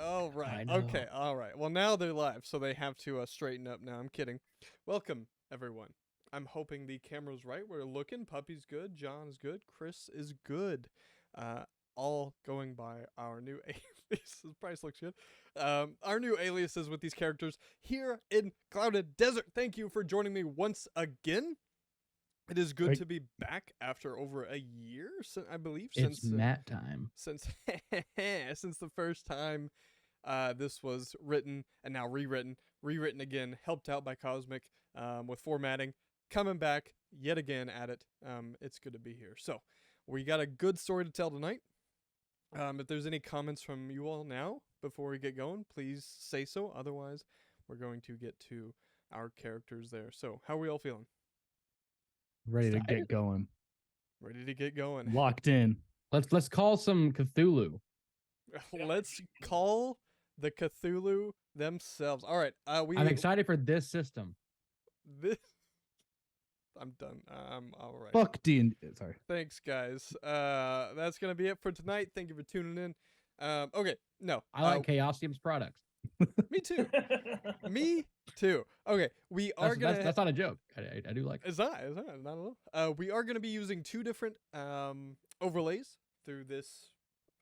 Oh, right. I know. Okay. All right. Well, now they're live, so they have to straighten up now. I'm kidding. Welcome, everyone. I'm hoping the camera's right. We're looking. Puppy's good. John's good. Chris is good. Uh, all going by our new aliases. Price looks good. Our new aliases with these characters here in Clouded Desert. Thank you for joining me once again. It is good to be back after over a year, I believe. It's Matt time. Since the first time this was written and now rewritten again, helped out by Cosmic with formatting, coming back yet again at it. It's good to be here. So we got a good story to tell tonight. If there's any comments from you all now before we get going, please say so. Otherwise, we're going to get to our characters there. So how are we all feeling? Ready to get going. Ready to get going. Locked in. Let's call some Cthulhu. Let's call the Cthulhu themselves. All right. I'm excited for this system. I'm done. All right. Fuck D&D. Sorry. Thanks, guys. That's gonna be it for tonight. Thank you for tuning in. Okay. No. I like Chaosium's products. Me too. Me too. Okay. That's not a joke. I do like it. It's not at all. We are gonna be using two different overlays through this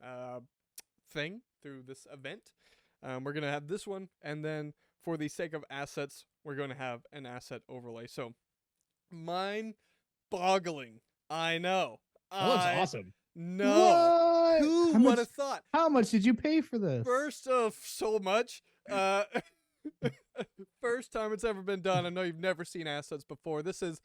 through this event. We're gonna have this one, and then for the sake of assets, we're gonna have an asset overlay. So mind-boggling. I know. That looks awesome. No. Who would have thought? How much did you pay for this? First of so much. First time it's ever been done. I know you've never seen assets before. This is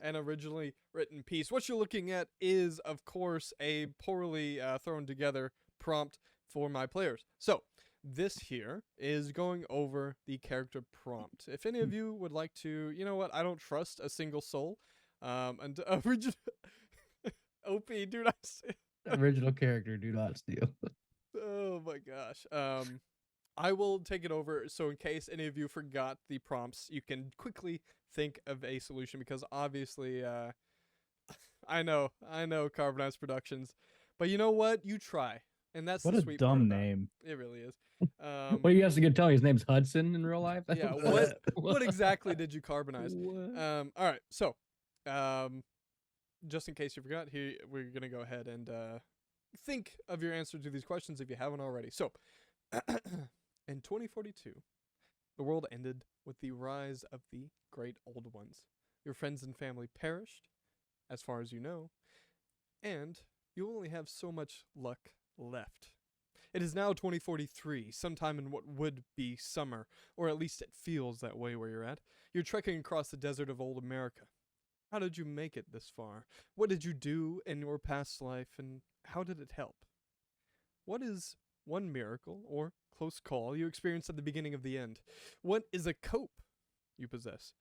an originally written piece. What you're looking at is, of course, a poorly thrown together prompt for my players. So this here is going over the character prompt. If any of you would like to, you know what? I don't trust a single soul. And original OP, do not steal. Original character, do not steal. Oh my gosh. I will take it over, so in case any of you forgot the prompts, you can quickly think of a solution, because obviously, I know, Carbonized Productions, but you know what? You try, and that's what the a sweet dumb part about name. It really is. Well, you have to get telling his name's Hudson in real life. Yeah. What exactly did you carbonize? All right. So, just in case you forgot, here we're gonna go ahead and think of your answer to these questions if you haven't already. So, in 2042, the world ended with the rise of the Great Old Ones. Your friends and family perished, as far as you know, and you only have so much luck left. It is now 2043, sometime in what would be summer, or at least it feels that way where you're at. You're trekking across the desert of old America. How did you make it this far? What did you do in your past life, and how did it help? What is one miracle or close call you experienced at the beginning of the end? What is a cope you possess?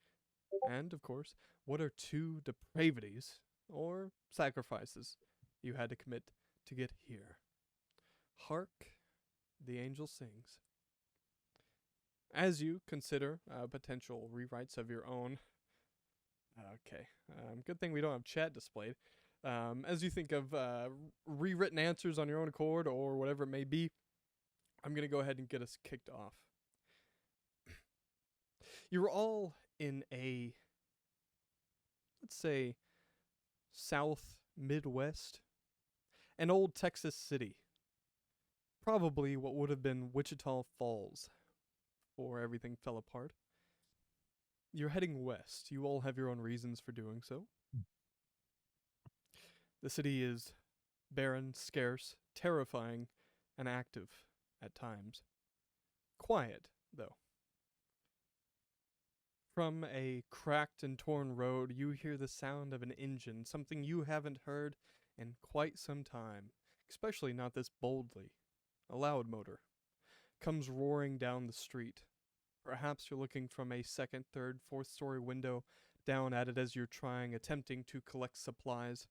And, of course, what are two depravities or sacrifices you had to commit to get here? Hark, the angel sings. As you consider potential rewrites of your own. Okay, good thing we don't have chat displayed. As you think of rewritten answers on your own accord or whatever it may be, I'm going to go ahead and get us kicked off. You're all in a, let's say, South Midwest, an old Texas city. Probably what would have been Wichita Falls before everything fell apart. You're heading west. You all have your own reasons for doing so. The city is barren, scarce, terrifying, and active at times. Quiet, though. From a cracked and torn road, you hear the sound of an engine, something you haven't heard in quite some time, especially not this boldly. A loud motor comes roaring down the street. Perhaps you're looking from a second, third, fourth-story window down at it as you're attempting to collect supplies.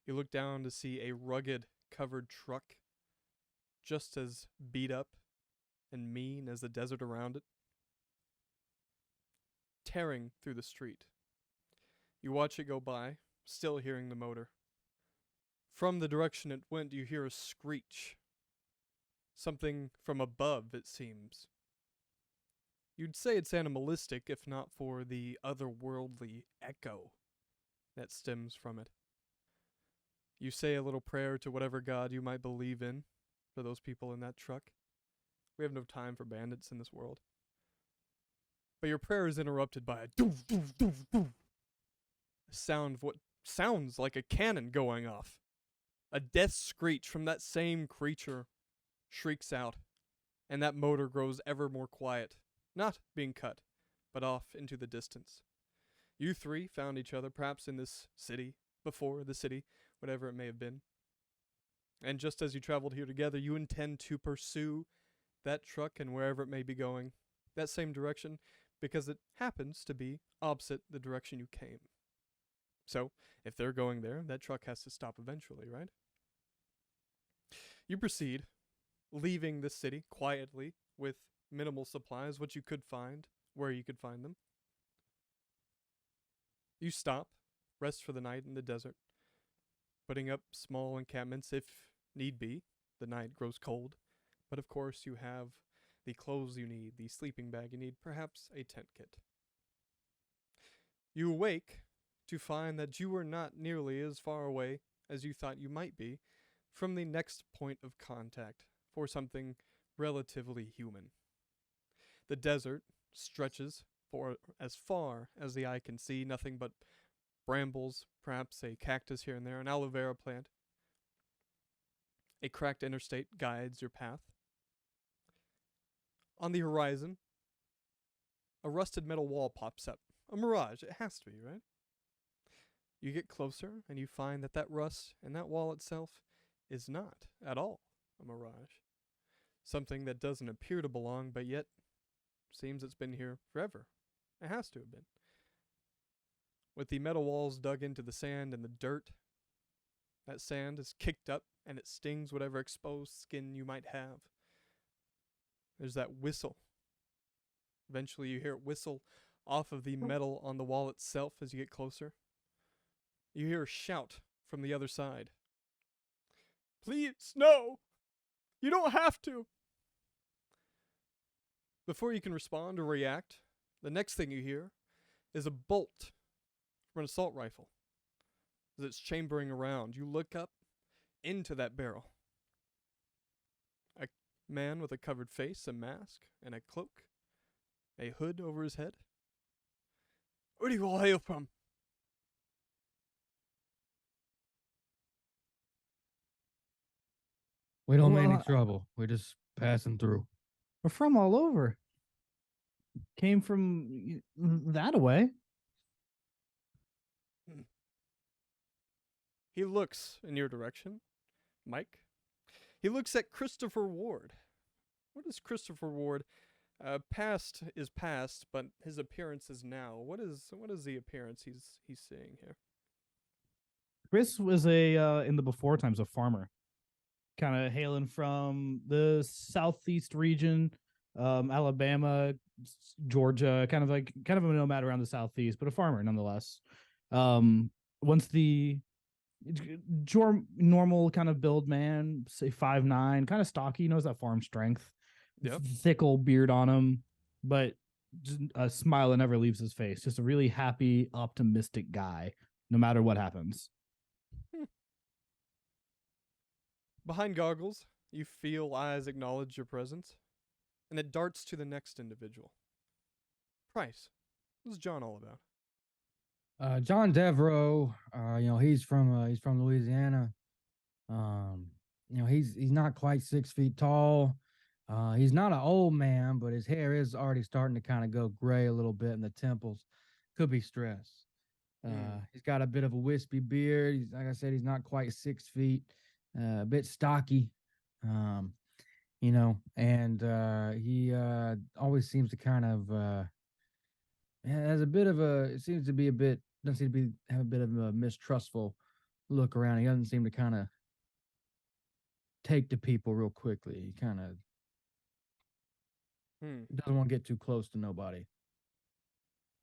You look down to see a rugged, covered truck, just as beat up and mean as the desert around it, tearing through the street. You watch it go by, still hearing the motor. From the direction it went, you hear a screech. Something from above, it seems. You'd say it's animalistic if not for the otherworldly echo that stems from it. You say a little prayer to whatever god you might believe in for those people in that truck. We have no time for bandits in this world. But your prayer is interrupted by a doof, doof, doof, doof. A sound of what sounds like a cannon going off. A death screech from that same creature shrieks out, and that motor grows ever more quiet, not being cut, but off into the distance. You three found each other perhaps in this city, before the city, whatever it may have been. And just as you traveled here together, you intend to pursue that truck and wherever it may be going, that same direction, because it happens to be opposite the direction you came. So, if they're going there, that truck has to stop eventually, right? You proceed, leaving the city quietly with minimal supplies, what you could find, where you could find them. You stop, rest for the night in the desert, putting up small encampments if need be. The night grows cold, but of course you have the clothes you need, the sleeping bag you need, perhaps a tent kit. You awake to find that you are not nearly as far away as you thought you might be from the next point of contact for something relatively human. The desert stretches for as far as the eye can see, nothing but brambles, perhaps a cactus here and there, an aloe vera plant. A cracked interstate guides your path. On the horizon, a rusted metal wall pops up. A mirage, it has to be, right? You get closer and you find that that rust and that wall itself is not at all a mirage. Something that doesn't appear to belong, but yet seems it's been here forever. It has to have been. With the metal walls dug into the sand and the dirt, that sand is kicked up and it stings whatever exposed skin you might have. There's that whistle. Eventually you hear it whistle off of the metal on the wall itself as you get closer. You hear a shout from the other side. Please, no! You don't have to! Before you can respond or react, the next thing you hear is a bolt from an assault rifle. As it's chambering around, you look up into that barrel. A man with a covered face, a mask, and a cloak, a hood over his head. Where do you all hail from? We don't mean Well, any trouble. We're just passing through. We're from all over. Came from that away. He looks in your direction, Mike. He looks at Christopher Ward. What is Christopher Ward? Past is past, but his appearance is now. What is the appearance he's seeing here? Chris was in the before times a farmer, kind of hailing from the southeast region, Alabama, Georgia, kind of a nomad around the southeast, but a farmer nonetheless. Once the normal kind of build man, say 5'9", kind of stocky, knows that farm strength. Yep. Thick old beard on him, but just a smile that never leaves his face. Just a really happy, optimistic guy, no matter what happens. Behind goggles, you feel eyes acknowledge your presence, and it darts to the next individual. Price, what's John all about? Jon Deveraux, he's from Louisiana. He's not quite 6 feet tall. He's not an old man, but his hair is already starting to kind of go gray a little bit in the temples. Could be stress. He's got a bit of a wispy beard. He's, like I said, he's not quite 6 feet. A bit stocky. And he always seems to kind of has a bit of doesn't seem to have a bit of a mistrustful look around. He doesn't seem to kind of take to people real quickly. He kind of doesn't want to get too close to nobody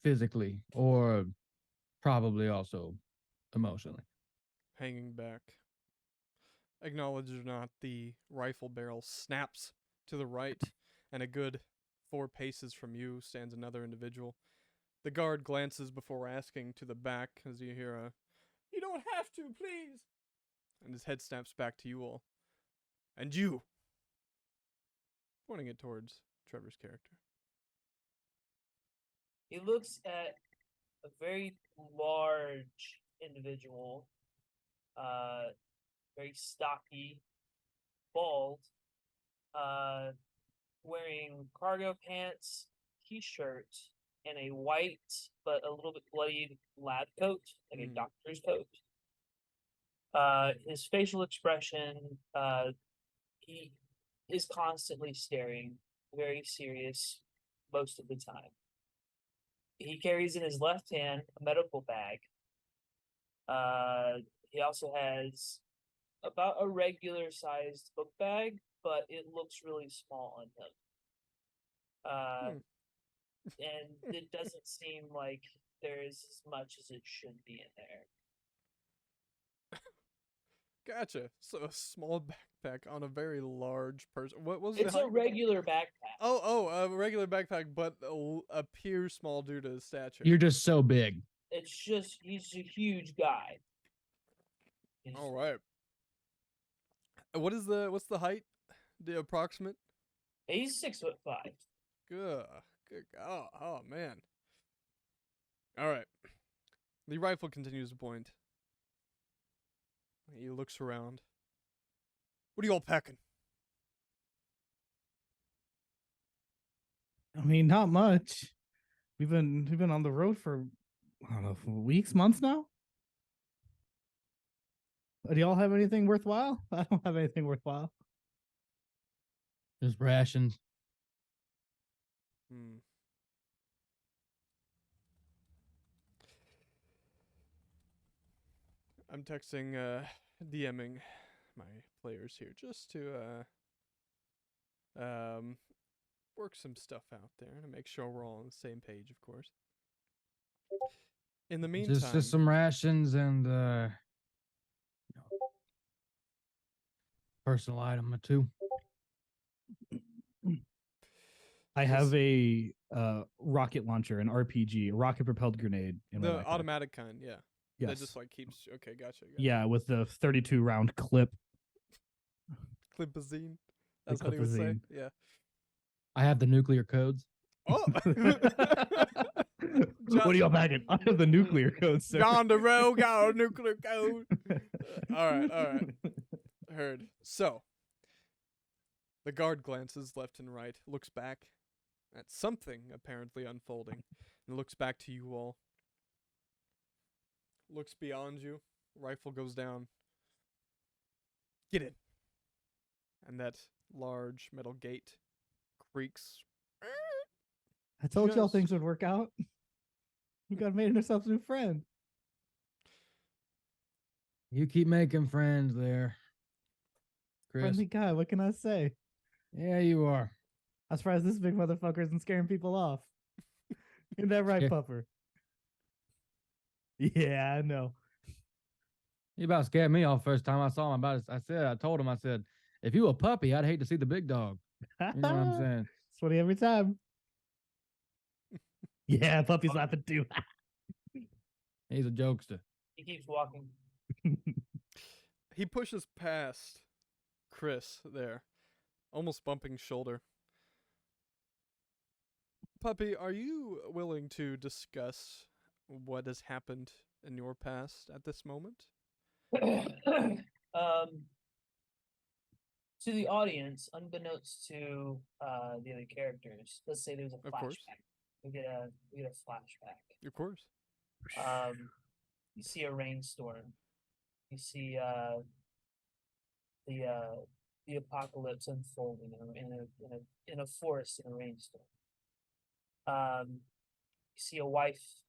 physically or probably also emotionally. Hanging back. Acknowledge or not, the rifle barrel snaps to the right, and a good 4 paces from you stands another individual. The guard glances before asking to the back as you hear a, "You don't have to, please!" And his head snaps back to you all. "And you!" Pointing it towards Trevor's character. He looks at a very large individual, very stocky, bald, wearing cargo pants, t-shirt, and a white but a little bit bloodied lab coat, like a doctor's coat. His facial expression, he is constantly staring, very serious most of the time. He carries in his left hand a medical bag. He also has about a regular sized book bag, but it looks really small on him. And it doesn't seem like there is as much as it should be in there. Gotcha. So a small backpack on a very large person. What was It's the a height? regular backpack. A regular backpack, but appears small due to his stature. You're just so big. It's just he's a huge guy. All right. What's the height? The approximate? He's 6'5". Good. Oh man. All right. The rifle continues to point. He looks around. What are you all packing? I mean, not much. We've been on the road for, I don't know, for weeks, months now. Do y'all have anything worthwhile? I don't have anything worthwhile. Just rations. I'm texting, DMing my players here just to work some stuff out there to make sure we're all on the same page, of course. In the meantime, Just some rations and personal item or two. I have a rocket launcher, an RPG, a rocket propelled grenade in my the backpack. automatic kind, yeah. Yes. That just like keeps. Okay, gotcha. Yeah, with the 32 round clip. Clipazine. That's what he would say. Clipazine. Yeah. I have the nuclear codes. Oh. What are y'all packing? I have the nuclear code, sir. Jon Deveraux got a nuclear code. All right. Heard. So, the guard glances left and right, looks back at something apparently unfolding, and looks back to you all. Looks beyond you. Rifle goes down. Get in. And that large metal gate creaks. I told y'all Just- things would work out. We got made ourselves a new friend. You keep making friends there, Chris. Friendly guy, what can I say? Yeah, you are. I'm surprised this big motherfucker isn't scaring people off. Isn't that right, Yeah. Puffer? Yeah, I know. He about scared me off first time I saw him. I told him, I said, if you a puppy, I'd hate to see the big dog. You know what I'm saying? It's funny every time. Yeah, puppy's laughing too. He's a jokester. He keeps walking. He pushes past Chris there, almost bumping shoulder. Puppy, are you willing to discuss what has happened in your past at this moment? To the audience, unbeknownst to the other characters, let's say there's a Of course. flashback. We get a flashback. Of course. You see a rainstorm. You see the apocalypse unfolding in a forest in a rainstorm. You see a wife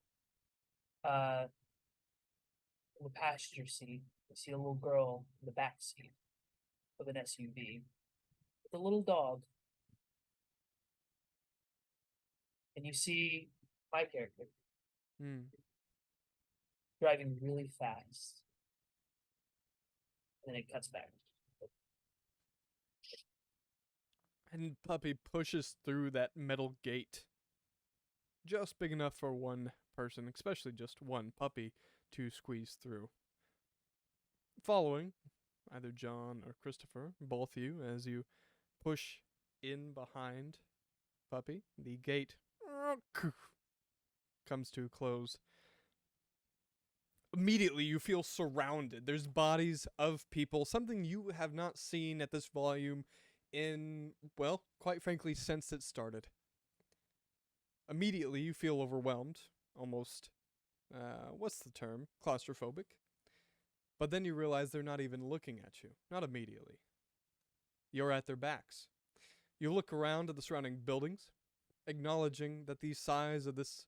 in the passenger seat. You see a little girl in the back seat of an SUV with a little dog. And you see my character driving really fast. And then it cuts back. And Puppy pushes through that metal gate. Just big enough for one person, especially just one puppy, to squeeze through. Following either John or Christopher, both you, as you push in behind Puppy, the gate comes to a close. Immediately, you feel surrounded. There's bodies of people, something you have not seen at this volume in, well, quite frankly, since it started. Immediately, you feel overwhelmed, almost, what's the term? Claustrophobic. But then you realize they're not even looking at you. Not immediately. You're at their backs. You look around at the surrounding buildings, acknowledging that the size of this,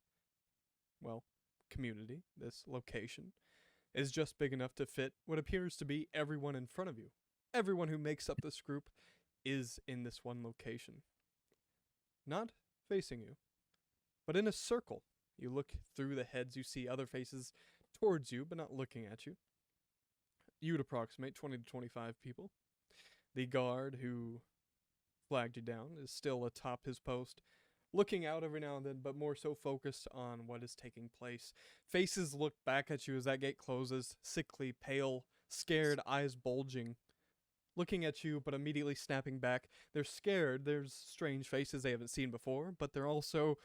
well, community, this location, is just big enough to fit what appears to be everyone in front of you. Everyone who makes up this group is in this one location. Not facing you, but in a circle. You look through the heads, you see other faces towards you, but not looking at you. You would approximate 20 to 25 people. The guard who flagged you down is still atop his post, looking out every now and then, but more so focused on what is taking place. Faces look back at you as that gate closes, sickly, pale, scared, eyes bulging, looking at you, but immediately snapping back. They're scared. There's strange faces they haven't seen before, but they're also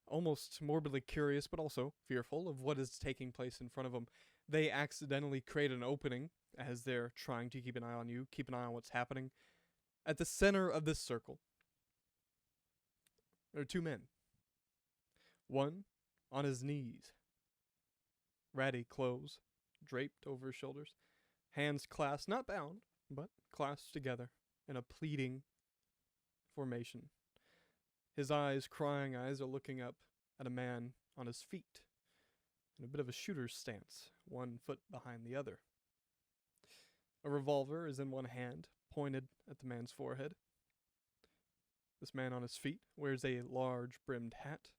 almost morbidly curious, but also fearful of what is taking place in front of them. They accidentally create an opening as they're trying to keep an eye on you, keep an eye on what's happening. At the center of this circle, there are two men. One on his knees, ratty clothes draped over his shoulders, hands clasped, not bound, but clasped together in a pleading formation. His eyes, crying eyes, are looking up at a man on his feet in a bit of a shooter's stance, one foot behind the other. A revolver is in one hand, pointed at the man's forehead. This man on his feet wears a large brimmed hat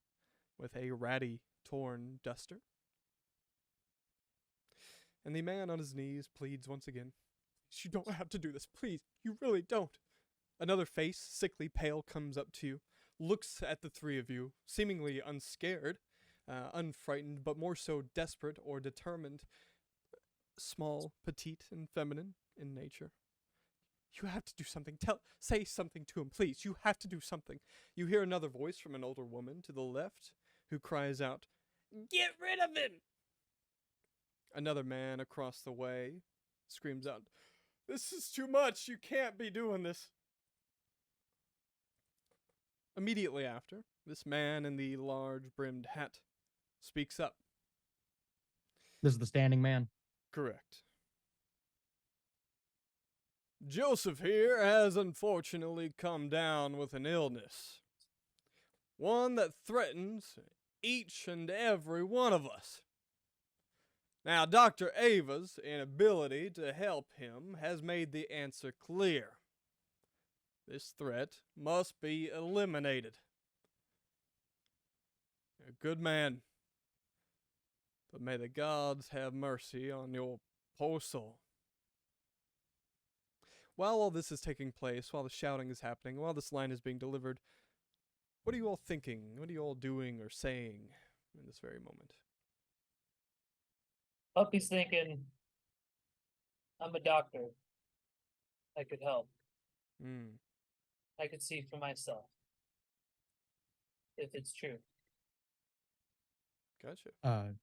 with a ratty, torn duster. And the man on his knees pleads once again, "You don't have to do this, please. You really don't." Another face, sickly pale, comes up to you, looks at the three of you, seemingly unscared, unfrightened, but more so desperate or determined, small, petite, and feminine in nature. "You have to do something. Say something to him, please. You have to do something." You hear another voice from an older woman to the left who cries out, "Get rid of him!" Another man across the way screams out, "This is too much. You can't be doing this." Immediately after, this man in the large brimmed hat speaks up. This is the standing man. Correct. "Joseph here has unfortunately come down with an illness. One that threatens each and every one of us. Now, Dr. Ava's inability to help him has made the answer clear. This threat must be eliminated. You're a good man, but may the gods have mercy on your poor soul." While all this is taking place, while the shouting is happening, while this line is being delivered, what are you all thinking? What are you all doing or saying in this very moment? Puppy's thinking, I'm a doctor. I could help. I could see for myself. If it's true. Gotcha.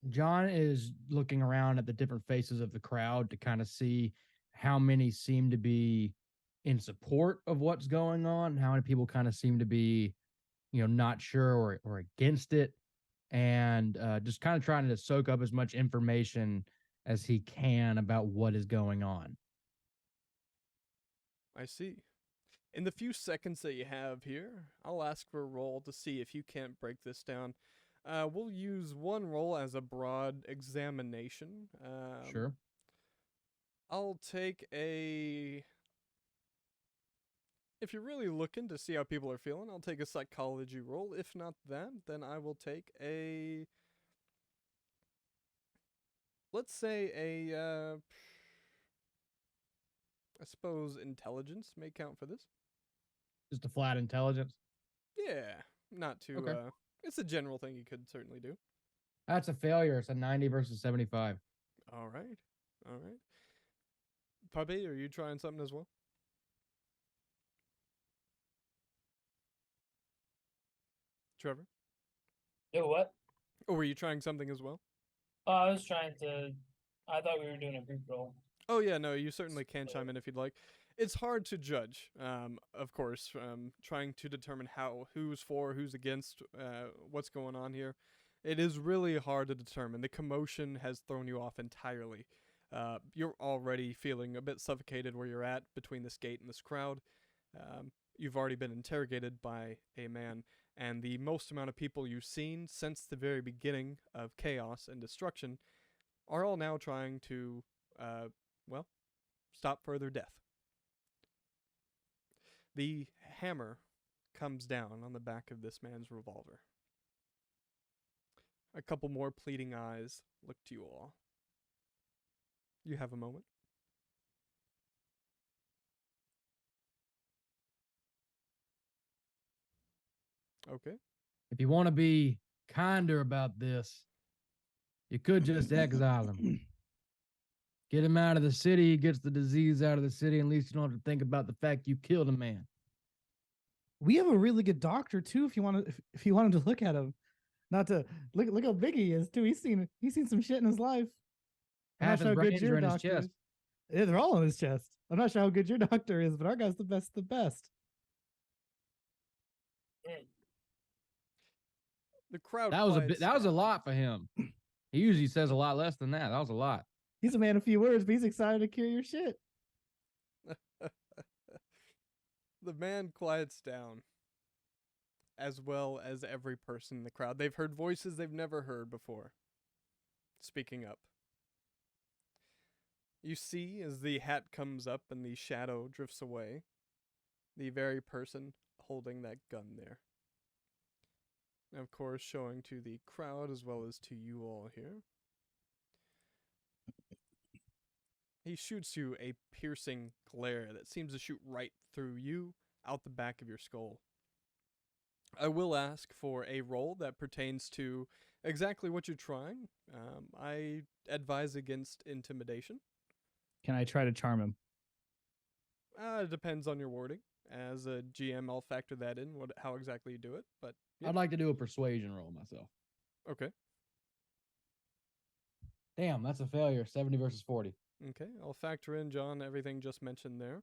John is looking around at the different faces of the crowd to kind of see how many seem to be in support of what's going on, how many people kind of seem to be, not sure or against it, and just kind of trying to soak up as much information as he can about what is going on. I see. In the few seconds that you have here, I'll ask for a roll to see if you can't break this down. We'll use one roll as a broad examination. Sure. I'll take a... If you're really looking to see how people are feeling, I'll take a psychology roll. If not that, then I will take a... Let's say I suppose intelligence may count for this. Just a flat intelligence. Yeah, not too. Okay. It's a general thing you could certainly do. That's a failure. It's a 90 versus 75. All right, all right. Puppy, are you trying something as well? Trevor? Do what? Or were you trying something as well? Oh, I was trying to. I thought we were doing a group roll. Oh yeah, no, you certainly can chime in if you'd like. It's hard to judge, of course, trying to determine who's for, who's against, what's going on here. It is really hard to determine. The commotion has thrown you off entirely. You're already feeling a bit suffocated where you're at between this gate and this crowd. You've already been interrogated by a man, and the most amount of people you've seen since the very beginning of chaos and destruction are all now trying to, well, stop further death. The hammer comes down on the back of this man's revolver. A couple more pleading eyes look to you all. You have a moment. Okay. If you want to be kinder about this, you could just exile him. Get him out of the city. He gets the disease out of the city. At least you don't have to think about the fact you killed a man. We have a really good doctor too. If you want to, if you want him to look at him, not to look how big he is too. He's seen some shit in his life. I'm Half not sure his how good brains your are in his doctor chest. is. Yeah, they're all in his chest. I'm not sure how good your doctor is, but our guy's the best. The best. Mm. The crowd That was a quiets bit. That was a down. lot for him. He usually says a lot less than that. That was a lot. He's a man of few words, but he's excited to cure your shit. The man quiets down, as well as every person in the crowd. They've heard voices they've never heard before, speaking up. You see, as the hat comes up and the shadow drifts away, the very person holding that gun there. And of course, showing to the crowd as well as to you all here. He shoots you a piercing glare that seems to shoot right through you, out the back of your skull. I will ask for a roll that pertains to exactly what you're trying. I advise against intimidation. Can I try to charm him? It depends on your wording. As a GM, I'll factor that in, how exactly you do it. But yeah. I'd like to do a persuasion roll myself. Okay. Damn, that's a failure. 70 versus 40. Okay, I'll factor in, John, everything just mentioned there.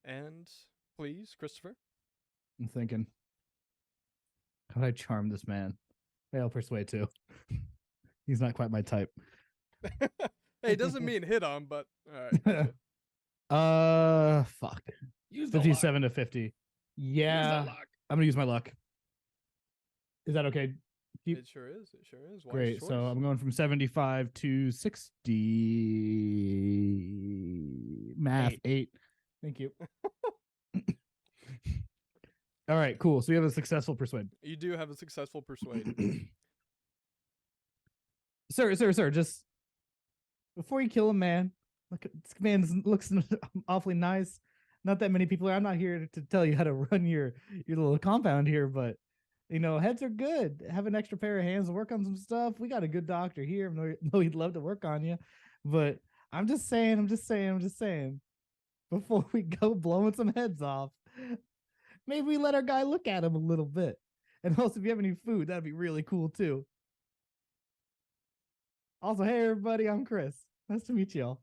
And please, Christopher. I'm thinking, how do I charm this man? Maybe I'll persuade too. He's not quite my type. Hey, it doesn't mean hit on, but all right. Fuck. Use the 57 to 50. Yeah. Use the luck. I'm gonna use my luck. Is that okay? It sure is. It sure is. Wise Great. choice. So I'm going from 75 to 60. Math 8. Thank you. All right, cool. So we have a successful persuade. You do have a successful persuade. Sir, just before you kill a man, look, this man looks awfully nice. Not that many people are. I'm not here to tell you how to run your little compound here, but you know, heads are good. Have an extra pair of hands to work on some stuff. We got a good doctor here. I know he'd love to work on you, but I'm just saying. Before we go blowing some heads off, maybe we let our guy look at him a little bit. And also, if you have any food, that'd be really cool too. Also, hey everybody, I'm Chris. Nice to meet y'all.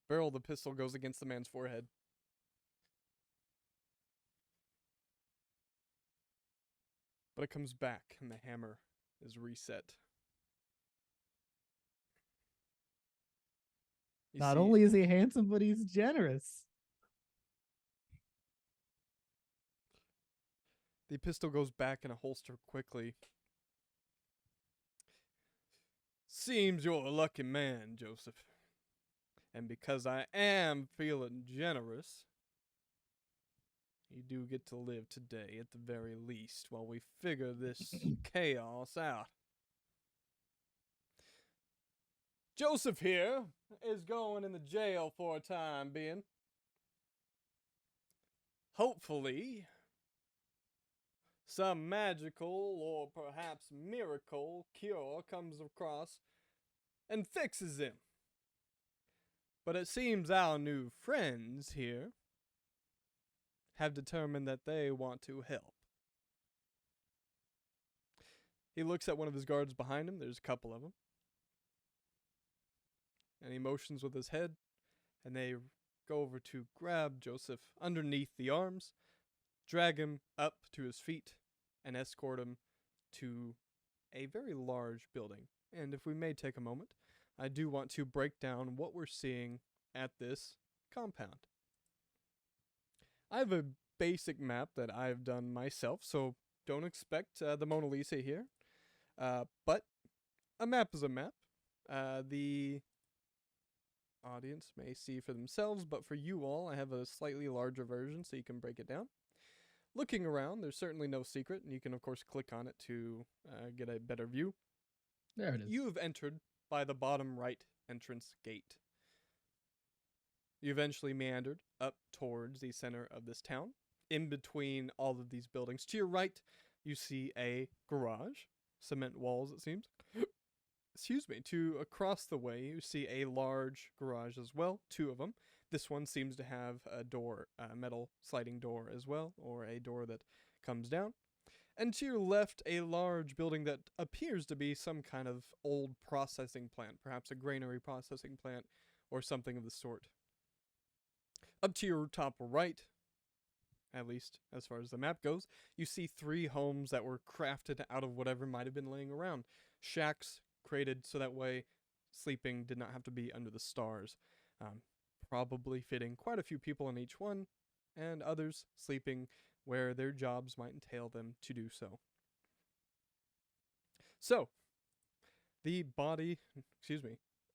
Barrel of the pistol goes against the man's forehead. But it comes back and the hammer is reset. You Not see- only is he handsome, but he's generous. The pistol goes back in a holster quickly. Seems you're a lucky man, Joseph. And because I am feeling generous, you do get to live today at the very least while we figure this chaos out. Joseph here is going in the jail for a time being. hopefully, some magical or perhaps miracle cure comes across and fixes him. But it seems our new friends here have determined that they want to help. He looks at one of his guards behind him. There's a couple of them. And he motions with his head, and they go over to grab Joseph underneath the arms, drag him up to his feet, and escort him to a very large building. And if we may take a moment, I do want to break down what we're seeing at this compound. I have a basic map that I've done myself, so don't expect the Mona Lisa here. But a map is a map. The audience may see for themselves, but for you all, I have a slightly larger version so you can break it down. Looking around, there's certainly no secret, and you can, of course, click on it to get a better view. There it is. You have entered by the bottom right entrance gate. You eventually meandered up towards the center of this town. In between all of these buildings, to your right, you see a garage. Cement walls, it seems. Excuse me. To across the way, you see a large garage as well. Two of them. This one seems to have a door, a metal sliding door as well, or a door that comes down. And to your left, a large building that appears to be some kind of old processing plant, perhaps a granary processing plant or something of the sort. Up to your top right, at least as far as the map goes, you see 3 homes that were crafted out of whatever might have been laying around. Shacks created so that way sleeping did not have to be under the stars. Probably fitting quite a few people in each one, and others sleeping where their jobs might entail them to do so. So, the body,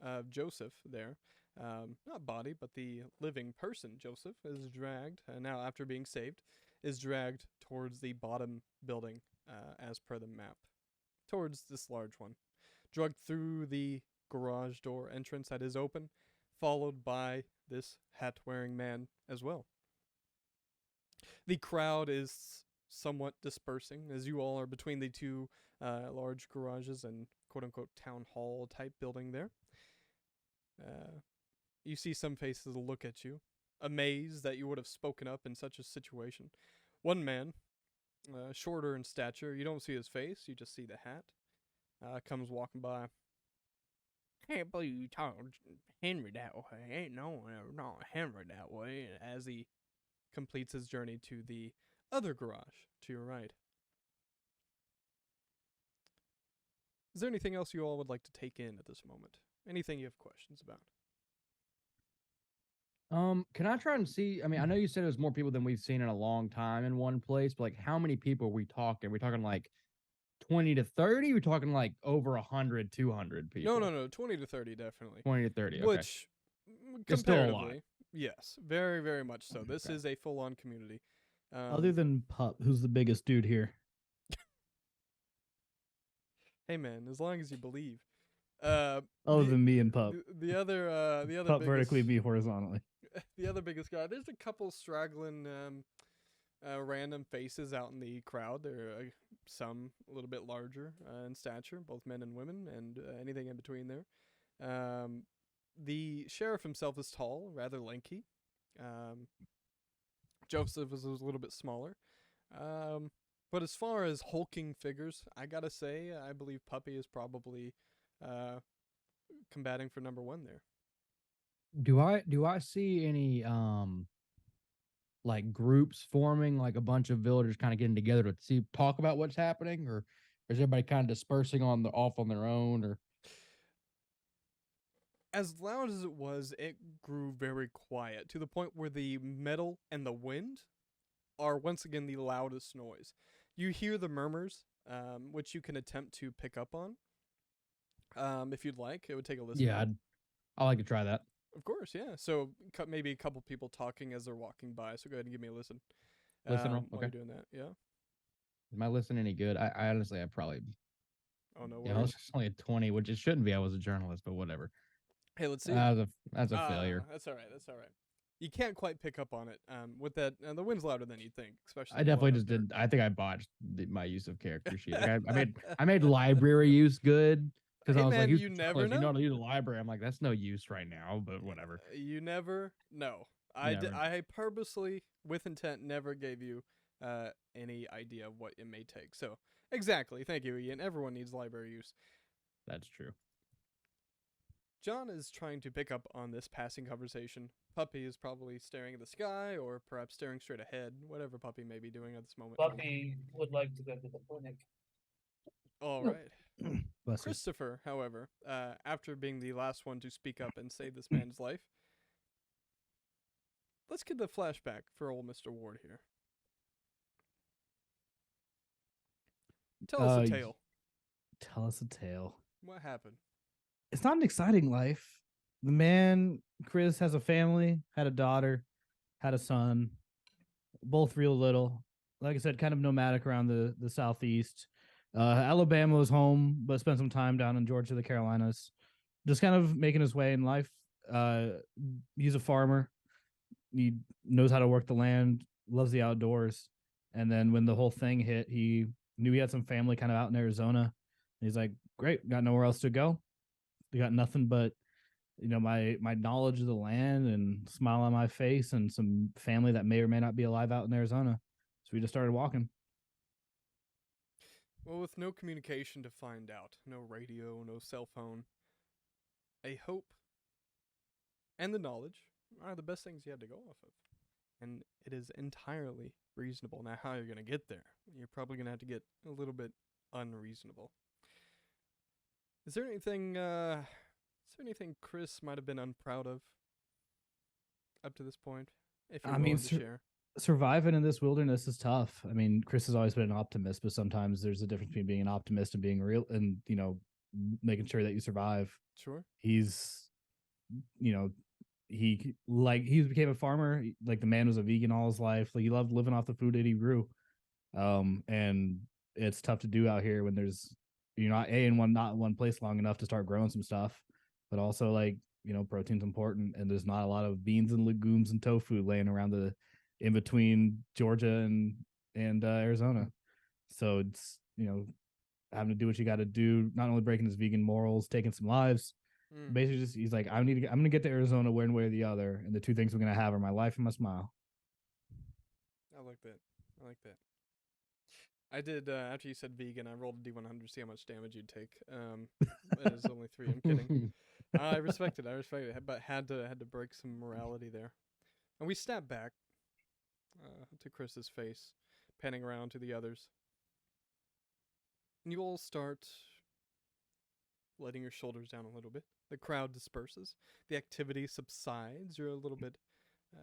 of Joseph there, not body, but the living person, Joseph, is dragged, now after being saved, is dragged towards the bottom building, as per the map, towards this large one. Dragged through the garage door entrance that is open, followed by this hat-wearing man as well. The crowd is somewhat dispersing, as you all are between the 2 large garages and quote-unquote town hall type building there. You see some faces look at you, amazed that you would have spoken up in such a situation. One man, shorter in stature, you don't see his face, you just see the hat, comes walking by. Can't believe you talk Henry that way. Ain't no one ever talk Henry that way. As he completes his journey to the other garage to your right. Is there anything else you all would like to take in at this moment? Anything you have questions about? Can I try and see? I mean, I know you said it was more people than we've seen in a long time in one place, but like, how many people are we talking? Are we talking like 20 to 30? We're talking like over 100, 200 people. No. 20 to 30, definitely. 20 to 30. Okay. Which, It's still a lot. comparatively, yes, very, very much so. This Okay. is a full-on community. Other than Pup, who's the biggest dude here? Hey, man, as long as you believe. Other the- than me and Pup. The other Pup biggest, vertically, me horizontally. the other biggest guy. There's a couple straggling, random faces out in the crowd. There are some a little bit larger in stature, both men and women, and anything in between there. The sheriff himself is tall, rather lanky. Joseph is a little bit smaller. But as far as hulking figures, I gotta say, I believe Puppy is probably combating for number 1 there. Do I see any like groups forming, like a bunch of villagers kind of getting together to talk about what's happening, or is everybody kind of dispersing off on their own? Or As loud as it was, it grew very quiet to the point where the metal and the wind are once again the loudest noise. You hear the murmurs, which you can attempt to pick up on. If you'd like, it would take a listen. yeah, I'd like to try that. Of course, yeah. So maybe a couple people talking as they're walking by. So go ahead and give me a listen. Listen roll, While okay. you're doing that, yeah. Is my listen any good? I honestly, I probably, Oh no yeah, I worries. was only at 20, which it shouldn't be. I was a journalist, but whatever. Hey, let's see. That's a failure. That's all right. That's all right. You can't quite pick up on it. With that, the wind's louder than you'd think, especially. I the one definitely up just there. did. I think I botched my use of character sheet. Like I made library use good because Hey, I was like, man, use you controllers, never you know know. how to use a library. I'm like, that's no use right now, but whatever. You never know. You never know. I purposely, with intent, never gave you any idea of what it may take. So exactly, thank you, Ian. Everyone needs library use. That's true. John is trying to pick up on this passing conversation. Puppy is probably staring at the sky, or perhaps staring straight ahead. Whatever Puppy may be doing at this moment. Puppy would like to go to the clinic. All right. Bless you. Christopher, however, after being the last one to speak up and save this man's life, let's get the flashback for old Mr. Ward here. Tell us a tale. Tell us a tale. What happened? It's not an exciting life. The man, Chris, has a family, had a daughter, had a son, both real little. Like I said, kind of nomadic around the southeast. Alabama was home, but spent some time down in Georgia, the Carolinas, just kind of making his way in life. He's a farmer. He knows how to work the land, loves the outdoors. And then when the whole thing hit, he knew he had some family kind of out in Arizona. He's like, great, got nowhere else to go. We got nothing but, my knowledge of the land and smile on my face and some family that may or may not be alive out in Arizona. So we just started walking. Well, with no communication to find out, no radio, no cell phone, a hope and the knowledge are the best things you had to go off of. And it is entirely reasonable. Now, how you're going to get there, you're probably going to have to get a little bit unreasonable. Is there anything Chris might have been unproud of up to this point? If you're willing to share. Surviving in this wilderness is tough. I mean, Chris has always been an optimist, but sometimes there's a difference between being an optimist and being real and, making sure that you survive. Sure. He's, he became a farmer. Like the man was a vegan all his life. Like he loved living off the food that he grew. And it's tough to do out here when you're not in one place long enough to start growing some stuff, but also protein's important. And there's not a lot of beans and legumes and tofu laying around in between Georgia and Arizona. So it's, having to do what you got to do, not only breaking his vegan morals, taking some lives. Basically just, he's like, I'm going to get to Arizona one way or the other. And the two things we're going to have are my life and my smile. I like that. I did, after you said vegan, I rolled a D100 to see how much damage you'd take. It is only 3, I'm kidding. I respect it, but had to break some morality there. And we snap back to Chris's face, panning around to the others. And you all start letting your shoulders down a little bit. The crowd disperses. The activity subsides. You're a little bit, you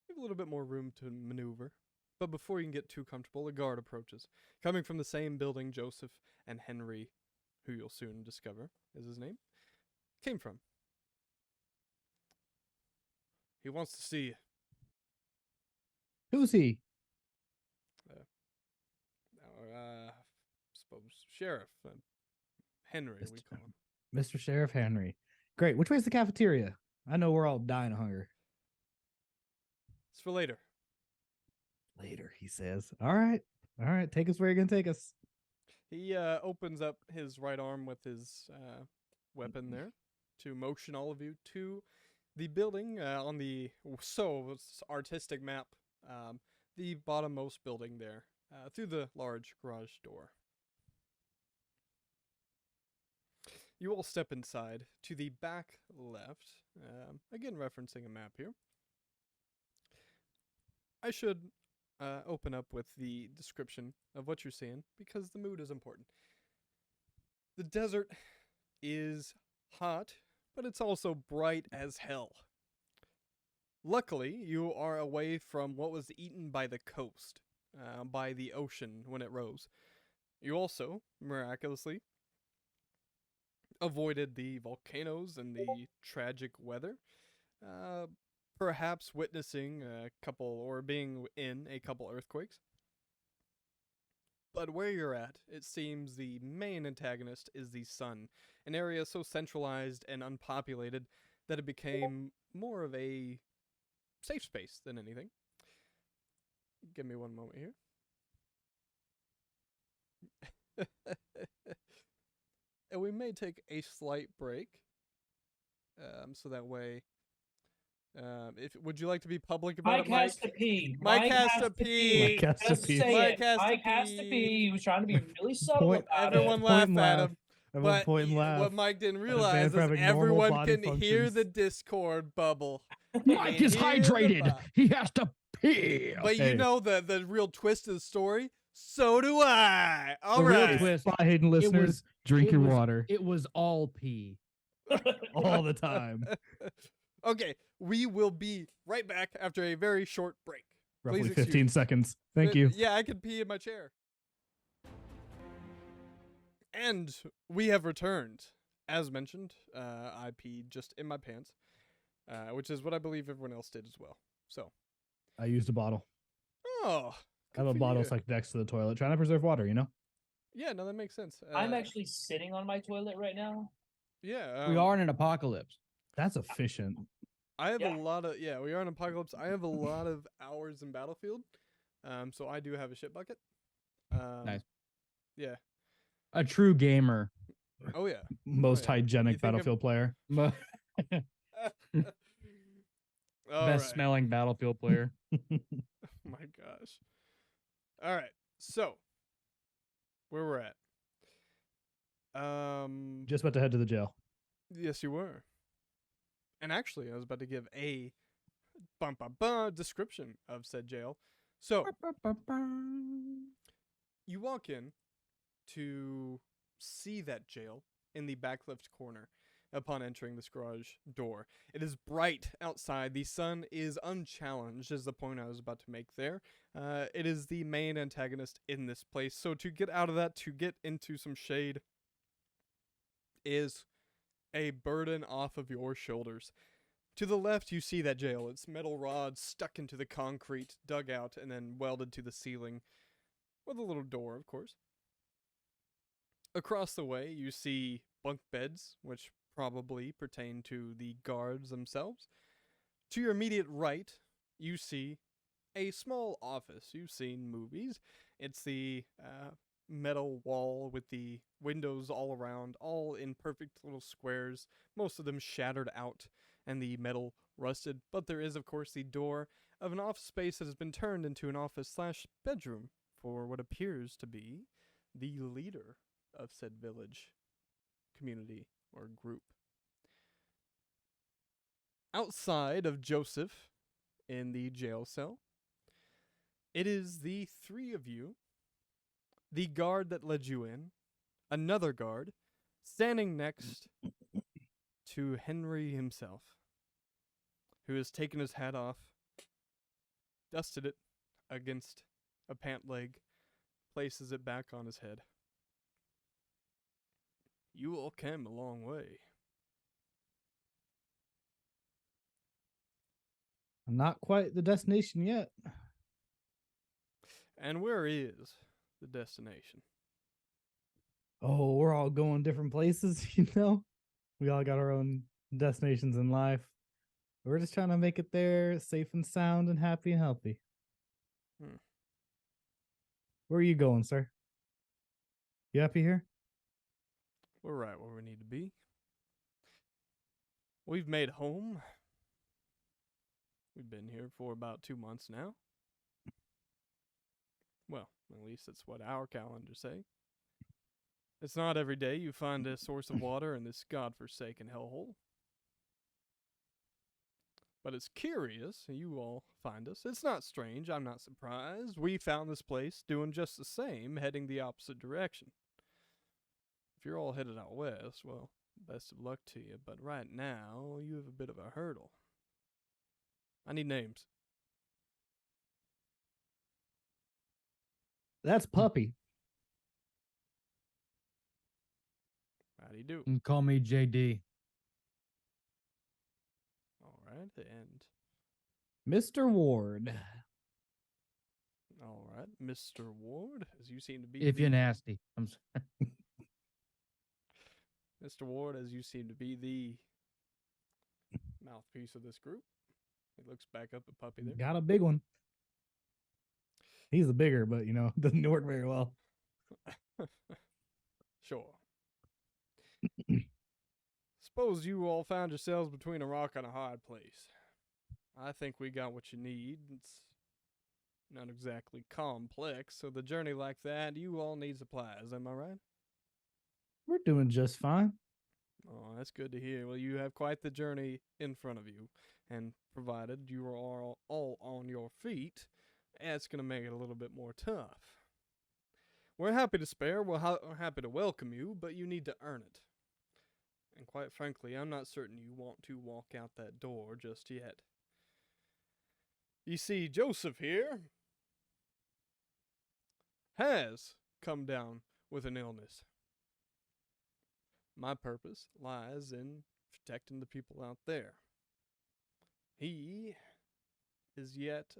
have a little bit more room to maneuver. But before you can get too comfortable, a guard approaches. Coming from the same building Joseph and Henry, who you'll soon discover is his name, came from. He wants to see you. Who's he? Suppose Sheriff Henry, we call him. Mr. Sheriff Henry. Great. Which way's the cafeteria? I know we're all dying of hunger. It's for later. Later, he says. All right. Take us where you're going to take us. He opens up his right arm with his weapon there to motion all of you to the building on the artistic map, the bottommost building there, through the large garage door. You all step inside to the back left, again referencing a map here. I should open up with the description of what you're seeing, because the mood is important. The desert is hot, but it's also bright as hell. Luckily, you are away from what was eaten by the coast, by the ocean when it rose. You also, miraculously, avoided the volcanoes and the tragic weather, perhaps witnessing a couple or being in a couple earthquakes. But where you're at, it seems the main antagonist is the sun, an area so centralized and unpopulated that it became more of a safe space than anything. Give me one moment here. And we may take a slight break, so that way. Would you like to be public about Mike it, Mike? has to pee. Mike has to pee. Mike has to Just pee. say Mike it. has to Mike has to pee. pee. He was trying to be really subtle Point- about Everyone it. laugh and at laugh. him. Everyone But point and laugh. what Mike didn't a man realize for is having normal everyone body can hear functions. the Discord bubble. Mike is Hear the hydrated. bub- He has to pee. But Hey. you know the real twist of the story? So do I. All The real right. twist- Spot hidden listeners, drink it your was- water It was all pee. all the time. Okay, we will be right back after a very short break. Roughly Please excuse 15 me. seconds. Thank you. Yeah, I could pee in my chair. And we have returned. As mentioned, I peed just in my pants, which is what I believe everyone else did as well. So, I used a bottle. oh, I have a good for bottle you. like next to the toilet, trying to preserve water, you know? Yeah, no, that makes sense. I'm actually sitting on my toilet right now. Yeah, We are in an apocalypse. That's efficient. I have Yeah. a lot of we are in apocalypse. I have a lot of hours in Battlefield, so I do have a shit bucket. Nice. Yeah. A true gamer. Oh yeah. Most yeah. You hygienic think of- Battlefield player. All Best right. smelling Battlefield player. My gosh. All right. So, where we're at. Just about to head to the jail. Yes, you were. And actually, I was about to give a description of said jail. So, you walk in to see that jail in the back left corner upon entering this garage door. It is bright outside. The sun is unchallenged, is the point I was about to make there. It is the main antagonist in this place. So to get out of that, to get into some shade, is a burden off of your shoulders. To the left, you see that jail. It's metal rods stuck into the concrete, dug out, and then welded to the ceiling, with a little door, of course. Across the way, you see bunk beds, which probably pertain to the guards themselves. To your immediate right, you see a small office. You've seen movies. It's the metal wall with the windows all around, all in perfect little squares, most of them shattered out and the metal rusted. But there is, of course, the door of an office space that has been turned into an office/bedroom for what appears to be the leader of said village, community, or group. Outside of Joseph in the jail cell, it is the three of you, the guard that led you in, another guard, standing next to Henry himself, who has taken his hat off, dusted it against a pant leg, places it back on his head. You all came a long way. Not quite the destination yet. And where is the destination? Oh, we're all going different places, you know? We all got our own destinations in life. We're just trying to make it there safe and sound and happy and healthy. Hmm. Where are you going, sir? You happy here? We're right where we need to be. We've made home. We've been here for about 2 months now. Well, at least that's what our calendars say. It's not every day you find a source of water in this godforsaken hellhole. But it's curious you all find us. It's not strange. I'm not surprised. We found this place doing just the same, heading the opposite direction. If you're all headed out west, well, best of luck to you. But right now, you have a bit of a hurdle. I need names. That's Puppy. How do you do? And call me JD. All right, and Mr. Ward. all right, Mr. Ward, as you seem to be If the you're nasty. I'm sorry. Mr. Ward, as you seem to be the mouthpiece of this group. He looks back up at Puppy there. Got a big one. He's the bigger, but doesn't work very well. Sure. Suppose you all found yourselves between a rock and a hard place. I think we got what you need. It's not exactly complex, so the journey like that, you all need supplies, am I right? We're doing just fine. Oh, that's good to hear. Well, you have quite the journey in front of you, and provided you are all on your feet, that's going to make it a little bit more tough. We're happy to spare, we're happy to welcome you, but you need to earn it. And quite frankly, I'm not certain you want to walk out that door just yet. You see, Joseph here has come down with an illness. My purpose lies in protecting the people out there. He is yet,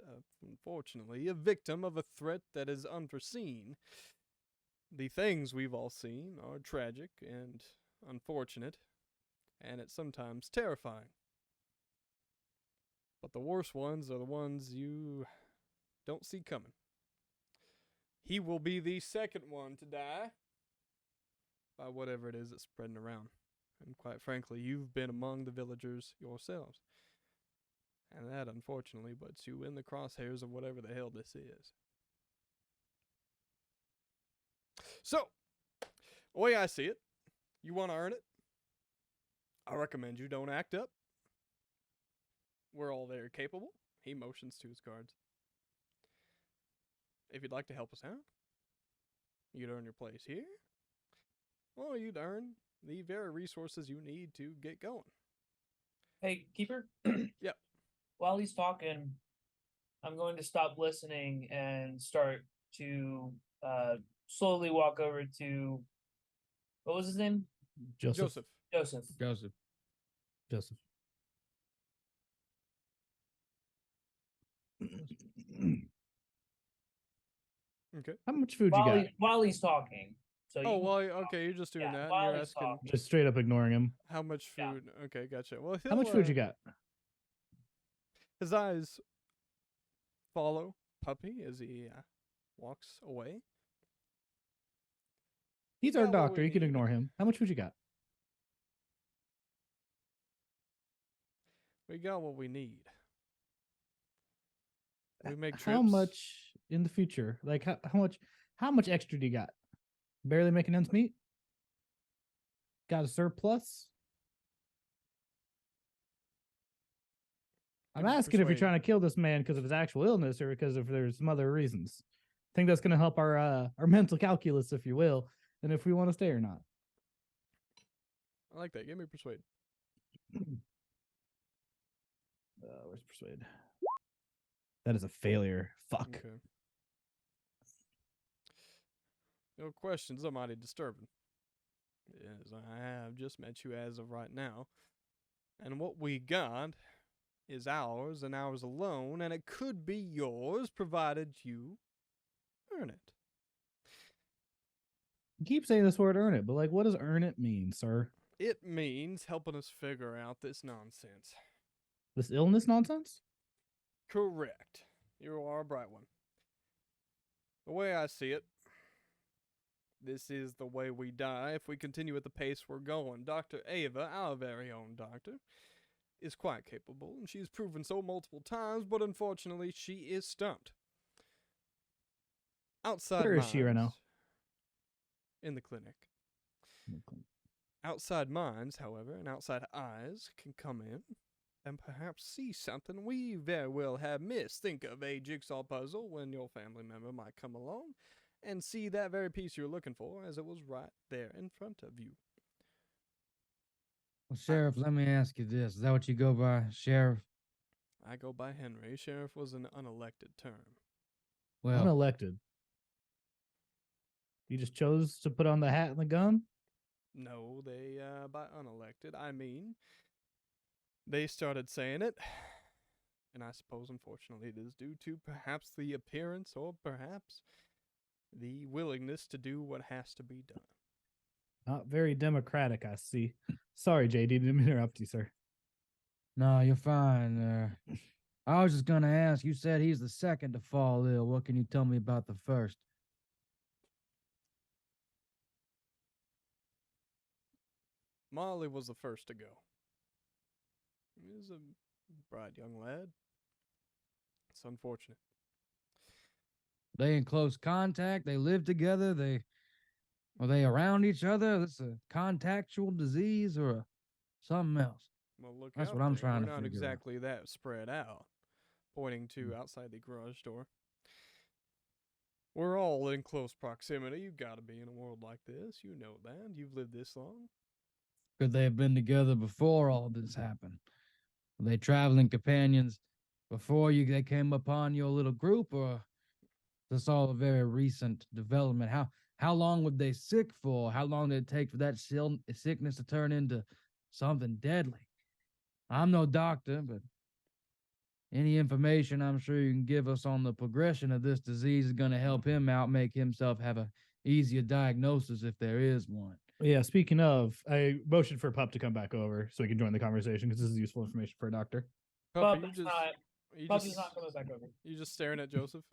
unfortunately, a victim of a threat that is unforeseen. The things we've all seen are tragic and unfortunate, and it's sometimes terrifying. But the worst ones are the ones you don't see coming. He will be the second one to die by whatever it is that's spreading around. And quite frankly, you've been among the villagers yourselves. And that, unfortunately, puts you in the crosshairs of whatever the hell this is. So, the way I see it, you want to earn it? I recommend you don't act up. We're all very capable. He motions to his guards. If you'd like to help us out, you'd earn your place here, or you'd earn the very resources you need to get going. Hey, Keeper? Yep. While he's talking, I'm going to stop listening and start to slowly walk over to, what was his name? Joseph. Joseph. Okay. How much food you got? While he's talking. So Oh, well, okay, you're just doing Yeah, that, and while you're he's asking talking. Just straight up ignoring him. how much Yeah. food. Okay, gotcha. Well, How much food you got? His eyes follow Puppy as he walks away. He's got our what doctor. we You can need. ignore him. How much food you got? We got what we need. We make trips. How much in the future? Like how much extra do you got? Barely making ends meet? Got a surplus? I'm Give me asking if you're persuade. trying to kill this man because of his actual illness or because if there's some other reasons. I think that's going to help our mental calculus, if you will, and if we want to stay or not. I like that. Give me persuade. Where's persuade? That is a failure. Fuck. Okay. Your questions are mighty disturbing. Yes, I have just met you as of right now. And what we got is ours and ours alone, and it could be yours provided you earn it. You keep saying this word earn it, but like what does earn it mean, sir? It means helping us figure out this nonsense. This illness nonsense? Correct. You are a bright one. The way I see it, this is the way we die if we continue at the pace we're going. Dr. Ava, our very own doctor, is quite capable, and she's proven so multiple times, but unfortunately she is stumped. Outside Where is she right now? minds- In the clinic. Outside minds, however, and outside eyes can come in and perhaps see something we very well have missed. Think of a jigsaw puzzle when your family member might come along and see that very piece you're looking for as it was right there in front of you. Well, Sheriff, let me ask you this. Is that what you go by, Sheriff? I go by Henry. Sheriff was an unelected term. Well, Unelected. You just chose to put on the hat and the gun? No, they, by unelected, I mean, they started saying it, and I suppose, unfortunately, it is due to perhaps the appearance or perhaps the willingness to do what has to be done. Not very democratic, I see. Sorry, JD, didn't interrupt you, sir. no, you're fine. I was just gonna ask, you said he's the second to fall ill. What can you tell me about the first? Molly was the first to go. He was a bright young lad. It's unfortunate. They in close contact? They live together? Are they around each other? This a contactual disease or something else? Well, look That's out what I'm there. trying We're to not figure out. exactly that spread out. Pointing to outside the garage door. We're all in close proximity. You've got to be in a world like this. You know that. You've lived this long. Could they have been together before all this happened? Were they traveling companions before they came upon your little group, or this all a very recent development? How long would they sick for? How long did it take for that sickness to turn into something deadly? I'm no doctor, but any information I'm sure you can give us on the progression of this disease is going to help him out, make himself have a easier diagnosis if there is one. Yeah, speaking of, I motioned for Pup to come back over so he can join the conversation because this is useful information for a doctor. Puppy, Puppy's not coming back over. You just staring at Joseph.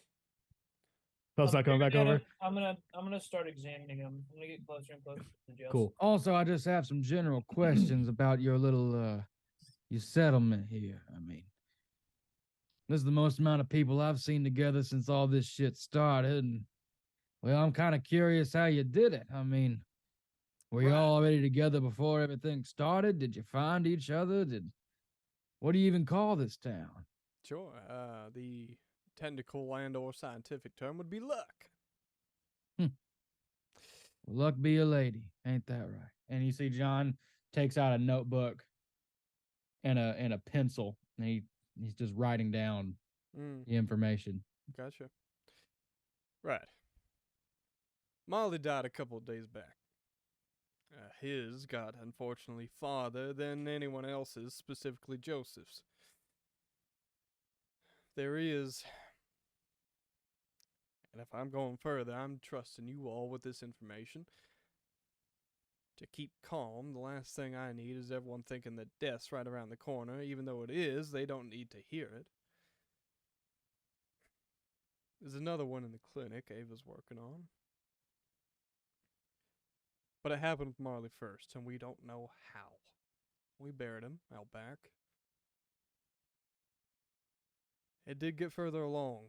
Pup's not coming back Staring at over? him. I'm gonna start examining him. I'm gonna get closer and closer to Joseph. Cool. Also, I just have some general questions about your little your settlement here. I mean, this is the most amount of people I've seen together since all this shit started, and well, I'm kind of curious how you did it. I mean, were you all already together before everything started? Did you find each other? What do you even call this town? Sure. The technical and or scientific term would be luck. Luck be a lady, ain't that right? And you see John takes out a notebook and a pencil, and he's just writing down the information. Gotcha. Right. Molly died a couple of days back. His got unfortunately farther than anyone else's, specifically Joseph's. There is, and if I'm going further, I'm trusting you all with this information. To keep calm, the last thing I need is everyone thinking that death's right around the corner. Even though it is, they don't need to hear it. There's another one in the clinic Ava's working on. But it happened with Marley first, and we don't know how. We buried him out back. It did get further along.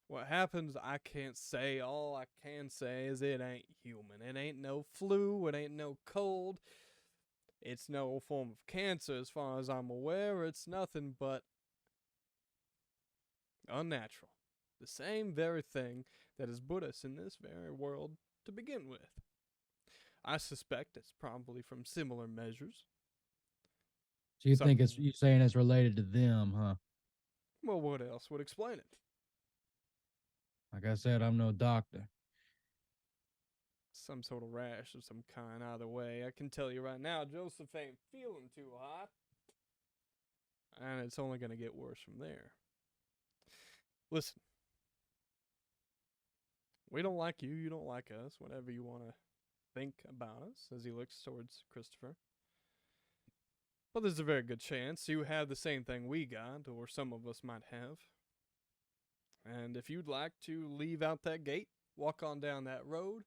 What happens, I can't say. All I can say is it ain't human. It ain't no flu. It ain't no cold. It's no form of cancer as far as I'm aware. It's nothing but unnatural. The same very thing that has put us in this very world to begin with. I suspect it's probably from similar measures. So you think you saying it's related to them, huh? Well, what else would explain it? Like I said, I'm no doctor. Some sort of rash of some kind, either way. I can tell you right now, Joseph ain't feeling too hot. And it's only going to get worse from there. Listen. We don't like you, you don't like us, whatever you want to think about us, as he looks towards Christopher. But there's a very good chance you have the same thing we got, or some of us might have. And if you'd like to leave out that gate, walk on down that road,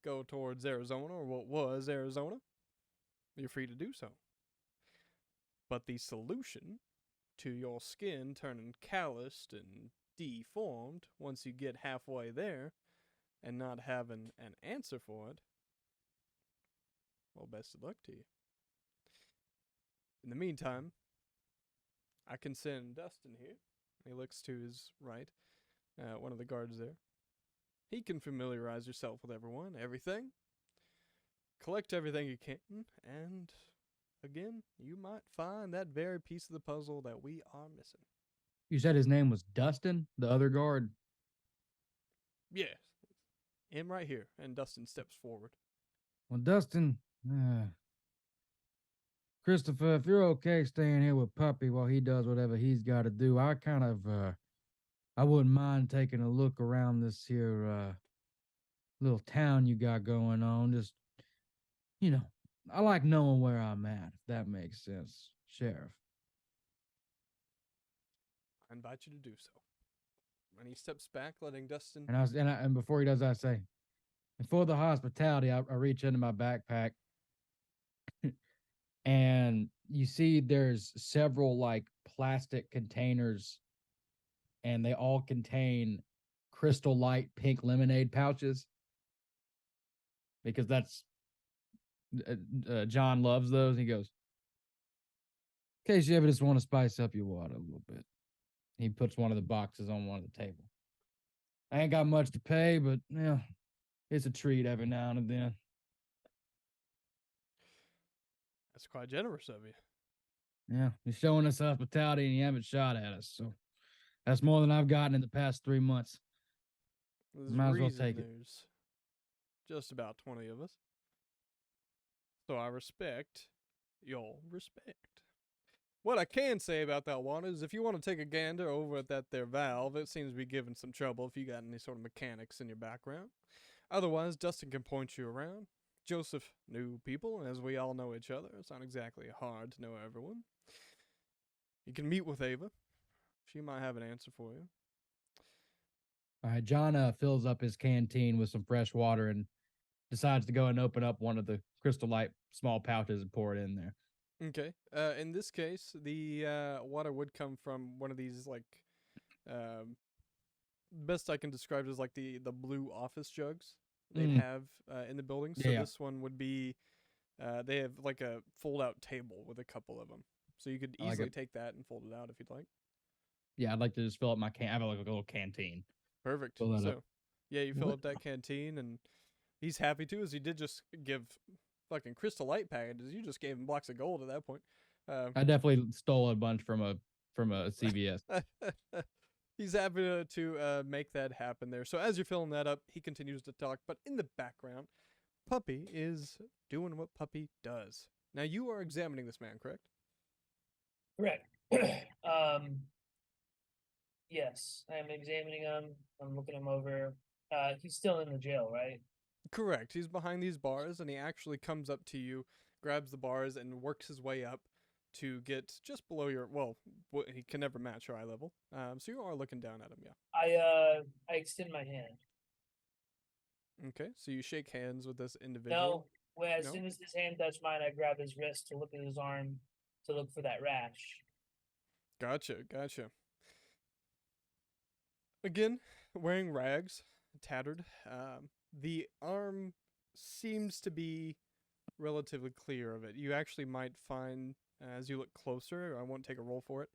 go towards Arizona, or what was Arizona, you're free to do so. But the solution to your skin turning calloused and deformed once you get halfway there and not having an answer for it, well, best of luck to you. In the meantime, I can send Dustin here. He looks to his right, one of the guards there. He can familiarize yourself with everyone, everything. Collect everything you can, and again, you might find that very piece of the puzzle that we are missing. You said his name was Dustin, the other guard? Yes. Him right here. And Dustin steps forward. Well, Dustin, Christopher, if you're okay staying here with Puppy while he does whatever he's got to do, I kind of, I wouldn't mind taking a look around this here, little town you got going on. Just, I like knowing where I'm at, if that makes sense, Sheriff. I invite you to do so. And he steps back, letting Dustin. And before he does that, I say, and for the hospitality, I reach into my backpack, and you see there's several like plastic containers, and they all contain Crystal Light pink lemonade pouches, because that's John loves those. He goes, in case you ever just want to spice up your water a little bit. He puts one of the boxes on one of the table. I ain't got much to pay, but yeah, it's a treat every now and then. That's quite generous of you. Yeah, you're showing us hospitality and you haven't shot at us, so that's more than I've gotten in the past 3 months. There's Might a as well reason take it. there's just about 20 of us. So I respect your respect. What I can say about that one is if you want to take a gander over at that there valve, it seems to be giving some trouble if you got any sort of mechanics in your background. Otherwise, Dustin can point you around. Joseph knew people, and as we all know each other, it's not exactly hard to know everyone. You can meet with Ava. She might have an answer for you. All right, John fills up his canteen with some fresh water and decides to go and open up one of the Crystal Light small pouches and pour it in there. Okay. In this case, the water would come from one of these, like, best I can describe it as like the blue office jugs they'd have in the building. So Yeah. this one would be, they have like a fold-out table with a couple of them. So you could I like easily it. take that and fold it out if you'd like. Yeah, I'd like to just fill up my can. I have like a little canteen. Perfect. Fill that So, up. yeah, you fill What- up that canteen, and he's happy to, as he did just give fucking Crystal Light packages. You just gave him blocks of gold at that point. I definitely stole a bunch from a CVS. He's happy to make that happen there. So as you're filling that up, he continues to talk, but in the background, Puppy is doing what Puppy does. Now you are examining this man, correct? Correct. Yes, I am examining him. I'm looking him over. He's still in the jail, right? Correct. He's behind these bars, and he actually comes up to you, grabs the bars, and works his way up to get just below your. Well, he can never match your eye level. So you are looking down at him, yeah. I extend my hand. Okay. So you shake hands with this No, individual. well, as No? soon as his hand touched mine, I grab his wrist to look at his arm to look for that rash. Gotcha. Again, wearing rags, tattered. The arm seems to be relatively clear of it. You actually might find, as you look closer, I won't take a roll for it,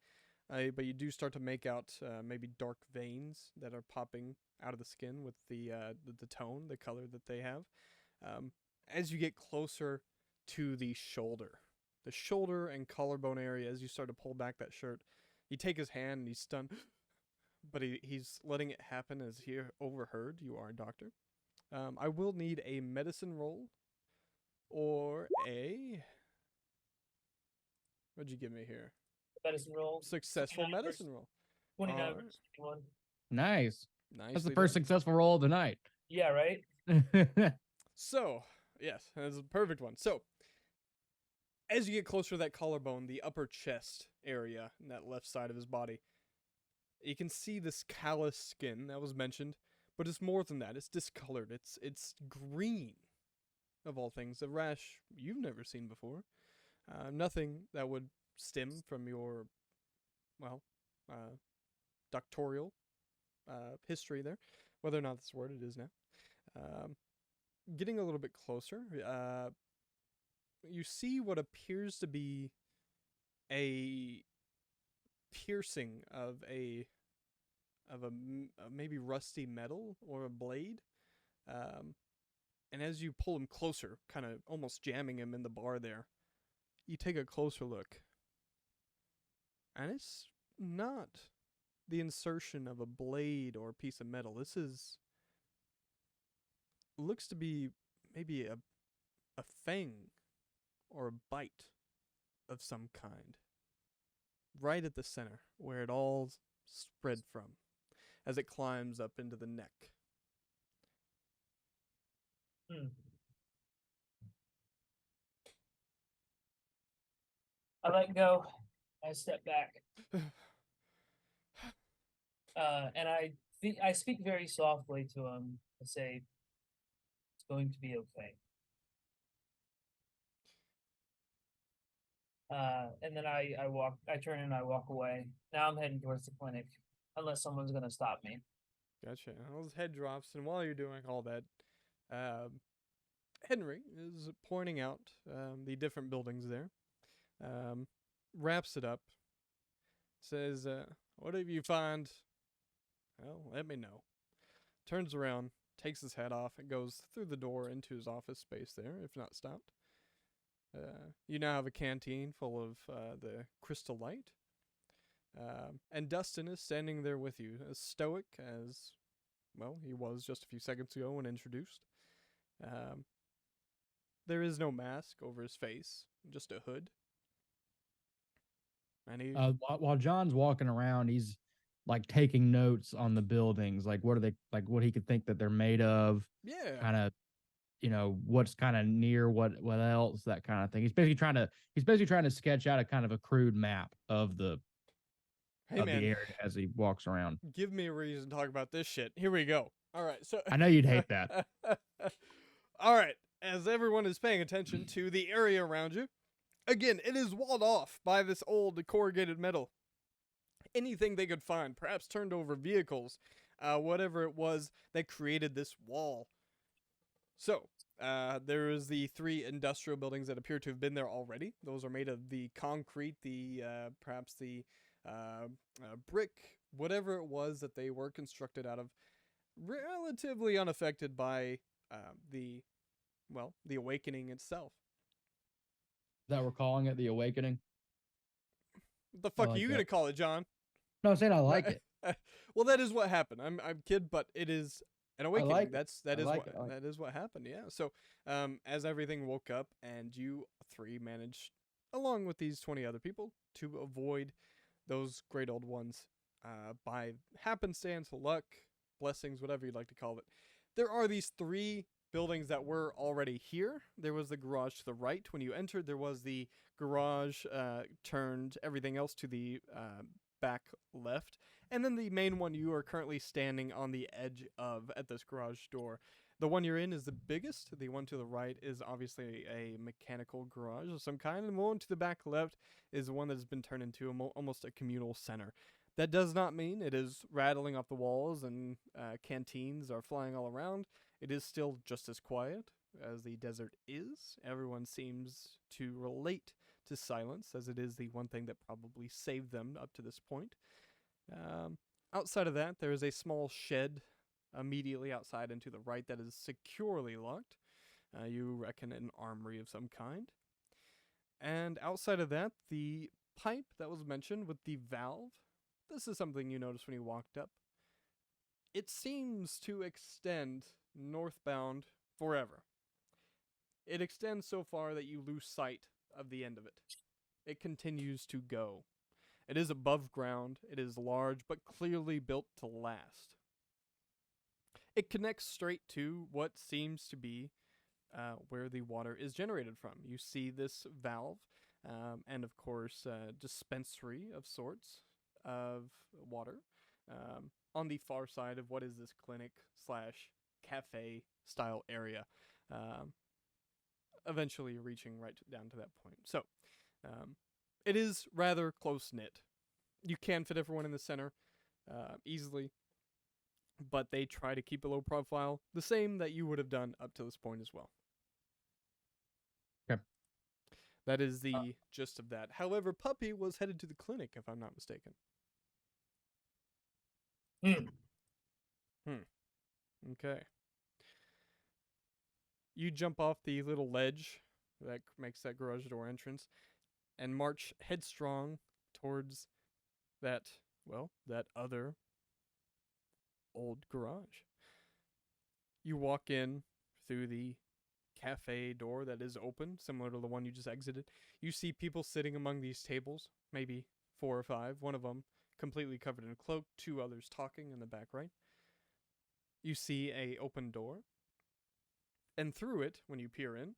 but you do start to make out maybe dark veins that are popping out of the skin with the tone, the color that they have. As you get closer to the shoulder and collarbone area, as you start to pull back that shirt, you take his hand and he's stunned. But he's letting it happen as he overheard. You are a doctor. I will need a medicine roll or a. What'd you give me here? Medicine roll. Successful 29 medicine roll. 29 Alright. versus 21. Nice. Nicely That's the done. first successful roll of the night. Yeah, right? So, yes, that's a perfect one. So, as you get closer to that collarbone, the upper chest area, in that left side of his body, you can see this callous skin that was mentioned, but it's more than that. It's discolored. It's green, of all things. A rash you've never seen before. Nothing that would stem from your, well, doctoral history there. Whether or not that's the word, it is now. Getting a little bit closer, you see what appears to be a piercing of a maybe rusty metal or a blade. And as you pull him closer, kind of almost jamming him in the bar there, you take a closer look. And it's not the insertion of a blade or a piece of metal. This looks to be maybe a fang or a bite of some kind. Right at the center, where it all spread from, as it climbs up into the neck. I let go. I step back. And I speak very softly to him and say, "It's going to be okay." And then I turn and I walk away. Now I'm heading towards the clinic, unless someone's gonna stop me. Gotcha. Well, his head drops, and while you're doing all that, um, Henry is pointing out the different buildings there. Wraps it up. Says, "Whatever you find, well, let me know." Turns around, takes his hat off, and goes through the door into his office space there, if not stopped. You now have a canteen full of the crystal light. And Dustin is standing there with you, as stoic as, well, he was just a few seconds ago when introduced. There is no mask over his face, just a hood. And he, While John's walking around, he's like taking notes on the buildings, like what are they, like what he could think that they're made of, yeah, kind of, what's kind of near what else, that kind of thing. He's basically trying to sketch out a kind of a crude map of the hey man, area as he walks around. give me a reason to talk about this shit. Here we go. All right, so I know you'd hate that. All right, as everyone is paying attention to the area around you, again, it is walled off by this old corrugated metal. Anything they could find, perhaps turned over vehicles, whatever it was that created this wall. So, there is the 3 industrial buildings that appear to have been there already. Those are made of the concrete, perhaps the brick, whatever it was that they were constructed out of, relatively unaffected by the awakening itself. That we're calling it the awakening. What the fuck like are you that. gonna call it, John? No, I'm saying I like it. Well, that is what happened. I'm kidding, but it is an awakening. like it. That I is like what it. I like that is what happened. Yeah. So, as everything woke up, and you 3 managed, along with these 20 other people, to avoid those great old ones, by happenstance, luck, blessings, whatever you'd like to call it. There are these 3 buildings that were already here. There was the garage to the right when you entered. There was the garage turned everything else to the back left. And then the main one you are currently standing on the edge of at this garage door. The one you're in is the biggest. The one to the right is obviously a mechanical garage of some kind. And the one to the back left is one that has been turned into almost a communal center. That does not mean it is rattling off the walls and canteens are flying all around. It is still just as quiet as the desert is. Everyone seems to relate to silence, as it is the one thing that probably saved them up to this point. Outside of that, there is a small shed immediately outside and to the right that is securely locked. You reckon an armory of some kind. And outside of that, the pipe that was mentioned with the valve, this is something you noticed when you walked up. It seems to extend northbound forever. It extends so far that you lose sight of the end of it. It continues to go. It is above ground, it is large, but clearly built to last. It connects straight to what seems to be where the water is generated from. You see this valve, and of course, dispensary of sorts of water on the far side of what is this clinic / cafe style area, eventually reaching right down to that point. So, it is rather close knit. You can fit everyone in the center easily, but they try to keep a low profile, the same that you would have done up to this point as well. Okay. That is the gist of that. However, Puppy was headed to the clinic, if I'm not mistaken. Okay. You jump off the little ledge that makes that garage door entrance and march headstrong towards that other old garage. You walk in through the cafe door that is open, similar to the one you just exited. You see people sitting among these tables, maybe 4 or 5, one of them completely covered in a cloak, 2 others talking in the back right. You see a open door, and through it, when you peer in,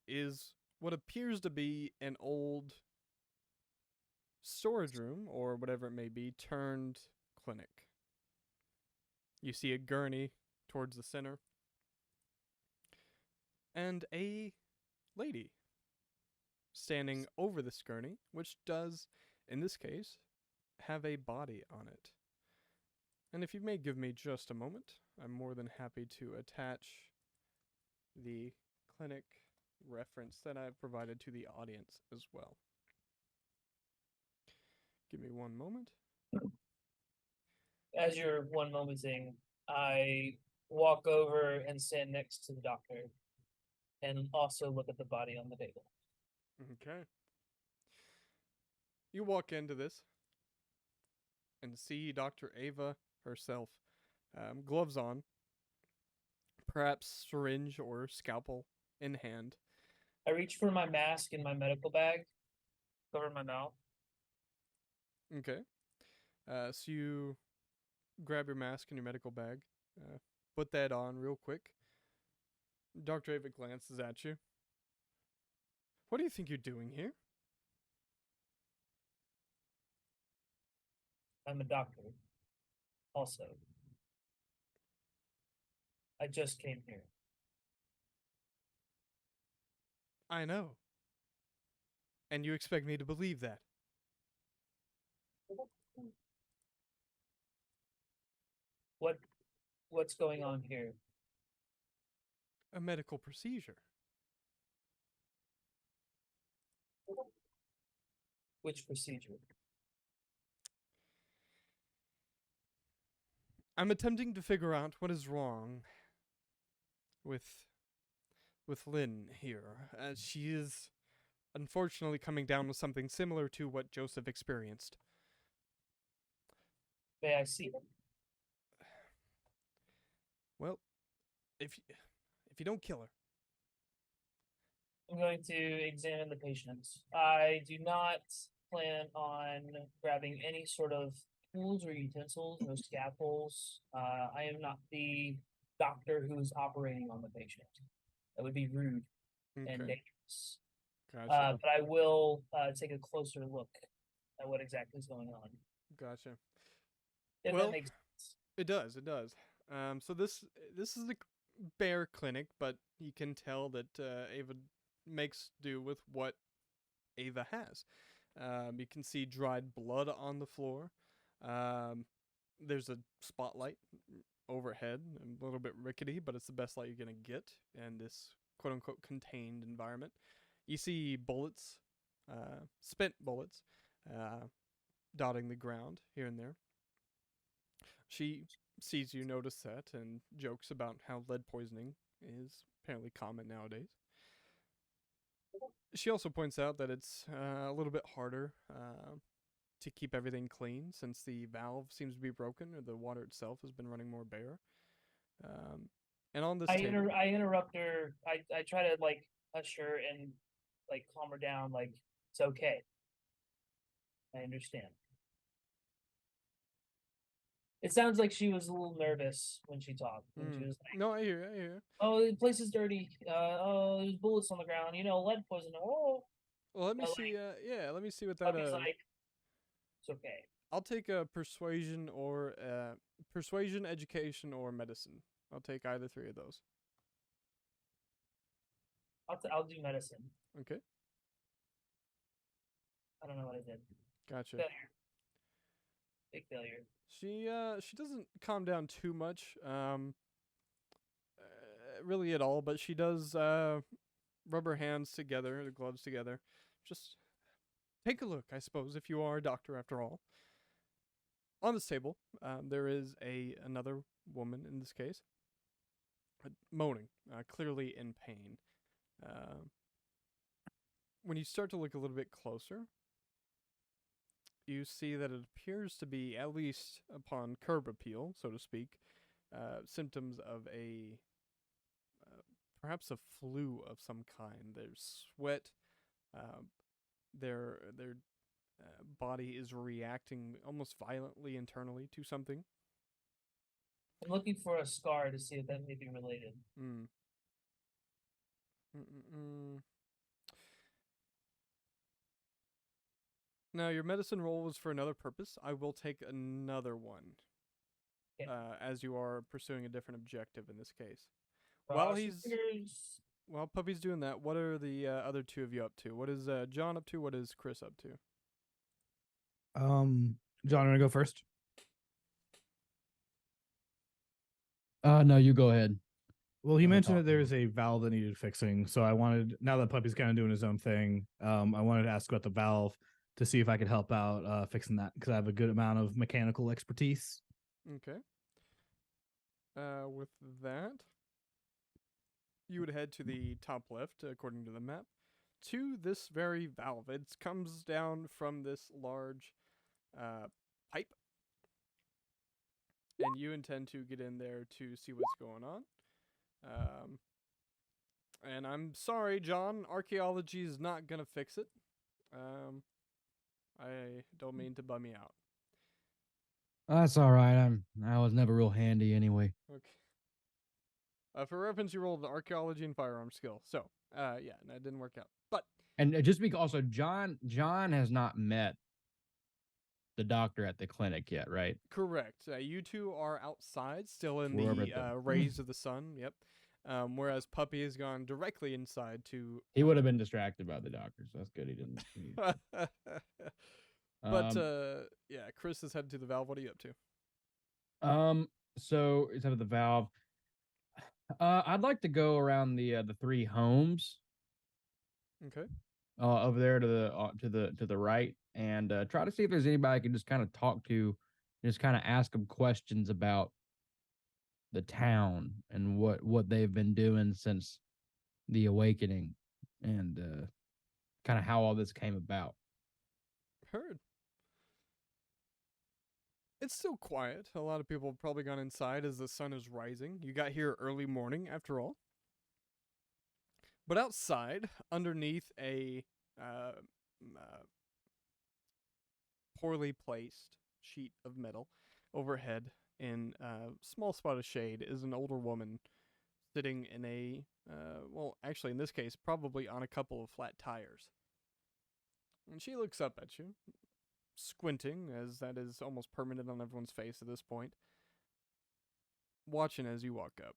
is what appears to be an old storage room, or whatever it may be, turned clinic. You see a gurney towards the center, and a lady standing over this gurney, which does, in this case, have a body on it. And if you may give me just a moment, I'm more than happy to attach the clinic reference that I've provided to the audience as well. Give me one moment. As you're one momenting, I walk over and stand next to the doctor and also look at the body on the table. Okay. You walk into this and see Dr. Ava herself, gloves on, perhaps syringe or scalpel in hand. I reach for my mask and my medical bag, cover my mouth. Okay. So you grab your mask and your medical bag, put that on real quick. Dr. Ava glances at you. What do you think you're doing here? I'm a doctor. Also, I just came here. I know. And you expect me to believe that? What's going on here? A medical procedure. Which procedure? I'm attempting to figure out what is wrong with Lynn here, as she is unfortunately coming down with something similar to what Joseph experienced. May I see it? Well, if you don't kill her, I'm going to examine the patient. I do not plan on grabbing any sort of tools or utensils, no scalpels. I am not the doctor who's operating on the patient. That would be rude and okay, dangerous. gotcha, But I will take a closer look at what exactly is going on. gotcha. If Well, that makes sense. It does, it does. So this is a bear clinic, but you can tell that Ava makes do with what Ava has. You can see dried blood on the floor. There's a spotlight overhead, a little bit rickety, but it's the best light you're gonna get in this quote-unquote contained environment. You see bullets, spent bullets, dotting the ground here and there. She sees you notice that and jokes about how lead poisoning is apparently common nowadays. She also points out that it's a little bit harder to keep everything clean since the valve seems to be broken or the water itself has been running more bare. And on this table, I interrupt her. I try to like hush her and like calm her down. Like it's okay. I understand. It sounds like she was a little nervous when she talked. When she was like, no, I hear, I hear. "Oh, the place is dirty. Oh, there's bullets on the ground. You know, lead poisoning. Oh." Well, let me But, see. Yeah, let me see what that. Bucky's like, "It's okay. I'll take a persuasion or persuasion, education, or medicine. I'll take either three of those. I'll do medicine. Okay, I don't know what I did. gotcha. Failure. Big failure. She doesn't calm down too much, really at all, but she does rub her hands together, the gloves together. Just take a look, I suppose, if you are a doctor after all. On this table, there is another woman in this case, moaning, clearly in pain. When you start to look a little bit closer, you see that it appears to be, at least upon curb appeal, so to speak, symptoms of perhaps a flu of some kind. There's sweat. Their body is reacting almost violently internally to something. I'm looking for a scar to see if that may be related. Now, your medicine roll was for another purpose. I will take another one. Okay. as you are pursuing a different objective in this case. Cross your he's- fingers. While Puppy's doing that, what are the other two of you up to? What is John up to? What is Chris up to? John, want to go first? No, you go ahead. Well, he Let me mentioned talk that to there's a valve that needed fixing, so I wanted, now that Puppy's kind of doing his own thing, I wanted to ask about the valve to see if I could help out fixing that because I have a good amount of mechanical expertise. Okay. With that, you would head to the top left, according to the map, to this very valve. It comes down from this large pipe, and you intend to get in there to see what's going on. And I'm sorry, John, archaeology is not gonna fix it. I don't mean to bum you out. That's all right. I was never real handy anyway. Okay. For reference, you rolled an archaeology and firearm skill. So, yeah, that didn't work out. But And just because also John has not met the doctor at the clinic yet, right? correct. You two are outside, still in We're over the at the- rays of the sun. Yep. Whereas Puppy has gone directly inside to. He would have been distracted by the doctor, so that's good. He didn't. But Um, yeah, Chris is headed to the valve. What are you up to? So instead of the valve, I'd like to go around the three homes Okay. over there to the right and try to see if there's anybody I can just kind of talk to, just kind of ask them questions about the town and what they've been doing since the awakening and kind of how all this came about. Heard. It's still quiet. A lot of people have probably gone inside as the sun is rising. You got here early morning, after all. But outside, underneath a poorly placed sheet of metal overhead in a small spot of shade, is an older woman sitting in a, well, actually, in this case, probably on a couple of flat tires. And she looks up at you, squinting, as that is almost permanent on everyone's face at this point, watching as you walk up.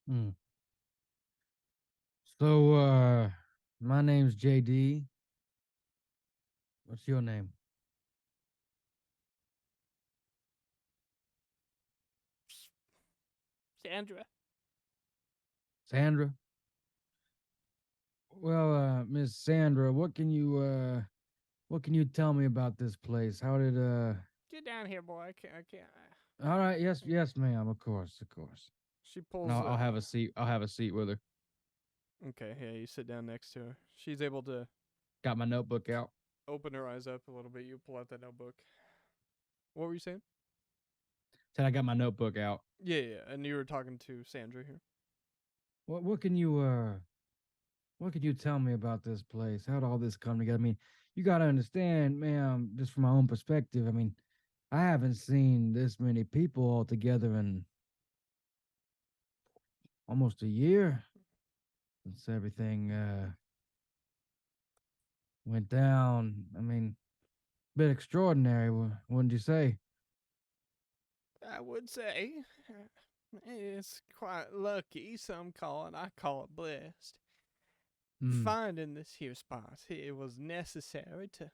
Hmm. So my name's JD. What's your name? Sandra. Sandra? Well, Miss Sandra, what can you tell me about this place? How did Get down here, boy. I can't. All right, yes, ma'am, of course. She pulls. And I'll have a seat. I'll have a seat with her. Okay, yeah, you sit down next to her. She's able to Got my notebook out. open her eyes up a little bit. You pull out that notebook. What were you saying? Said I got my notebook out. Yeah, and you were talking to Sandra here. What can you tell me about this place? How'd all this come together? I mean, you gotta understand, ma'am, just from my own perspective, I mean, I haven't seen this many people all together in almost a year since everything went down. I mean, bit extraordinary, wouldn't you say? I would say it's quite lucky. Some call it. I call it blessed. Hmm. Finding this here spot, it was necessary to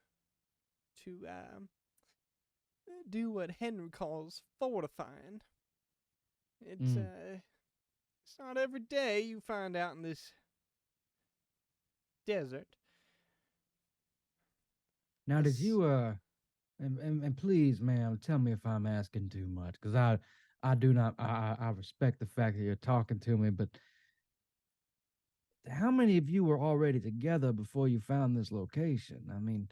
do what Henry calls fortifying. It's it's not every day you find out in this desert. Now, did This- you and please, ma'am, tell me if I'm asking too much, because I do not I respect the fact that you're talking to me, but how many of you were already together before you found this location? I mean,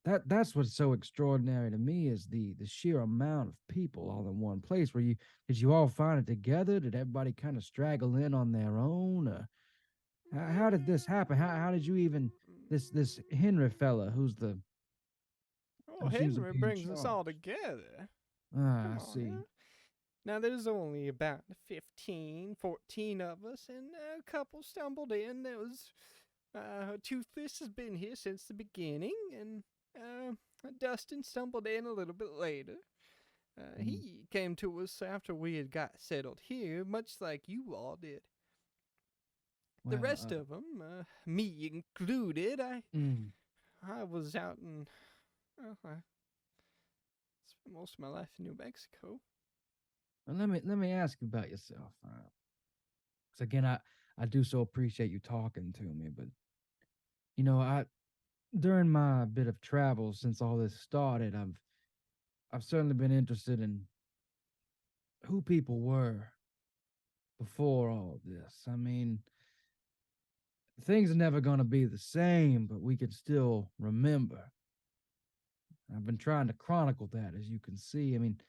that's what's so extraordinary to me is the sheer amount of people all in one place. Did you all find it together? Did everybody kind of straggle in on their own? How did this happen? How did you even this Henry fella who's the Oh, who seems to Henry be in brings us all charge? together. Ah, Come I on, see. now. Now, there's only about 15, 14 of us, and a couple stumbled in. There was Toothless has been here since the beginning, and Dustin stumbled in a little bit later. He came to us after we had got settled here, much like you all did. The Well, rest of them, me included, mm, I was out in, well, I spent most of my life in New Mexico. well, let me ask you about yourself. 'Cause again, I do so appreciate you talking to me, but you know, during my bit of travel since all this started, I've certainly been interested in who people were before all this. I mean, things are never going to be the same, but we can still remember. I've been trying to chronicle that, as you can see. I mean,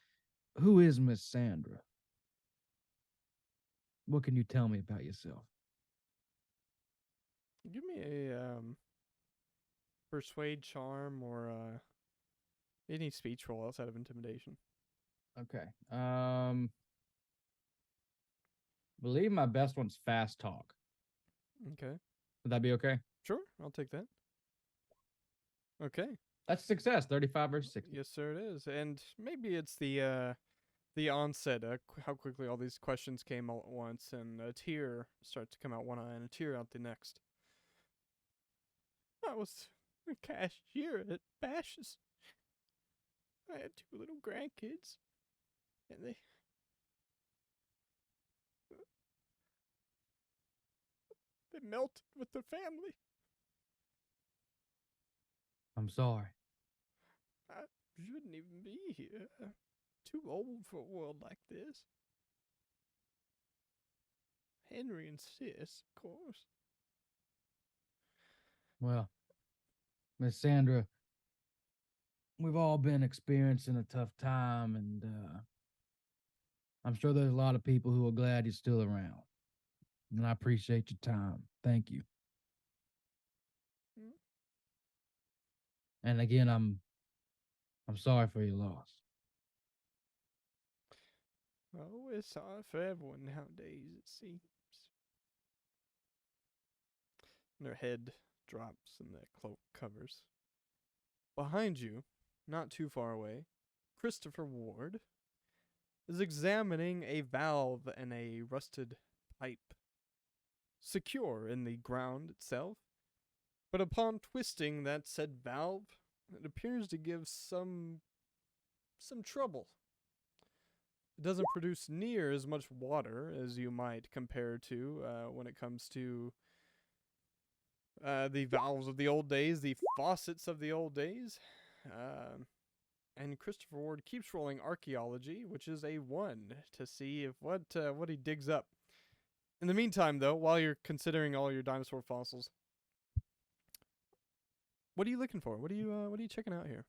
who is Miss Sandra? What can you tell me about yourself? Give me a persuade, charm, or any speech roll outside of intimidation. Okay. Believe my best one's fast talk. Okay. Would that be okay? Sure, I'll take that. Okay. That's success. 35 versus 60. Yes, sir, it is. And maybe it's the onset, how quickly all these questions came all at once, and a tear starts to come out one eye and a tear out the next. I was a cashier at Bash's. I had 2 little grandkids, and they melted with their family. I'm sorry. I shouldn't even be here. Too old for a world like this. Henry insists, of course. Well, Miss Sandra, we've all been experiencing a tough time, and I'm sure there's a lot of people who are glad you're still around. And I appreciate your time. Thank you. Mm. And again, I'm sorry for your loss. Oh, we're sorry for everyone nowadays, it seems. And her head drops and the cloak covers. Behind you, not too far away, Christopher Ward is examining a valve in a rusted pipe, secure in the ground itself. But upon twisting that said valve, it appears to give some trouble. It doesn't produce near as much water as you might compare to when it comes to the valves of the old days, the faucets of the old days. And Christopher Ward keeps rolling archaeology, which is a 1, to see if what he digs up. In the meantime, though, while you're considering all your dinosaur fossils, what are you looking for? What are you checking out here?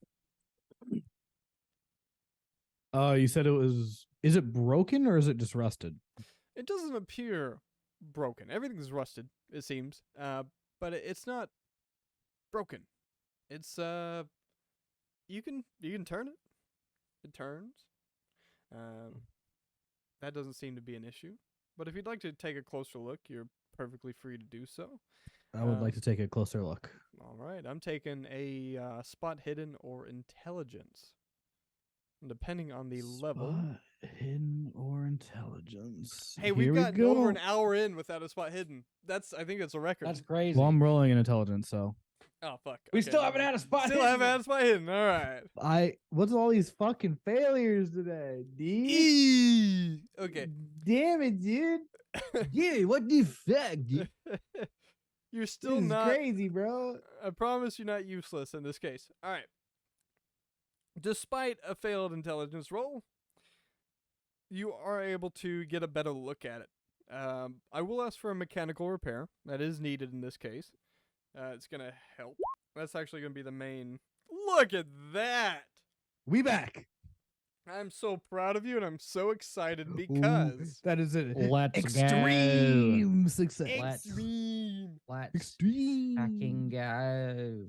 You said it was. Is it broken or is it just rusted? It doesn't appear broken. Everything's rusted, it seems. But it's not broken. It's you can turn it. It turns. That doesn't seem to be an issue. But if you'd like to take a closer look, you're perfectly free to do so. I would like to take a closer look. All right, I'm taking a spot hidden or intelligence. And depending on the level. Hidden or intelligence. Hey, we've gotten over an hour in without a spot hidden. I think that's a record. That's crazy. Well, I'm rolling an intelligence, so. Oh, fuck. We Okay, still never haven't mind. had a spot Still hidden haven't yet. had a spot hidden. All right. What's all these fucking failures today, dude? Eee! Okay. Damn it, dude. Dude, what the fuck, dude? You're still This is not crazy, bro. I promise you're not useless in this case. All right. Despite a failed intelligence roll, you are able to get a better look at it. I will ask for a mechanical repair. That is needed in this case. It's going to help. That's actually going to be the main. Look at that. We back. I'm so proud of you, and I'm so excited because that is it. Let's Extreme success. Let's- extreme. Let's Extreme. fucking go.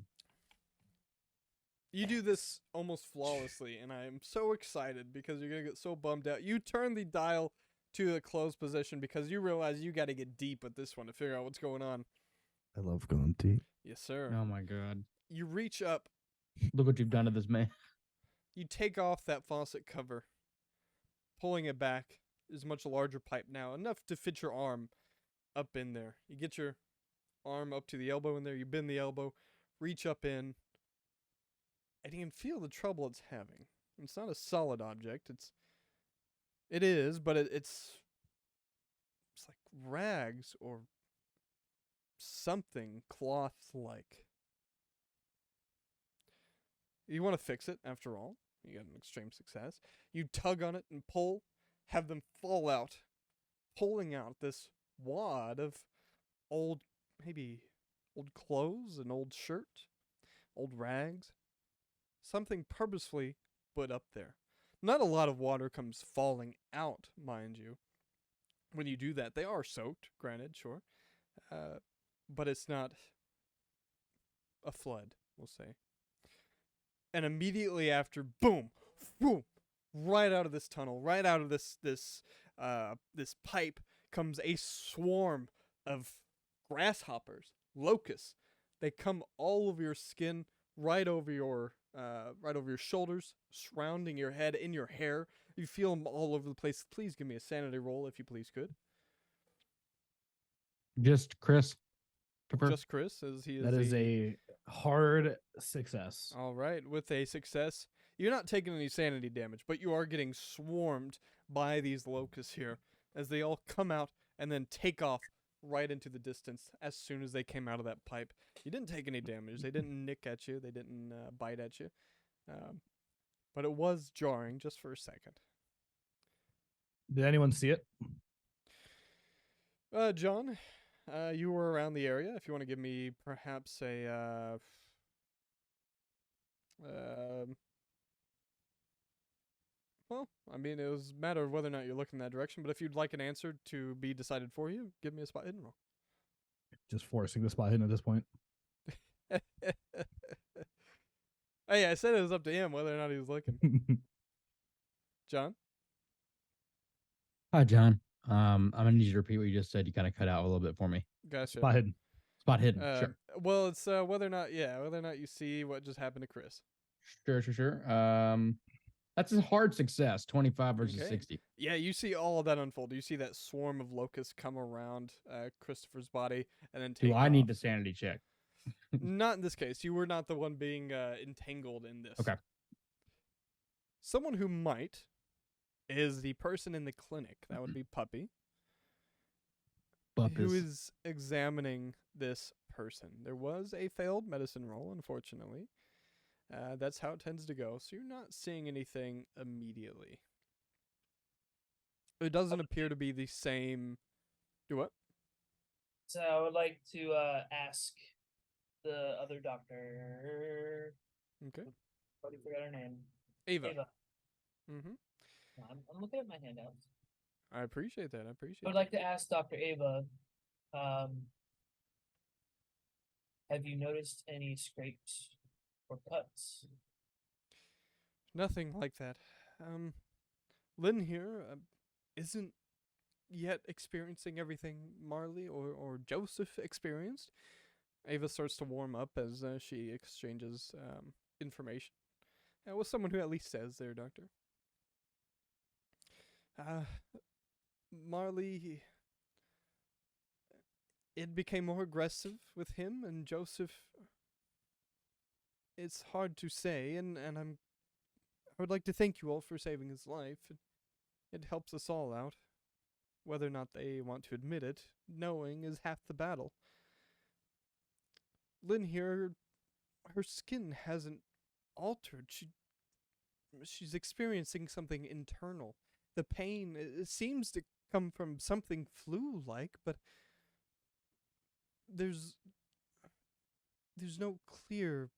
You do this almost flawlessly, and I am so excited because you're going to get so bummed out. You turn the dial to the closed position because you realize you got to get deep with this one to figure out what's going on. I love going deep. Yes, sir. Oh my god. You reach up, Look what you've done to this man. you take off that faucet cover, pulling it back. Is a much larger pipe now, enough to fit your arm up in there. You get your arm up to the elbow in there, you bend the elbow, reach up in, and you can feel the trouble it's having. It's not a solid object. It is, but it's like rags or something cloth-like. You want to fix it, after all. You got an extreme success. You tug on it and pull, have them fall out, pulling out this wad of maybe old clothes, an old shirt, old rags, something purposefully put up there. Not a lot of water comes falling out, mind you. When you do that, they are soaked, granted, sure. But it's not a flood, we'll say. And immediately after, boom, boom, right out of this tunnel, right out of this pipe comes a swarm of grasshoppers, locusts. They come all over your skin, right over your shoulders, surrounding your head, in your hair. You feel them all over the place. Please give me a sanity roll, if you please could. Just Chris. Just Chris, as he is. That is a hard success. All right, with a success, you're not taking any sanity damage, but you are getting swarmed by these locusts here as they all come out and then take off right into the distance as soon as they came out of that pipe. You didn't take any damage. They didn't nick at you. They didn't bite at you. But it was jarring just for a second. Did anyone see it? John, you were around the area. If you want to give me perhaps a well, I mean, it was a matter of whether or not you're looking that direction, but if you'd like an answer to be decided for you, give me a spot hidden roll. Just forcing the spot hidden at this point. Hey, I said it was up to him whether or not he was looking. John? Hi, John. I'm gonna need you to repeat what you just said. You kind of cut out a little bit for me. Gotcha. Spot hidden. Spot hidden. Sure. Well, it's whether or not you see what just happened to Chris. Sure. That's a hard success. 25 versus Okay. 60. Yeah, you see all of that unfold. You see that swarm of locusts come around Christopher's body and then take Do I need off. the sanity check? Not in this case. You were not the one being entangled in this. Okay. Someone who might is the person in the clinic. That would be Puppy, who Bumpus. is examining this person. There was a failed medicine roll, unfortunately. That's how it tends to go. So you're not seeing anything immediately. It doesn't appear to be the same. Do what? So I would like to ask the other doctor. Okay. Already forgot her name. Ava. Ava. Mm-hmm. I'm looking at my handouts. I appreciate that. I would like to ask Dr. Ava, have you noticed any scrapes or cuts? Nothing like that. Lynn here isn't yet experiencing everything Marley or Joseph experienced. Ava starts to warm up as she exchanges information with someone who at least says they're a doctor. Marley, it became more aggressive with him, and Joseph, it's hard to say, and I would like to thank you all for saving his life. It helps us all out. Whether or not they want to admit it, knowing is half the battle. Lynn here, her skin hasn't altered. She's experiencing something internal. The pain, it seems to come from something flu-like, but there's no clear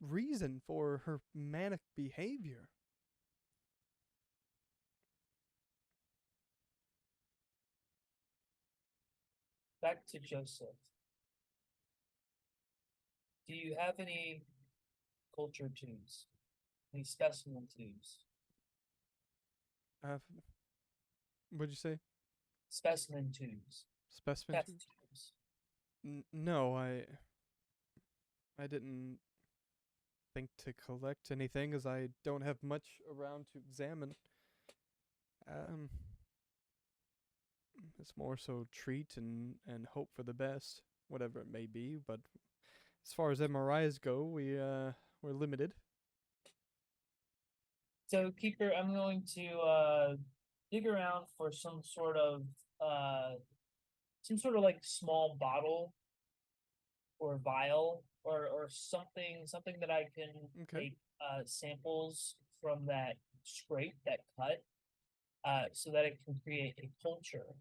reason for her manic behavior. Back to Joseph. Do you have any culture tubes? Any specimen tubes? What'd you say? Specimen tubes. Specimen Test tubes? tubes. No, I didn't think to collect anything, as I don't have much around to examine. Um, it's more so treat and hope for the best, whatever it may be. But as far as MRIs go, we're limited. So, Keeper, I'm going to dig around for some sort of like small bottle or vial or something that I can Okay. take samples from that scrape, that cut, so that it can create a culture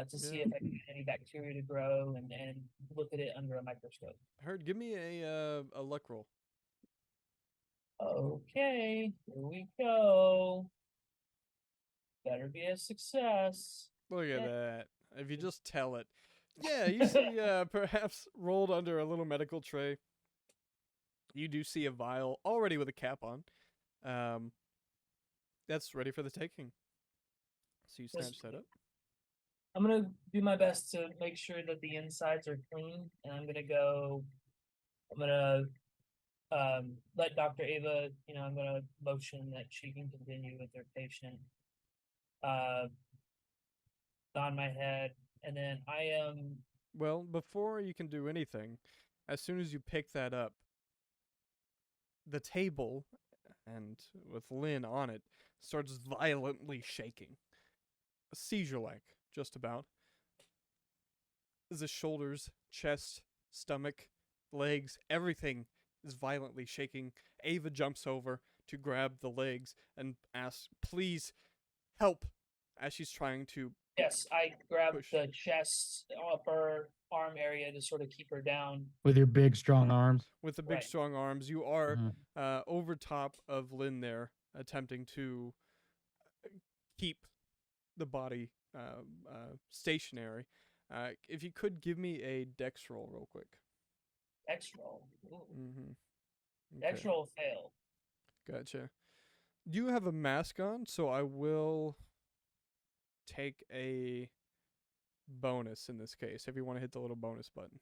to see Yeah. if I can get any bacteria to grow and look at it under a microscope. Heard, give me a luck roll. Okay, here we go. Better be a success. Look at Yeah. that. If you just tell it. Yeah, you see perhaps rolled under a little medical tray. You do see a vial already with a cap on. That's ready for the taking. So you Yes. snatch that up. I'm gonna do my best to make sure that the insides are clean, and I'm gonna let Dr. Ava, I'm gonna motion that she can continue with her patient. On my head, and then I am Well, before you can do anything, as soon as you pick that up, the table, and with Lynn on it, starts violently shaking. Seizure-like, just about. The shoulders, chest, stomach, legs, everything is violently shaking. Ava jumps over to grab the legs and asks, please, help, as she's trying to yes, I grab push. the chest, upper arm area to sort of keep her down. With your big, strong arms. With the big, Right. strong arms, you are Mhm. over top of Lynn there, attempting to keep the body stationary. If you could give me a dex roll real quick. Dex roll. Ooh. Mm-hmm. Dex roll fail. Gotcha. You have a mask on, so I will take a bonus in this case, if you want to hit the little bonus button.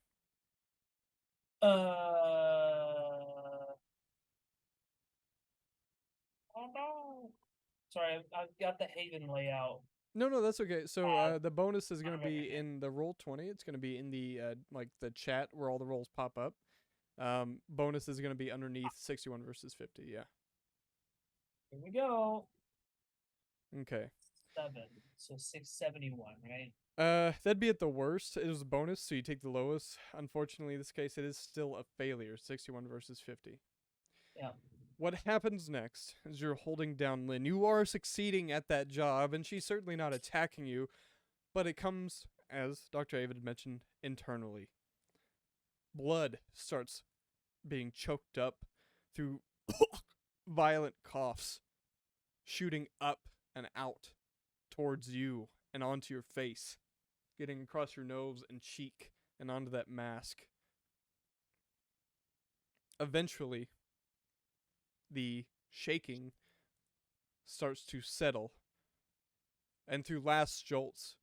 Oh no. Sorry, I've got the Haven layout. No, that's okay. So the bonus is going to okay. be in the roll 20. It's going to be in the like the chat where all the rolls pop up. Bonus is going to be underneath 61 versus 50. Yeah. Here we go. Okay. 7. So 671, right? That'd be at the worst. It was a bonus, so you take the lowest. Unfortunately, in this case, it is still a failure. 61 versus 50. Yeah. What happens next is you're holding down Lynn. You are succeeding at that job, and she's certainly not attacking you, but it comes, as Dr. Ava had mentioned, internally. Blood starts being choked up through violent coughs, shooting up and out towards you and onto your face, getting across your nose and cheek and onto that mask. Eventually, the shaking starts to settle, and through last jolts,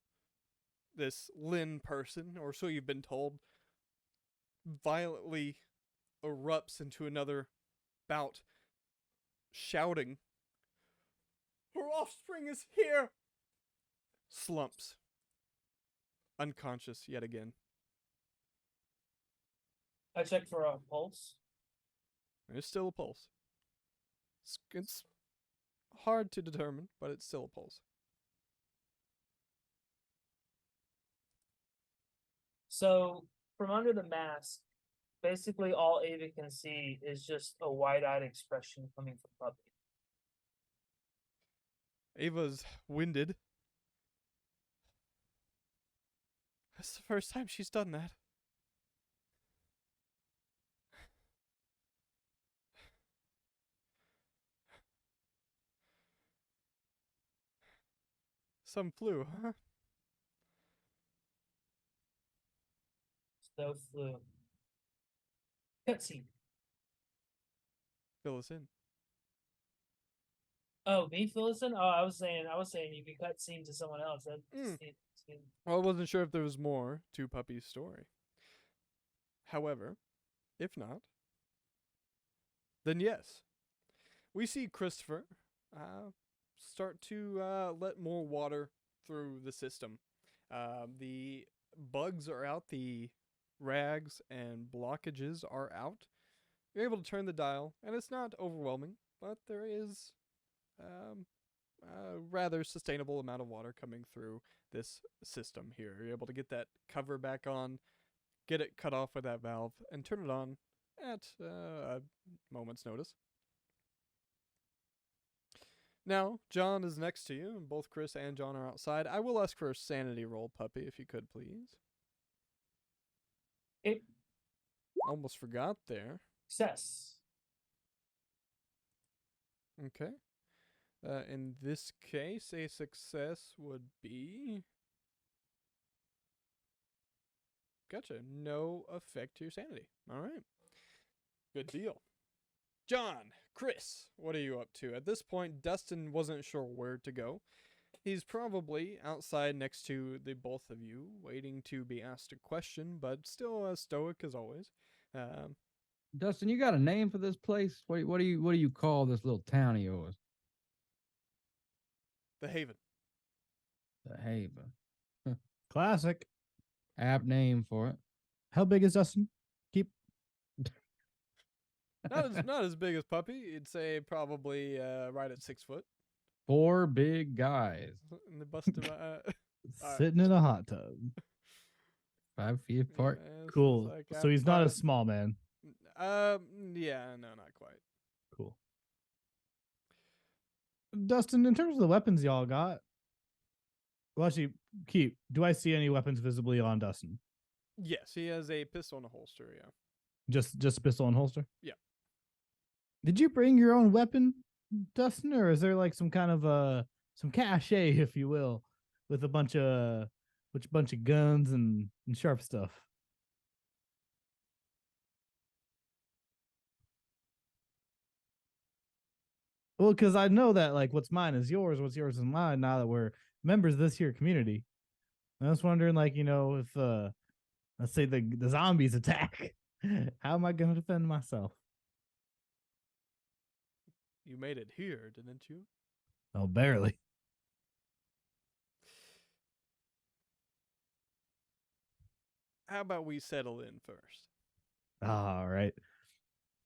this Lynn person, or so you've been told, violently erupts into another bout, shouting, "Her offspring is here!" Slumps, unconscious yet again. I check for a pulse. There's still a pulse. It's hard to determine, but it's still a pulse. So from under the mask, basically all Ava can see is just a wide-eyed expression coming from Puppy. Ava's winded. That's the first time she's done that. Some flu, huh? So flu. Cutscene. Fill us in. Oh, me, Phillison? Oh, I was saying you could cut scene to someone else. That Well, I wasn't sure if there was more to Puppy's story. However, if not, then yes. We see Christopher start to let more water through the system. The bugs are out, the rags and blockages are out. You're able to turn the dial, and it's not overwhelming, but there is a rather sustainable amount of water coming through this system here. You're able to get that cover back on, get it cut off with that valve, and turn it on at a moment's notice. Now, John is next to you, and both Chris and John are outside. I will ask for a sanity roll, puppy, if you could, please. Okay. Almost forgot there. Success. Okay. In this case, a success would be... Gotcha. No effect to your sanity. All right. Good deal. John, Chris, what are you up to? At this point, Dustin wasn't sure where to go. He's probably outside next to the both of you, waiting to be asked a question, but still as stoic as always. Dustin, you got a name for this place? What do you call this little town of yours? The Haven. The Haven. Classic. Apt name for it. How big is Dustin? Keep. Not as big as Puppy. You'd say probably right at 6 foot. 4 big guys. In the bust of Sitting in a hot tub. 5 feet apart. Cool. So he's not a small man. Yeah, no, not quite. Cool. Dustin, in terms of the weapons y'all got, well, actually, Keep, do I see any weapons visibly on Dustin? Yes, he has a pistol and a holster, yeah. Just pistol and holster? Yeah. Did you bring your own weapon, Dustin, or is there like some kind of some cachet, if you will, with a bunch of guns and sharp stuff? Well, because I know that like what's mine is yours, what's yours is mine. Now that we're members of this here community, I was wondering, like, you know, if let's say the zombies attack, how am I going to defend myself? You made it here, didn't you? Oh, barely. How about we settle in first? All right.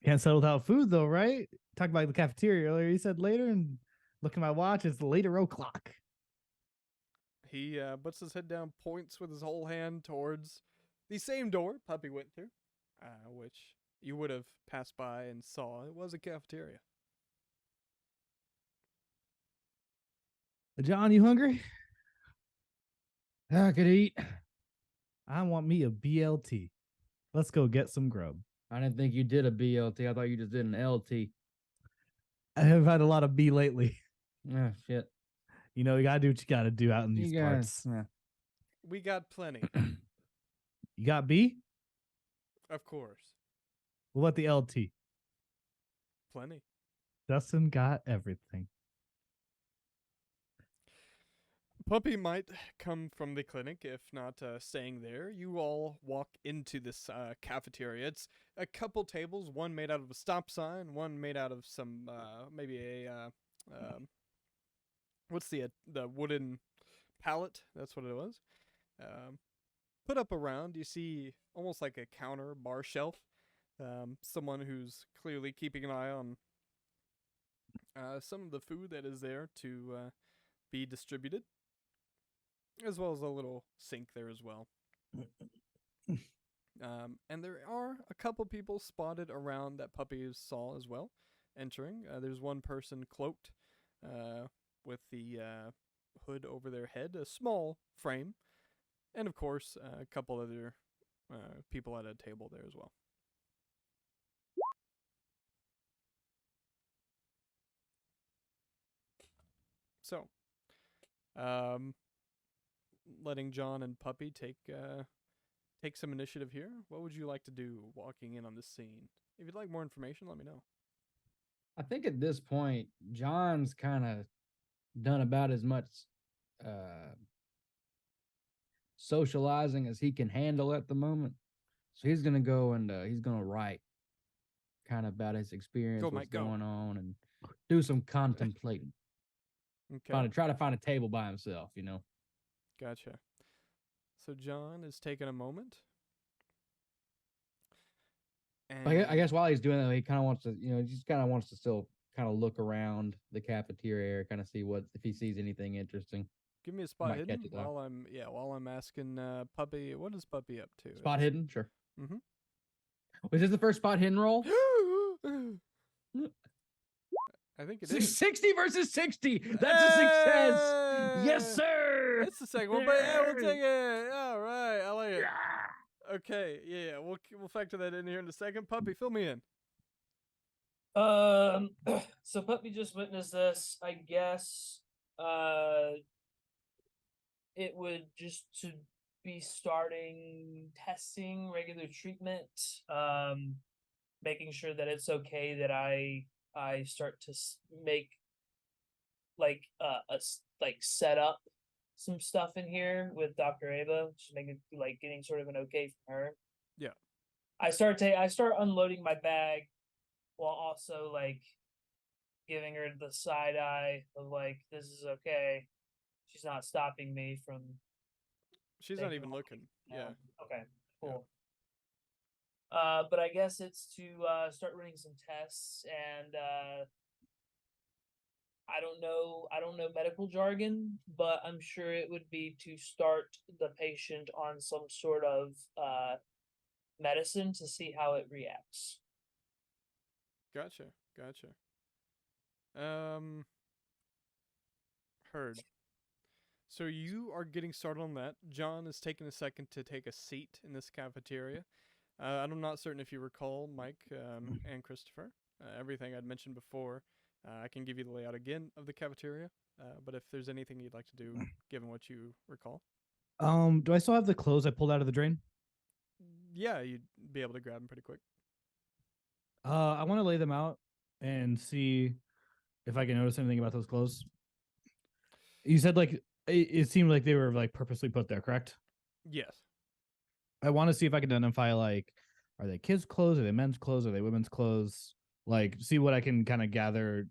Can't settle without food, though, right? Talked about the cafeteria earlier. You said later, and look at my watch. It's later o'clock. He puts his head down, points with his whole hand towards the same door Puppy went through, which you would have passed by and saw. It was a cafeteria. John, you hungry? I could eat. I want me a BLT. Let's go get some grub. I didn't think you did a BLT. I thought you just did an LT. I have had a lot of B lately. Ah, shit. You know, you gotta do what you gotta do out in these parts. Yeah. We got plenty, You got B? of course. What about the LT? Plenty. Dustin got everything. Puppy might come from the clinic, if not staying there. You all walk into this cafeteria. It's a couple tables, one made out of a stop sign, one made out of some, maybe a, what's the wooden pallet? That's what it was. Put up around, you see almost like a counter bar shelf. Someone who's clearly keeping an eye on some of the food that is there to be distributed, as well as a little sink there as well. And there are a couple people spotted around that Puppy saw as well, entering. There's one person cloaked with the hood over their head, a small frame, and of course a couple other people at a table there as well. So, letting John and Puppy take some initiative here. What would you like to do walking in on this scene? If you'd like more information, let me know. I think at this point, John's kind of done about as much socializing as he can handle at the moment. So he's gonna go and he's gonna write kind of about his experience, Go, what's Mike, go. going on, and do some contemplating. Okay. Try to find a table by himself, you know. Gotcha. So John is taking a moment. And I guess while he's doing that, he kind of wants to, you know, he just kind of wants to still kind of look around the cafeteria area, kind of see what if he sees anything interesting. give me a spot might hidden catch it, though. while I'm asking Puppy, what is Puppy up to? Spot hidden, sure. Mm-hmm. Was this the first spot hidden roll? I think it is. 60 versus 60. That's a success. Yes, Hey! sir. It's the second one, but yeah, we'll take it. All right, I like it. Okay, yeah, we'll factor that in here in a second. Puppy, fill me in. So Puppy just witnessed this. I guess it would just to be starting testing regular treatment, making sure that it's okay that I start to make like set up some stuff in here with Dr. Ava, just making like getting sort of an okay from her. Yeah. I start unloading my bag while also like giving her the side eye of like, this is okay. She's not stopping me from. She's not even looking. Yeah. Okay. Cool. But I guess it's to start running some tests, and I don't know medical jargon, but I'm sure it would be to start the patient on some sort of medicine to see how it reacts. Gotcha. Heard. So you are getting started on that. John is taking a second to take a seat in this cafeteria. I'm not certain if you recall, Mike and Christopher, everything I'd mentioned before. I can give you the layout again of the cafeteria, but if there's anything you'd like to do, given what you recall. Do I still have the clothes I pulled out of the drain? Yeah, you'd be able to grab them pretty quick. I want to lay them out and see if I can notice anything about those clothes. You said like it seemed like they were like purposely put there, correct? Yes. I want to see if I can identify like, are they kids' clothes? Are they men's clothes? Are they women's clothes? Like, see what I can kind of gather.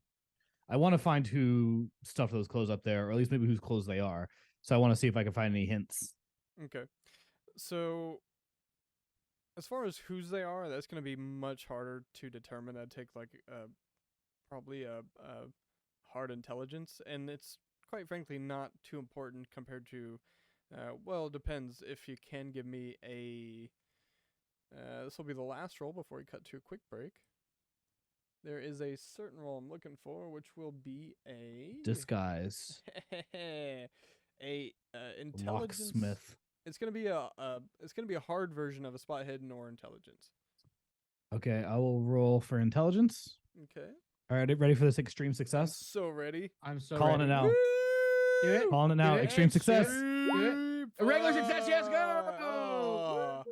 I want to find who stuffed those clothes up there, or at least maybe whose clothes they are. So I want to see if I can find any hints. Okay. So as far as whose they are, that's going to be much harder to determine. That'd take like probably a hard intelligence, and it's quite frankly not too important compared to. Well, it depends if you can give me a. This will be the last roll before we cut to a quick break. There is a certain roll I'm looking for, which will be a Disguise. a intelligence. Locksmith. It's gonna be a hard version of a spot hidden or intelligence. Okay, I will roll for intelligence. Okay. All right, ready for this extreme I'm success? so ready. I'm so Calling ready. it now. Do it. Calling it now. Do it. Extreme success. Extreme A regular success, yes, go! Ah.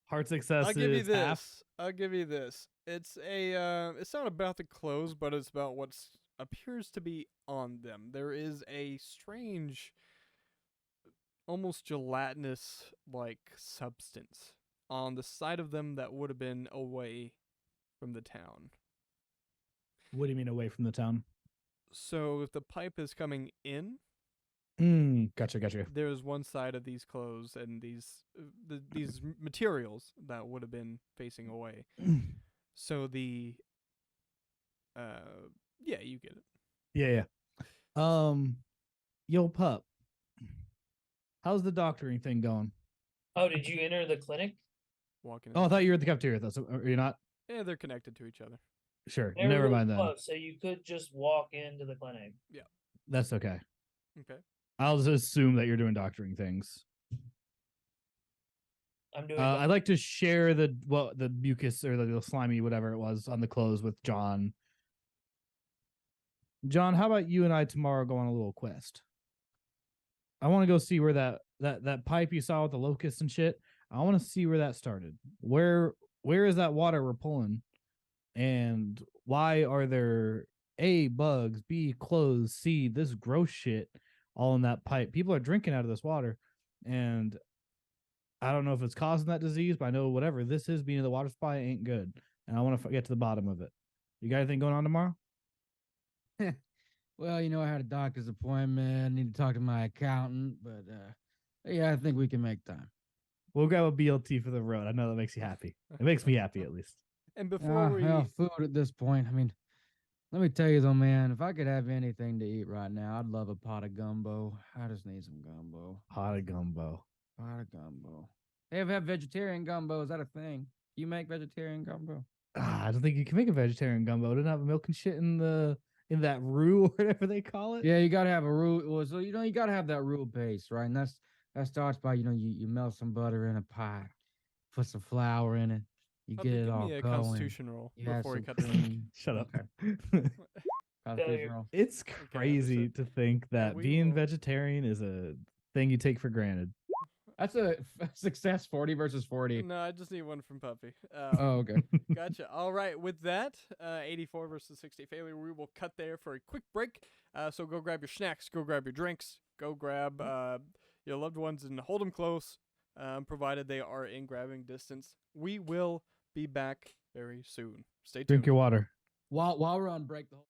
Hard success. I'll give you is this. half. I'll give you this. It's a. It's not about the clothes, but it's about what appears to be on them. There is a strange, almost gelatinous-like substance on the side of them that would have been away from the town. What do you mean away from the town? So if the pipe is coming in, Gotcha. there's one side of these clothes and these materials that would have been facing away. So the yeah, you get it. Yeah. Yo, pup. How's the doctoring thing going? Oh, did you enter the clinic? Walking. Oh, I thought you were at the cafeteria. Though, so are you not? Yeah, they're connected to each other. Sure. They're Never really mind then. close, so you could just walk into the clinic. That's okay. Okay. I'll just assume that you're doing doctoring things. I'm doing. I'd like to share the mucus or the slimy whatever it was on the clothes with John. John, how about you and I tomorrow go on a little quest? I want to go see where that pipe you saw with the locusts and shit. I want to see where that started. Where is that water we're pulling? And why are there A, bugs, B, clothes, C, this gross shit all in that pipe? People are drinking out of this water. And I don't know if it's causing that disease, but I know whatever this is, being in the water supply ain't good, and I want to get to the bottom of it. You got anything going on tomorrow? Well, I had a doctor's appointment. Need to talk to my accountant, but yeah, I think we can make time. We'll grab a BLT for the road. I know that makes you happy. It makes me happy at least. And before we Well, food at this point. I mean, let me tell you though, man. If I could have anything to eat right now, I'd love a pot of gumbo. I just need some gumbo. Hot of gumbo. Pot of gumbo. They have vegetarian gumbo. Is that a thing? You make vegetarian gumbo? I don't think you can make a vegetarian gumbo. It doesn't have milk and shit in that roux or whatever they call it. Yeah, you gotta have a roux. Well, so you gotta have that roux base, right? And that starts by you melt some butter in a pot, put some flour in it, you Puppy, get it give all me a going. constitution roll You add before we some cut this. cream. Shut up. Okay. Constitution roll. It's crazy understood. to think that we being will- vegetarian is a thing you take for granted. That's a success 40 versus 40. No, I just need one from Puppy. Oh, okay. Gotcha. All right. With that, 84 versus 60 failure, we will cut there for a quick break. So go grab your snacks, go grab your drinks, go grab your loved ones and hold them close, provided they are in grabbing distance. We will be back very soon. Stay tuned. Drink your water. While we're on break, the whole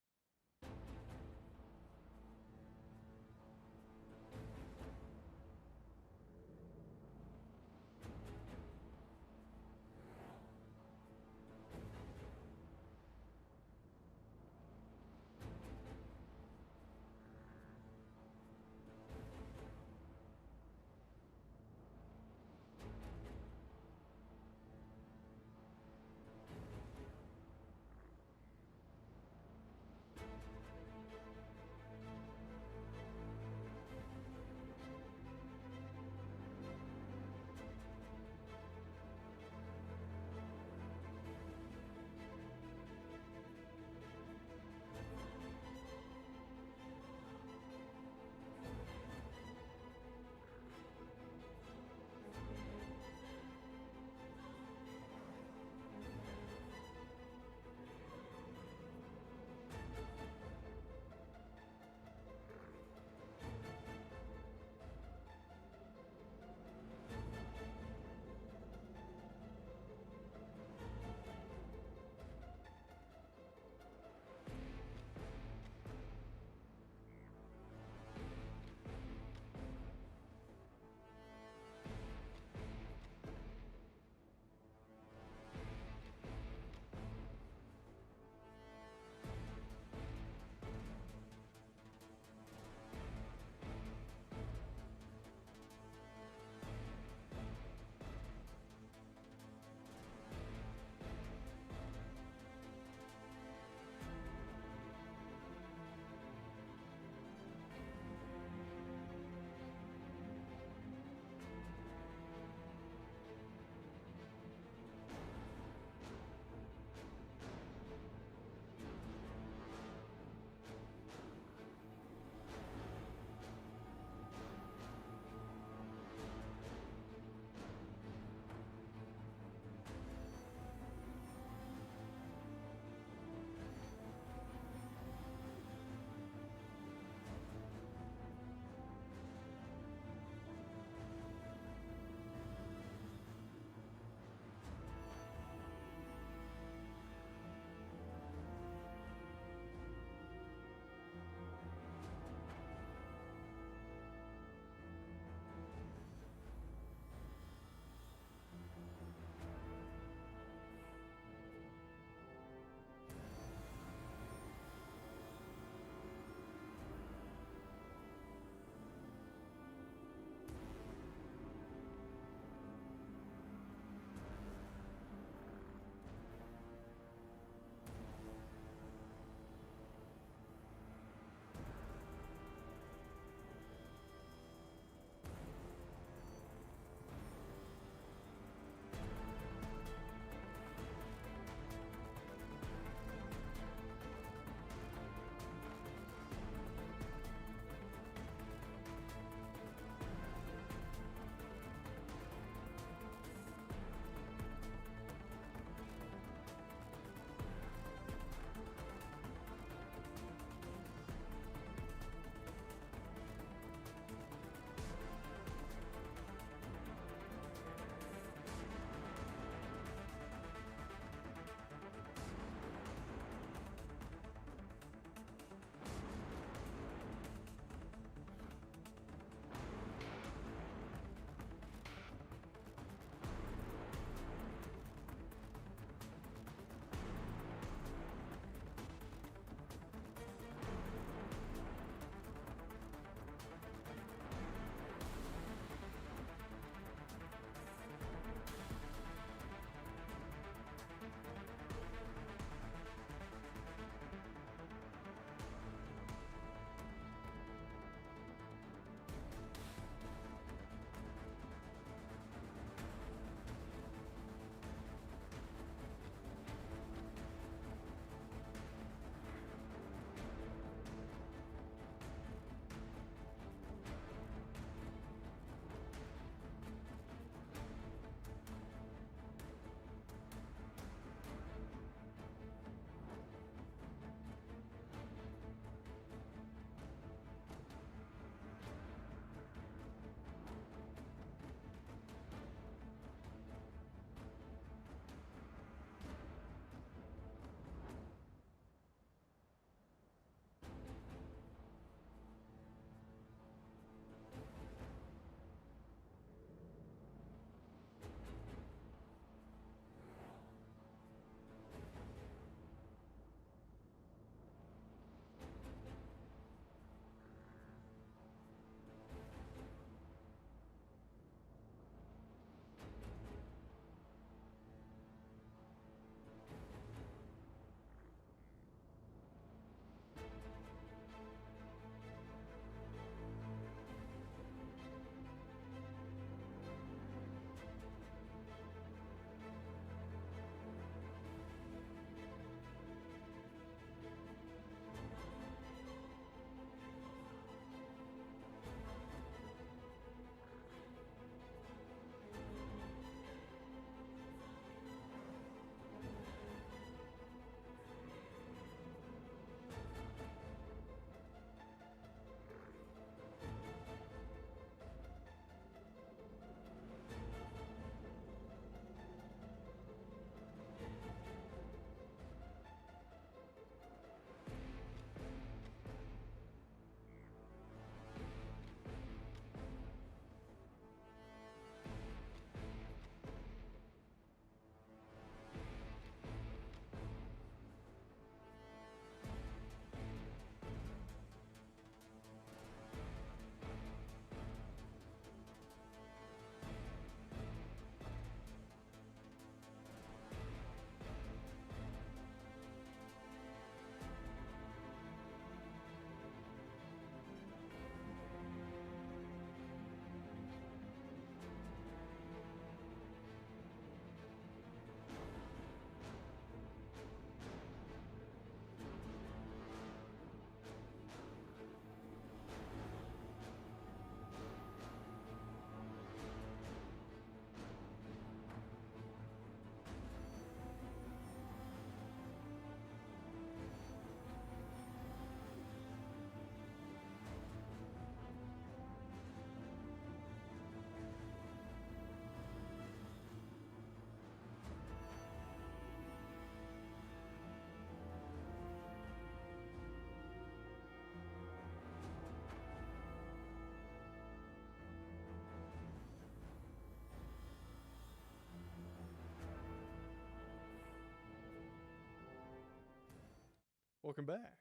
Welcome back.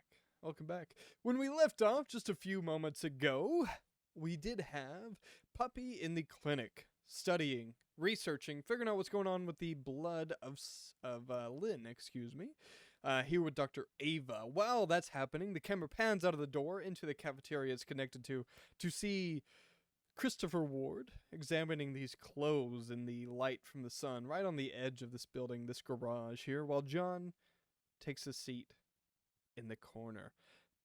Welcome back. When we left off just a few moments ago, we did have Puppy in the clinic, studying, researching, figuring out what's going on with the blood of Lynn, excuse me. Here with Dr. Ava. While that's happening, the camera pans out of the door into the cafeteria it's connected to see Christopher Ward examining these clothes in the light from the sun right on the edge of this building, this garage here, while John takes a seat in the corner.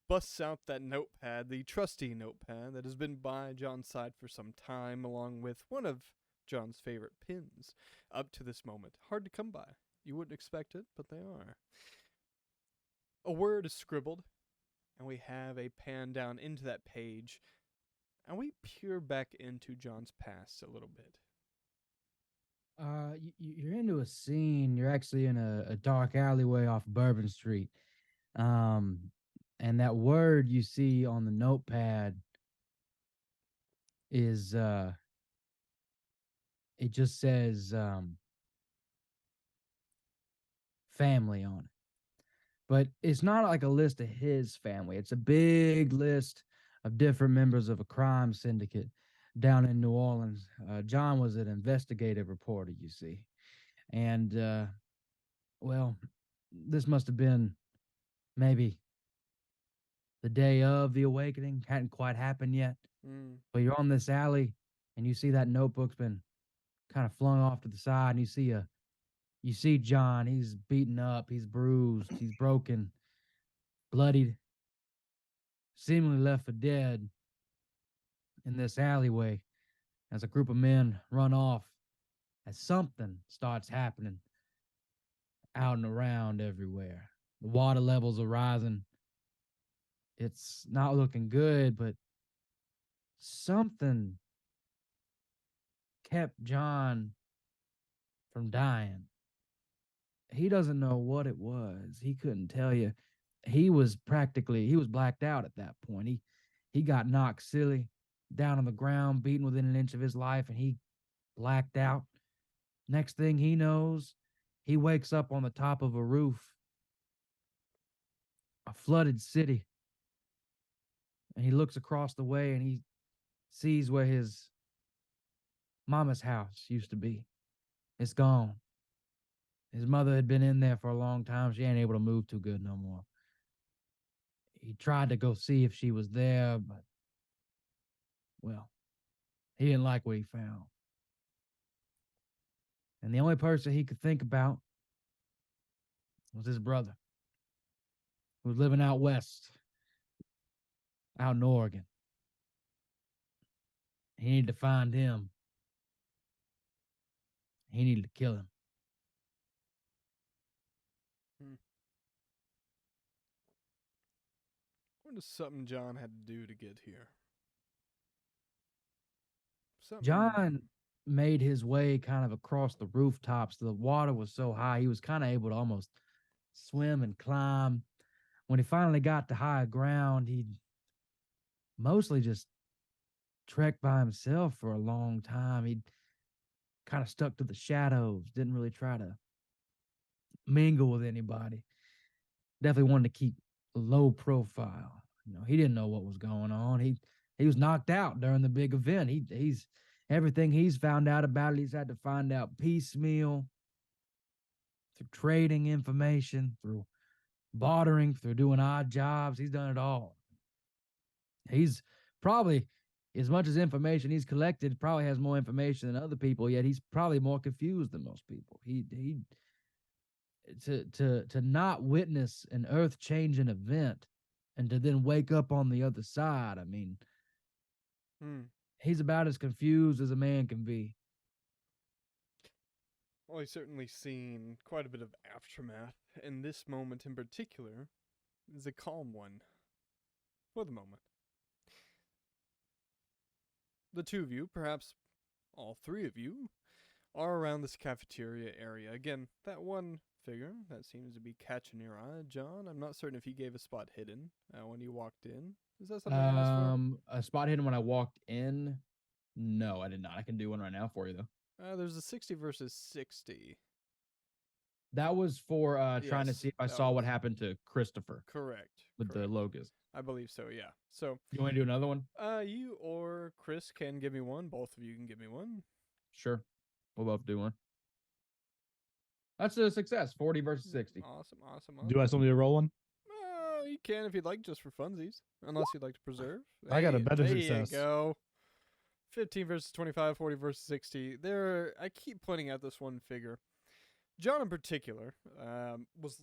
Busts out that notepad, the trusty notepad that has been by John's side for some time, along with one of John's favorite pins up to this moment. Hard to come by. You wouldn't expect it, but they are. A word is scribbled, and we have a pan down into that page, and we peer back into John's past a little bit. You're into a scene. You're actually in a dark alleyway off Bourbon Street. And that word you see on the notepad is it just says family on it. But it's not like a list of his family. It's a big list of different members of a crime syndicate down in New Orleans. John was an investigative reporter, you see. And, well, this must have been maybe the day of the awakening. Hadn't quite happened yet. But you're on this alley, and you see that notebook's been kind of flung off to the side, and you see John. He's beaten up, he's bruised, he's broken, bloodied, seemingly left for dead in this alleyway as a group of men run off, as something starts happening out and around everywhere. The water levels are rising. It's not looking good, but something kept John from dying. He doesn't know what it was. He couldn't tell you. He was blacked out at that point. He got knocked silly down on the ground, beaten within an inch of his life, and he blacked out. Next thing he knows, he wakes up on the top of a roof, a flooded city, and he looks across the way and he sees where his mama's house used to be. It's gone. His mother had been in there for a long time. She ain't able to move too good no more. He tried to go see if she was there, but, well, he didn't like what he found. And the only person he could think about was his brother, who was living out west, out in Oregon. He needed to find him. He needed to kill him. What is something John had to do to get here? John made his way kind of across the rooftops. The water was so high, he was kind of able to almost swim and climb. When he finally got to higher ground, he mostly just trekked by himself for a long time. He kind of stuck to the shadows, didn't really try to mingle with anybody. Definitely wanted to keep a low profile. He didn't know what was going on. He was knocked out during the big event. He's everything he's found out about it, he's had to find out piecemeal, through trading information, through bartering, through doing odd jobs. He's done it all. He's probably, as much as information he's collected, probably has more information than other people, yet he's probably more confused than most people. To not witness an earth-changing event and to then wake up on the other side, I mean, he's about as confused as a man can be. Well, he's certainly seen quite a bit of aftermath, and this moment in particular is a calm one. For the moment. The two of you, perhaps all three of you, are around this cafeteria area. Again, that one figure that seems to be catching your eye, John. I'm not certain if he gave a spot hidden when you walked in. Is that something you asked for? A spot hidden when I walked in? No, I did not. I can do one right now for you, though. There's a 60 versus 60. That was for trying to Yes, see if I that saw what was- happened to Christopher Correct. with the correct. locust. I believe so. Yeah. So, You want to do another one? you or Chris can give me one. Both of you can give me one. Sure. We'll both do one. That's a success. 40 versus 60. Awesome. Awesome. Do I still need to roll one? You can if you'd like, just for funsies, unless you'd like to preserve. I got a better there success. You go. 15 versus 25, 40 versus 60. There, I keep pointing out this one figure. John, in particular, was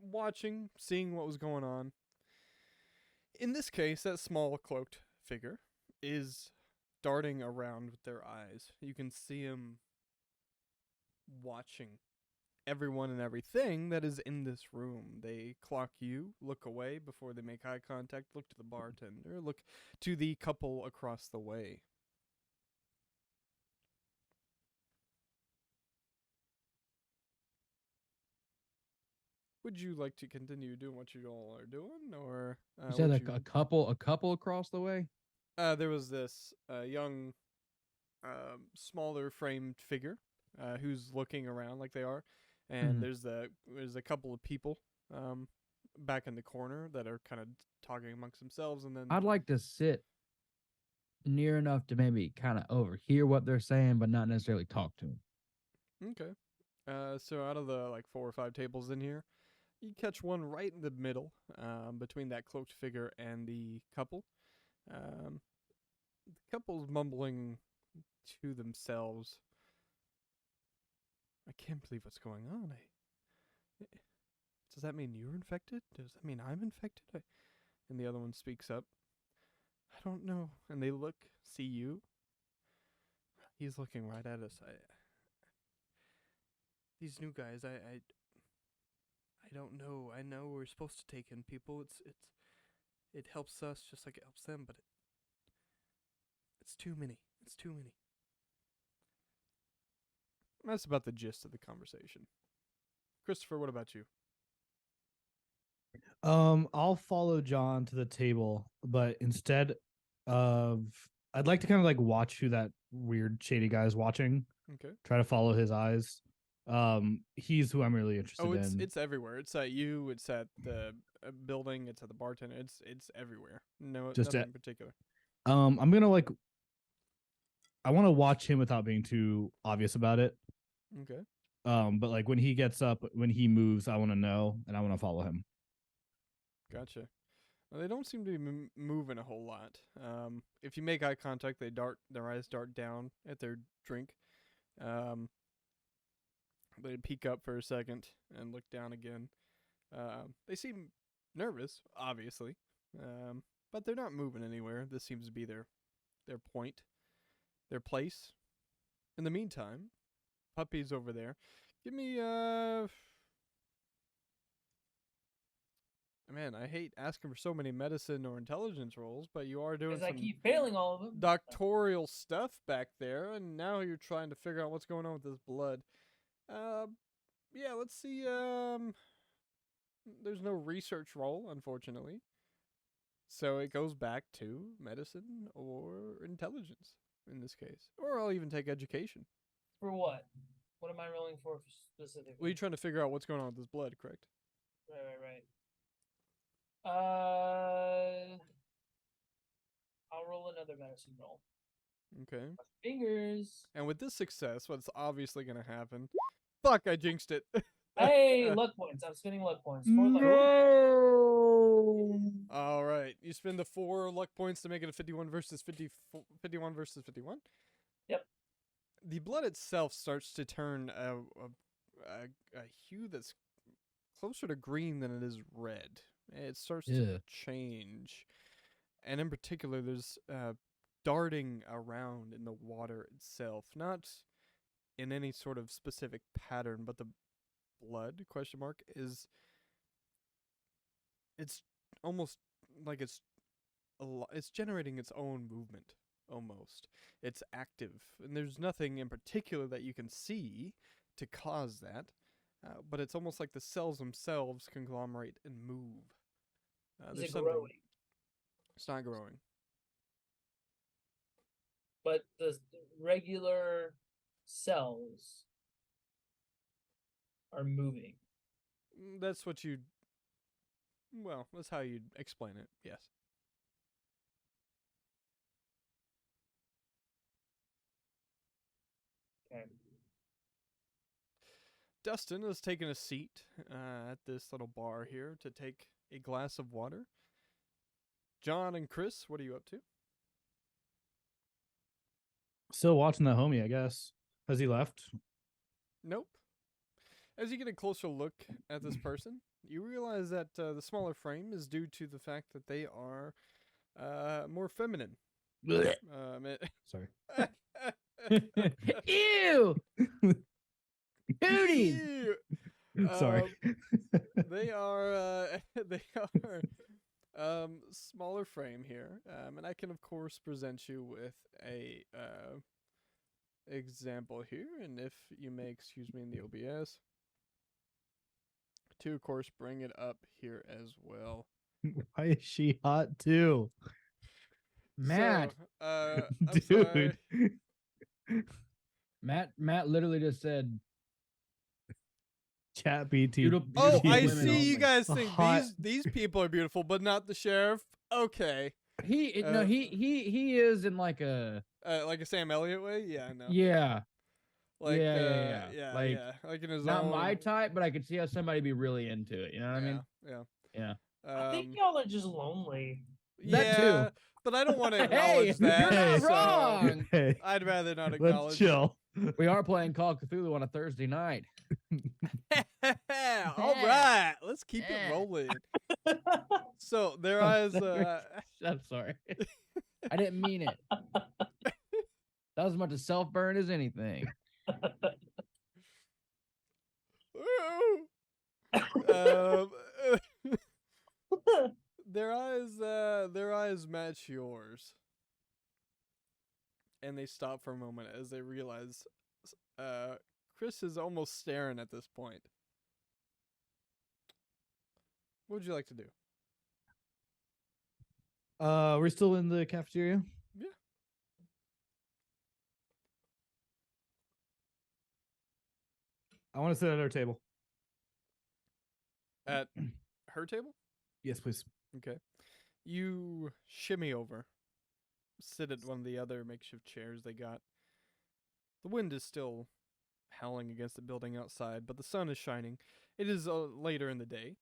watching, seeing what was going on. In this case, that small cloaked figure is darting around with their eyes. You can see him watching everyone and everything that is in this room. They clock you, look away before they make eye contact, look to the bartender, look to the couple across the way. Would you like to continue doing what you all are doing, or You said would a couple across the way? there was this young, smaller framed figure who's looking around like they are, and Mhm. there's a couple of people back in the corner that are kind of talking amongst themselves, and then I'd like to sit near enough to maybe kind of overhear what they're saying, but not necessarily talk to them. Okay. So out of the like 4 or 5 tables in here, you catch one right in the middle, between that cloaked figure and the couple. The couple's mumbling to themselves. I can't believe what's going on. Does that mean you're infected? Does that mean I'm infected? And the other one speaks up. I don't know. And they look, see you. He's looking right at us. These new guys, I don't know. I know we're supposed to take in people. It helps us just like it helps them, but it's too many. It's too many. And that's about the gist of the conversation. Christopher, what about you? I'll follow John to the table, but instead of I'd like to kind of like watch who that weird shady guy is watching. Okay. Try to follow his eyes. He's who I'm really interested Oh, in. it's everywhere. It's at you. It's at the building. It's at the bartender. It's everywhere. No, Just nothing in particular. I'm gonna like I want to watch him without being too obvious about it. Okay. But like when he gets up, when he moves, I want to know and I want to follow him. Gotcha. Well, they don't seem to be moving a whole lot. If you make eye contact, their eyes dart down at their drink. They peek up for a second and look down again. They seem nervous, obviously, but they're not moving anywhere. This seems to be their point, their place. In the meantime, Puppy's over there. Give me Man, I hate asking for so many medicine or intelligence rolls, but you are doing Because I some keep failing all of them. doctorial stuff back there, and now you're trying to figure out what's going on with this blood. Yeah, let's see. There's no research roll, unfortunately, so it goes back to medicine or intelligence in this case, or I'll even take education. For what? What am I rolling for specifically? Well, you're trying to figure out what's going on with this blood, correct? Right. I'll roll another medicine roll. Okay. Cross fingers. And with this success, what's obviously going to happen? Fuck! I jinxed it. Hey, luck points. I'm spending luck points. 4 luck. All right, you spend the 4 luck points to make it a 51 versus 51 versus 51. Yep. The blood itself starts to turn a hue that's closer to green than it is red. It starts to change, and in particular, there's darting around in the water itself, not in any sort of specific pattern, but the blood is it's almost like it's generating its own movement. Almost, it's active, and there's nothing in particular that you can see to cause that, but it's almost like the cells themselves conglomerate and move. Is There's it something. growing? It's not growing. But the regular cells are moving. That's what you. Well, that's how you'd explain it. Yes. Okay. Dustin has taken a seat at this little bar here to take a glass of water. John and Chris, what are you up to? Still watching that homie, I guess. Has he left? Nope. As you get a closer look at this person, you realize that the smaller frame is due to the fact that they are more feminine. Sorry. Ew. Booties. Ew. Sorry. They are smaller frame here, and I can of course present you with a example here, and if you may excuse me in the OBS, to of course bring it up here as well. Why is she hot too? Matt. So, I'm Dude. sorry. Matt literally just said Chat BT. Beautiful- Oh, beautiful I women see. You only. guys A think hot- these people are beautiful, but not the sheriff. Okay, he Uh, he is in like a like a Sam Elliott way. Yeah, I know. yeah. Like, yeah. yeah, Like, yeah. Like in his Not own. my type, but I could see how somebody be really into it. You know what I mean? Yeah. Yeah. I think y'all are just lonely. That too. Yeah, but I don't want to Hey, acknowledge that. you're not so wrong. Hey, I'd rather not let's acknowledge. chill. We are playing Call of Cthulhu on a Thursday night. All right, let's keep Yeah. it rolling. So their eyes. I'm sorry. I didn't mean it. That was as much a self burn as anything. um, their eyes match yours, and they stop for a moment as they realize Chris is almost staring at this point. What would you like to do? We're still in the cafeteria. Yeah. I want to sit at our table. At her table? Yes, please. Okay. You shimmy over, sit at one of the other makeshift chairs they got. The wind is still howling against the building outside, but the sun is shining. It is later in the day.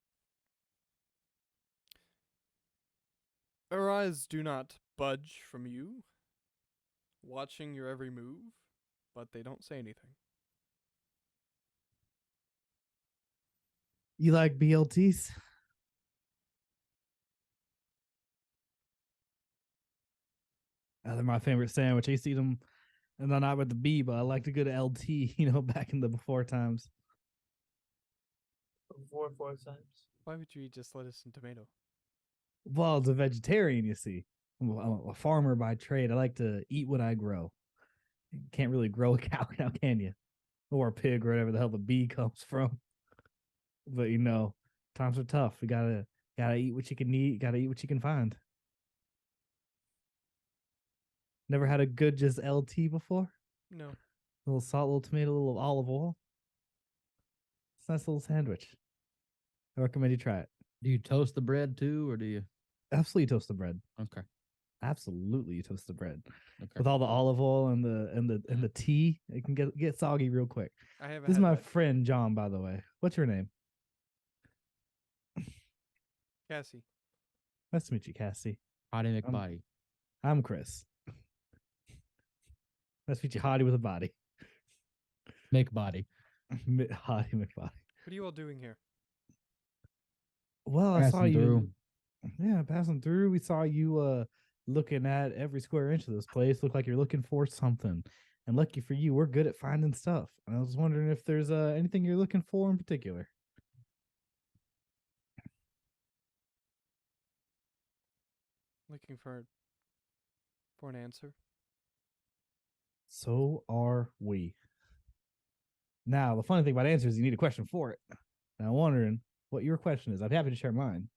Her eyes do not budge from you, watching your every move, but they don't say anything. You like BLTs? They're my favorite sandwich. I used to eat them, and then not with the B, but I like to go to LT, back in the before times. Four times. Why would you eat just lettuce and tomato? Well, as a vegetarian, you see. I'm a farmer by trade. I like to eat what I grow. You can't really grow a cow now, can you? Or a pig or whatever the hell the bee comes from. But times are tough. We gotta eat what you can eat, gotta eat what you can find. Never had a good just LT before? No. A little salt, little tomato, a little olive oil. It's a nice little sandwich. I recommend you try it. Do you toast the bread too, or do you? Absolutely toast the bread. Okay. Absolutely you toast the bread. Okay. With all the olive oil and the tea, it can get soggy real quick. I haven't This is had my that. friend John, by the way. What's your name? Cassie. Nice to meet you, Cassie. Hottie McBody. I'm Chris. Nice to meet you, Hottie with a body. McBody. Hottie McBody. What are you all doing here? Well, I saw Passing you. through. Yeah, passing through. We saw you looking at every square inch of this place. Looked like you're looking for something. And lucky for you, we're good at finding stuff. And I was wondering if there's anything you're looking for in particular. Looking for an answer. So are we. Now, the funny thing about answers, you need a question for it. Now, I'm wondering what your question is. I'd be happy to share mine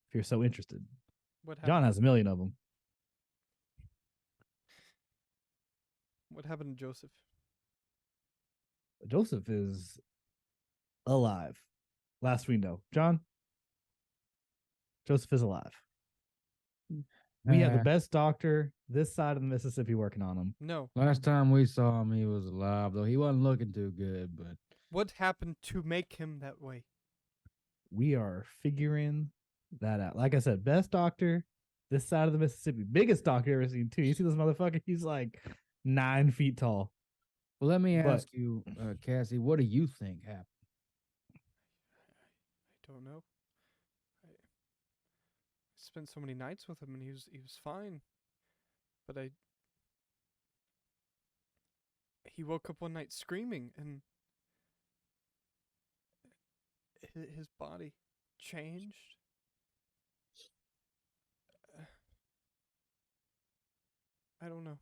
if you're so interested. What happened? John has a million of them. What happened to Joseph? Joseph is alive. Last we know. John, Joseph is alive. We have the Uh, best doctor this side of the Mississippi working on him. No. Last time we saw him, he was alive, though he wasn't looking too good. But What happened to make him that way? We are figuring that out. Like I said, best doctor this side of the Mississippi. Biggest doctor I've ever seen, too. You see this motherfucker? He's like 9 feet tall. well, let me But- ask you, Cassie, what do you think happened? I don't know. I spent so many nights with him, and he was fine. But he woke up one night screaming, and his body changed. I don't know.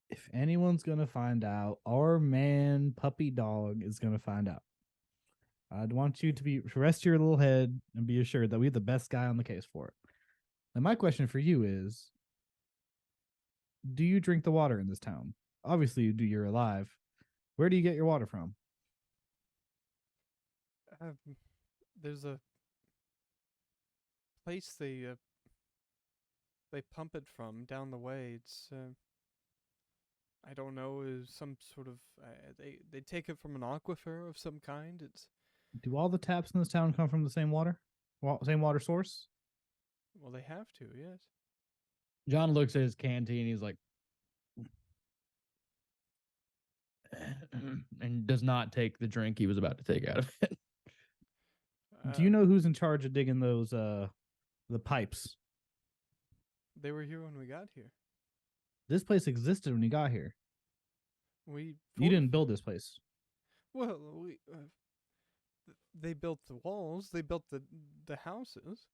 If anyone's going to find out, our man puppy dog is going to find out. I'd want you to rest your little head and be assured that we have the best guy on the case for it. And my question for you is, do you drink the water in this town? Obviously you do, you're alive. Where do you get your water from? There's a place they pump it from down the way. It's I don't know, is some sort of they take it from an aquifer of some kind. It's Do all the taps in this town come from the same water? Same water source? well, they have to, yes. John looks at his canteen. He's like, and does not take the drink he was about to take out of it. Do you know who's in charge of digging those the pipes? They were here when we got here. This place existed when you got here. We You didn't build this place. Well, they built the walls. They built the houses.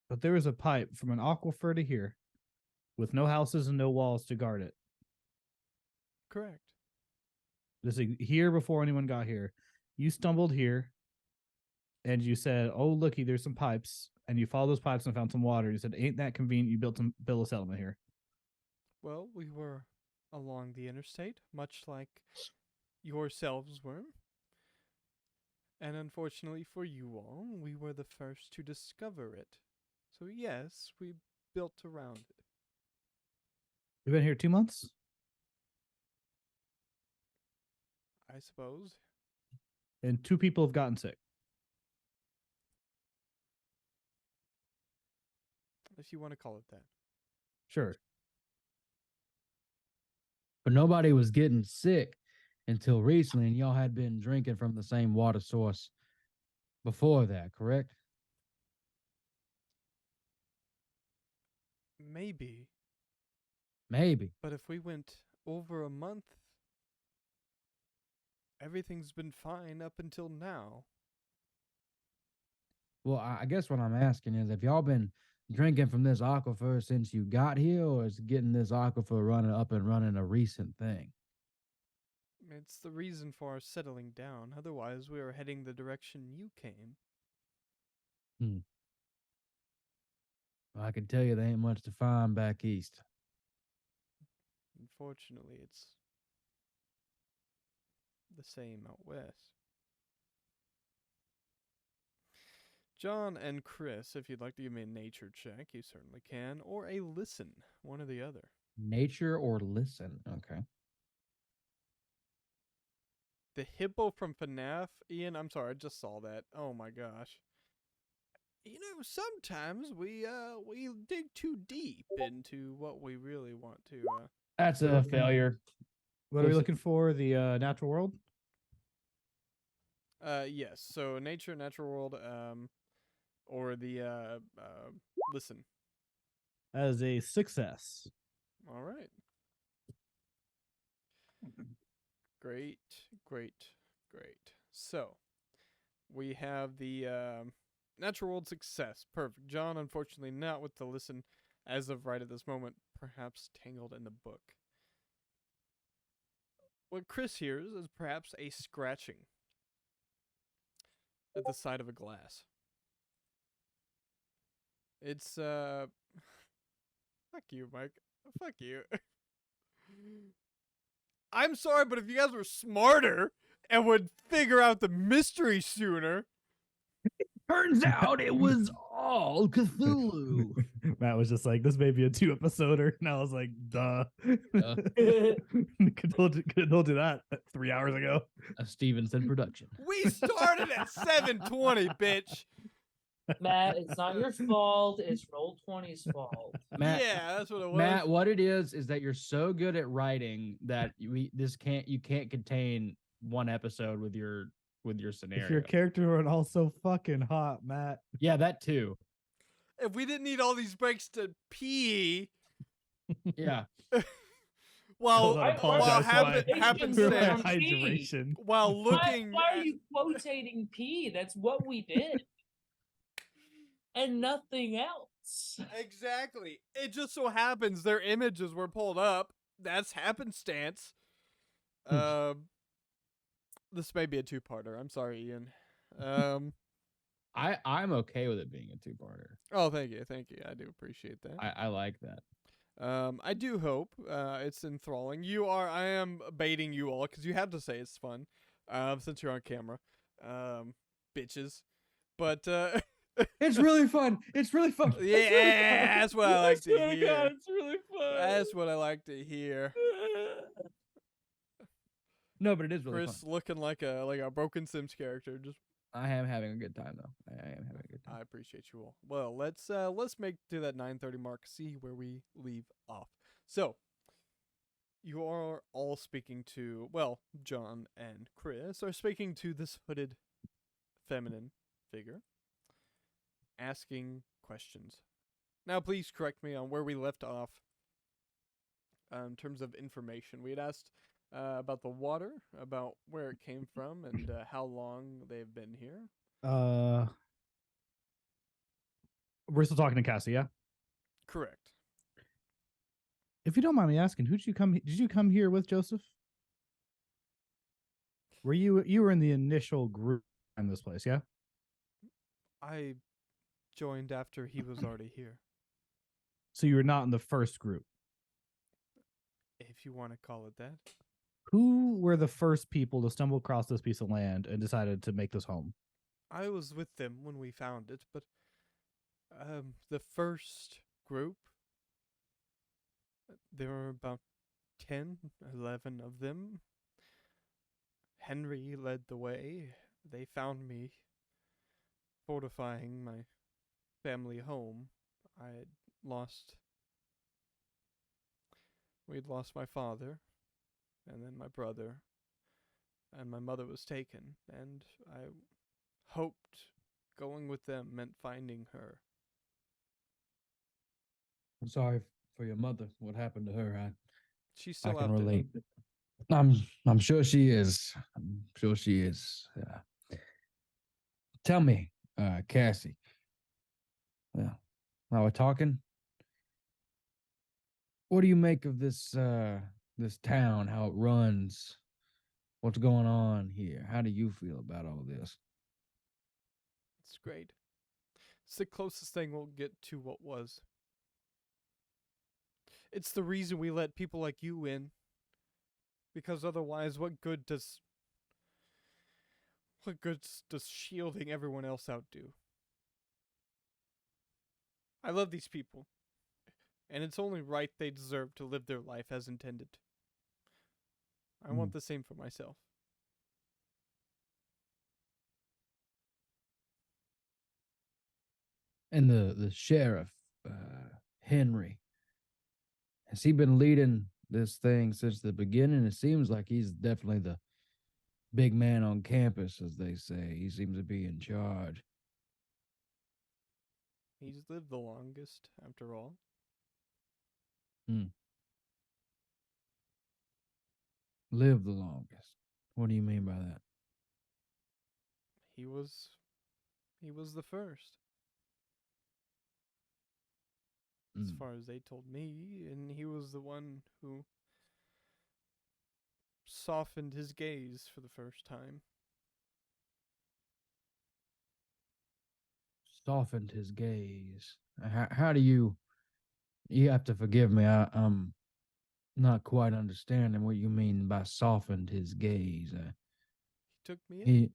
But there was a pipe from an aquifer to here with no houses and no walls to guard it. Correct. This is here before anyone got here. You stumbled here and you said, "Oh, looky, there's some pipes." And you followed those pipes and found some water. You said, "Ain't that convenient? You built a settlement here." Well, we were along the interstate, much like yourselves were. And unfortunately for you all, we were the first to discover it. So yes, we built around it. You've been here 2 months? I suppose. And 2 people have gotten sick. If you want to call it that. Sure. But nobody was getting sick until recently, and y'all had been drinking from the same water source before that, correct? Maybe. Maybe. But if we went over a month, everything's been fine up until now. Well, I guess what I'm asking is, have y'all been drinking from this aquifer since you got here, or is getting this aquifer running up and running a recent thing? It's the reason for our settling down. Otherwise, we are heading the direction you came. Well, I can tell you there ain't much to find back east. Unfortunately, it's the same out west. John and Chris, if you'd like to give me a nature check, you certainly can, or a listen, one or the other. Nature or listen? Okay. The hippo from FNAF, Ian, I'm sorry, I just saw that. Oh my gosh. You know, sometimes we dig too deep into what we really want to. That's a failure. What are we looking for? The natural world? Yes. So nature, natural world, or the listen. As a success. All right. Great, great, great. So, we have the natural world success. Perfect. John, unfortunately, not with the listen as of right at this moment, perhaps tangled in the book. What Chris hears is perhaps a scratching at the side of a glass. It's, fuck you, Mike. Fuck you. I'm sorry, but if you guys were smarter and would figure out the mystery sooner. Turns out it was all Cthulhu. Matt was just like, this may be a 2-episoder. And I was like, duh. Could have told you that 3 hours ago. A Stephenson production. We started at 7:20, bitch. Matt, it's not your fault. It's Roll20's fault. Matt, Yeah, that's what it was. Matt, what it is that you're so good at writing that you can't contain one episode with your scenario. If your character weren't all so fucking hot, Matt. Yeah, that too. If we didn't need all these breaks to pee, Yeah. while Hold on, apologize happens for my to hydration. while looking. Why are you quotating P? That's what we did. And nothing else. Exactly. It just so happens their images were pulled up. That's happenstance. This may be a two-parter. I'm sorry, Ian. I'm okay with it being a two-parter. Oh, thank you. I do appreciate that. I like that. I do hope it's enthralling. I am baiting you all because you have to say it's fun, since you're on camera, bitches. But It's really fun. It's really fun. yeah, that's what I like to hear. God, it's really fun. That's what I like to hear. No, but it is really Chris fun. looking like a broken Sims character. Just I am having a good time though. I am having a good time. I appreciate you all. Well, let's make to that 9:30 mark. See where we leave off. So you are all speaking to John and Chris are speaking to this hooded feminine figure, asking questions. Now, please correct me on where we left off in terms of information. We had asked about the water, about where it came from, and how long they've been here. We're still talking to Cassie, yeah? Correct. If you don't mind me asking, did you come here with Joseph? Were you were in the initial group in this place, yeah? I joined after he was already here, So you were not in the first group. if you want to call it that. Who were the first people to stumble across this piece of land and decided to make this home? I was with them when we found it, but the first group, there were about 10, 11 of them. Henry led the way. They found me fortifying my family home. We'd lost my father, and then my brother, and my mother was taken, and I hoped going with them meant finding her. I'm sorry for your mother. What happened to her? She's I still can out there. relate. I'm sure she is. I'm sure she is. Tell me, Cassie. Yeah. Now we're talking. What do you make of this town? How it runs? What's going on here? How do you feel about all this? It's great. It's the closest thing we'll get to what was. It's the reason we let people like you in. Because otherwise, what good does shielding everyone else out do? I love these people. And it's only right they deserve to live their life as intended. I want the same for myself. And the sheriff, Henry, has he been leading this thing since the beginning? It seems like he's definitely the big man on campus, as they say. He seems to be in charge. He's lived the longest, after all. Live the longest. What do you mean by that? He was the first. As far as they told me, and he was the one who softened his gaze for the first time. Softened his gaze. How do you have to forgive me. Not quite understanding what you mean by softened his gaze. He took me in.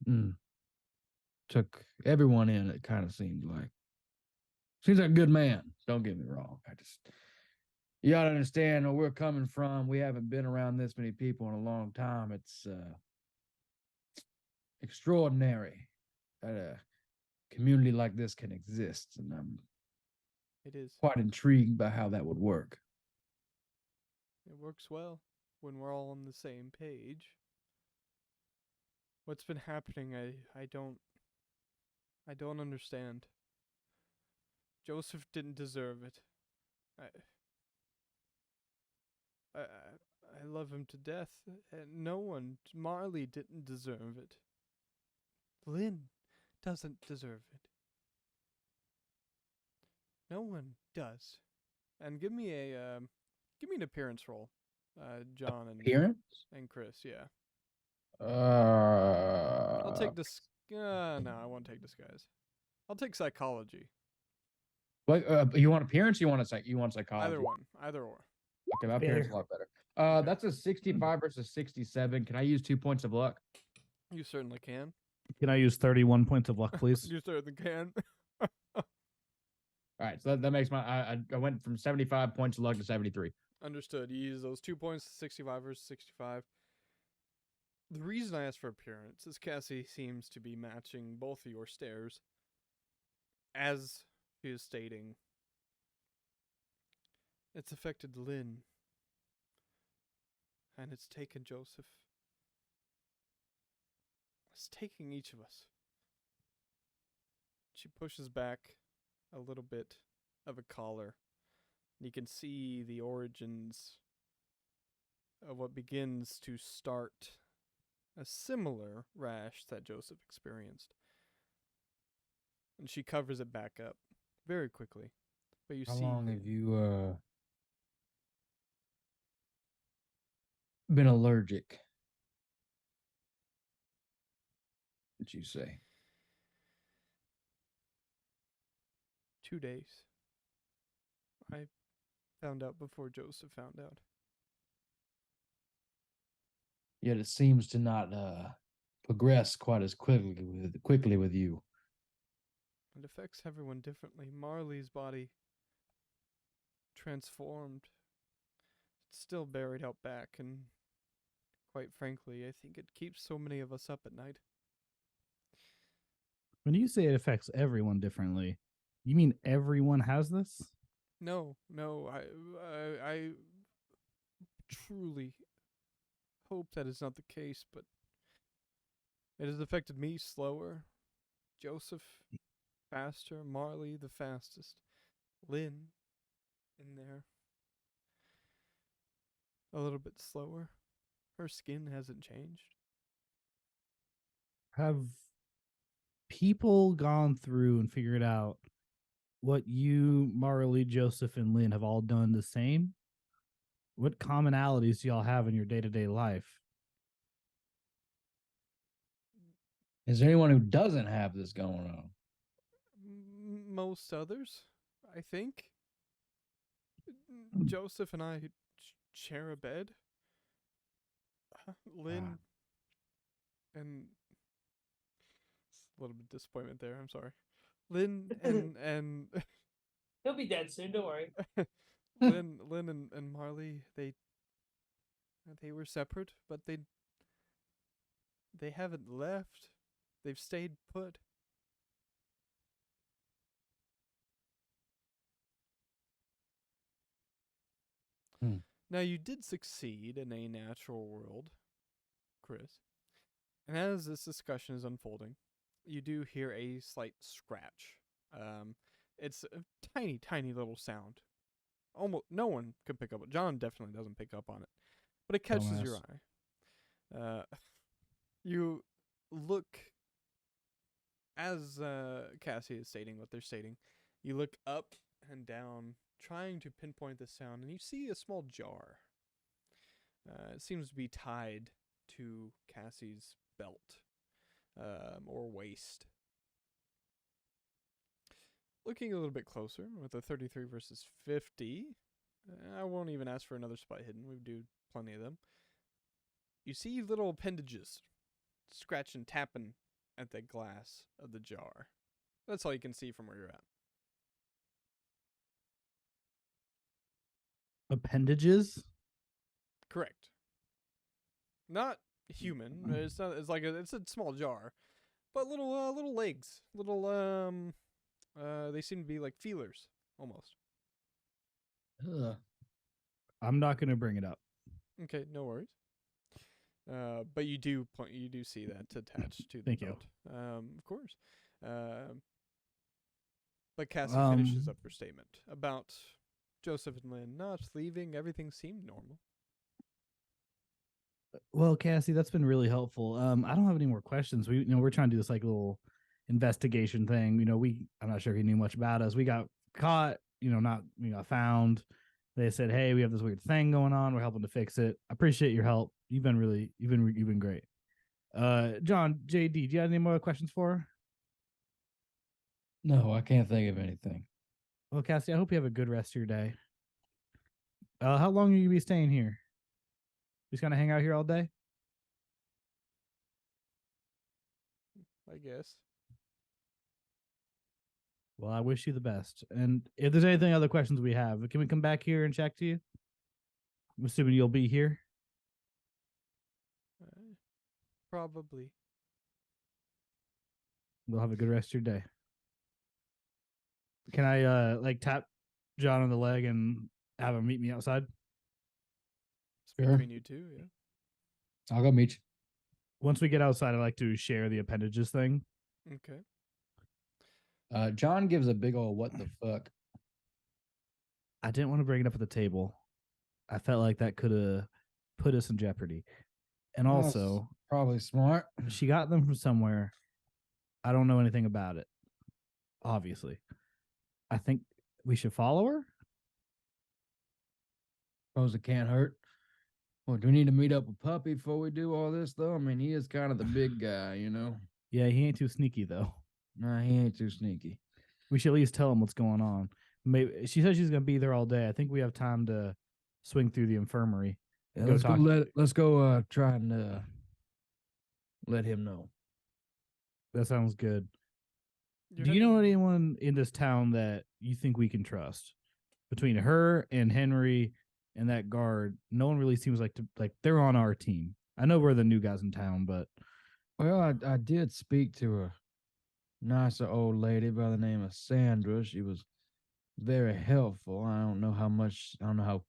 He took everyone in, it kind of seemed like. Seems like a good man. Don't get me wrong. You gotta understand where we're coming from. We haven't been around this many people in a long time. It's extraordinary that a community like this can exist, and I'm It is. quite intrigued by how that would work. It works well when we're all on the same page. What's been happening, I don't understand. Joseph didn't deserve it. I love him to death, and no one, Marley didn't deserve it. Lynn doesn't deserve it. No one does. And give me an appearance roll, John Appearance? and Chris. Yeah, I'll I'll take this. No, I won't take disguise. I'll take psychology. What you want appearance? You want you want psychology? Either one, either or. Okay, my appearance is a lot better. That's a 65 versus 67. Can I use 2 points of luck? You certainly can. Can I use 31 points of luck, please? You certainly can. All right, so that makes my I went from 75 points of luck to 73. Understood. You use those 2 points, 65 versus 65. The reason I asked for appearance is Cassie seems to be matching both of your stares. As she is stating, it's affected Lynn. And it's taken Joseph. It's taking each of us. She pushes back a little bit of a collar. You can see the origins of what begins to start a similar rash that Joseph experienced. And she covers it back up very quickly. But you How see, long have you been allergic? Did you say? 2 days. I found out before Joseph found out. Yet it seems to not progress quite as quickly with you. It affects everyone differently. Marley's body transformed. It's still buried out back, and quite frankly, I think it keeps so many of us up at night. When you say it affects everyone differently, you mean everyone has this? No, I truly hope that is not the case, but it has affected me slower. Joseph faster, Marley the fastest, Lynn in there a little bit slower. Her skin hasn't changed. Have people gone through and figured out what you, Marley, Joseph, and Lynn have all done the same? What commonalities do y'all have in your day-to-day life? Is there anyone who doesn't have this going on? Most others, I think. Joseph and I share a bed. Lynn and a little bit of disappointment there. I'm sorry. Lynn and He'll be dead soon. Don't worry. Lynn and Marley, they were separate, but they haven't left. They've stayed put. Now, you did succeed in a natural world, Chris. And as this discussion is unfolding, you do hear a slight scratch. It's a tiny, tiny little sound. Almost no one can pick up it. John definitely doesn't pick up on it, but it catches your eye. You look, as Cassie is stating what they're stating, you look up and down, trying to pinpoint the sound, and you see a small jar. It seems to be tied to Cassie's belt or waist. Looking a little bit closer with a 33 versus 50, I won't even ask for another spot hidden. We do plenty of them. You see little appendages scratching, tapping at the glass of the jar. That's all you can see from where you're at. Appendages? Correct. Not human. It's not. It's like it's a small jar, but little legs. They seem to be like feelers almost. Ugh. I'm not going to bring it up. Okay, no worries. But you do see that attached to the Thank you. boat. Of course. But Cassie finishes up her statement about Joseph and Lynn not leaving. Everything seemed normal. Well, Cassie, that's been really helpful. I don't have any more questions. We're trying to do this like little investigation thing. I'm not sure if you knew much about us. We got caught, we got found. They said, "Hey, we have this weird thing going on. We're helping to fix it." I appreciate your help. You've been great. John, JD, do you have any more questions for her? No, I can't think of anything. Well, Cassie, I hope you have a good rest of your day. How long are you be staying here? Just gonna hang out here all day? I guess. Well, I wish you the best. And if there's anything other questions we have, can we come back here and check to you? I'm assuming you'll be here. Probably. We'll have a good rest of your day. Can I tap John on the leg and have him meet me outside? It's Sure. between you two, yeah. I'll go meet you. Once we get outside, I like to share the appendages thing. Okay. John gives a big old what the fuck. I didn't want to bring it up at the table. I felt like that could have put us in jeopardy. And Well, also, probably smart. she got them from somewhere. I don't know anything about it. Obviously. I think we should follow her. Suppose it can't hurt. Well, do we need to meet up with Puppy before we do all this, though? I mean, he is kind of the big guy, you know? Yeah, he ain't too sneaky, though. Nah, he ain't too sneaky. We should at least tell him what's going on. Maybe she says she's going to be there all day. I think we have time to swing through the infirmary. Yeah, Go talk. let's go try and let him know. That sounds good. You're Do you know heading- anyone in this town that you think we can trust? Between her and Henry and that guard, no one really seems like they're on our team. I know we're the new guys in town, but Well, I did speak to a nicer old lady by the name of Sandra. She was very helpful. I don't know how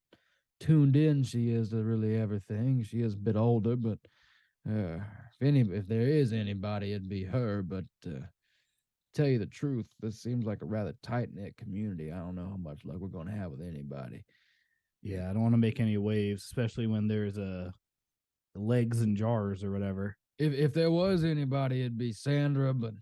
tuned in she is to really everything. She is a bit older, but if there is anybody, it'd be her. But tell you the truth, this seems like a rather tight-knit community. I don't know how much luck we're going to have with anybody. yeah, I don't want to make any waves, especially when there's legs and jars or whatever. If there was anybody, it'd be Sandra, but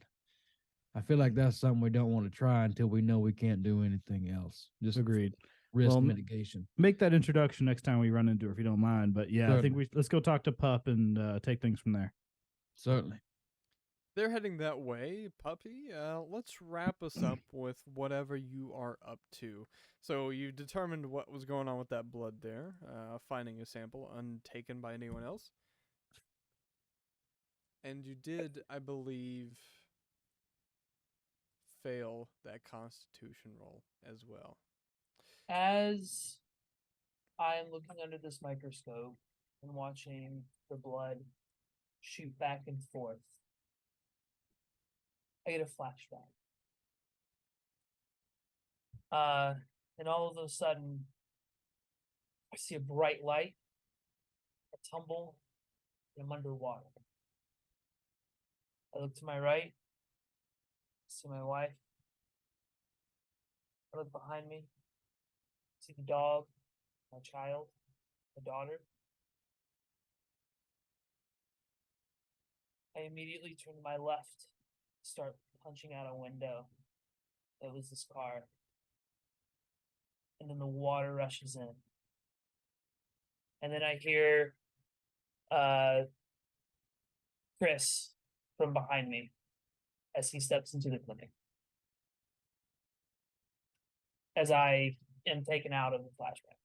I feel like that's something we don't want to try until we know we can't do anything else. Just Agreed. risk Well, mitigation. Make that introduction next time we run into her, if you don't mind. But yeah, I think let's go talk to Pup and take things from there. Certainly. They're heading that way, Puppy. Let's wrap us up with whatever you are up to. So you determined what was going on with that blood there, finding a sample untaken by anyone else. And you did, I believe, fail that constitution roll as well. As I am looking under this microscope and watching the blood shoot back and forth, I get a flashback. And all of a sudden, I see a bright light, a tumble, and I'm underwater. I look to my right, see my wife. I look behind me, see the dog, my child, my daughter. I immediately turn to my left, start punching out a window. It was this car. And then the water rushes in. And then I hear Chris from behind me as he steps into the clinic. As I am taken out of the flashback.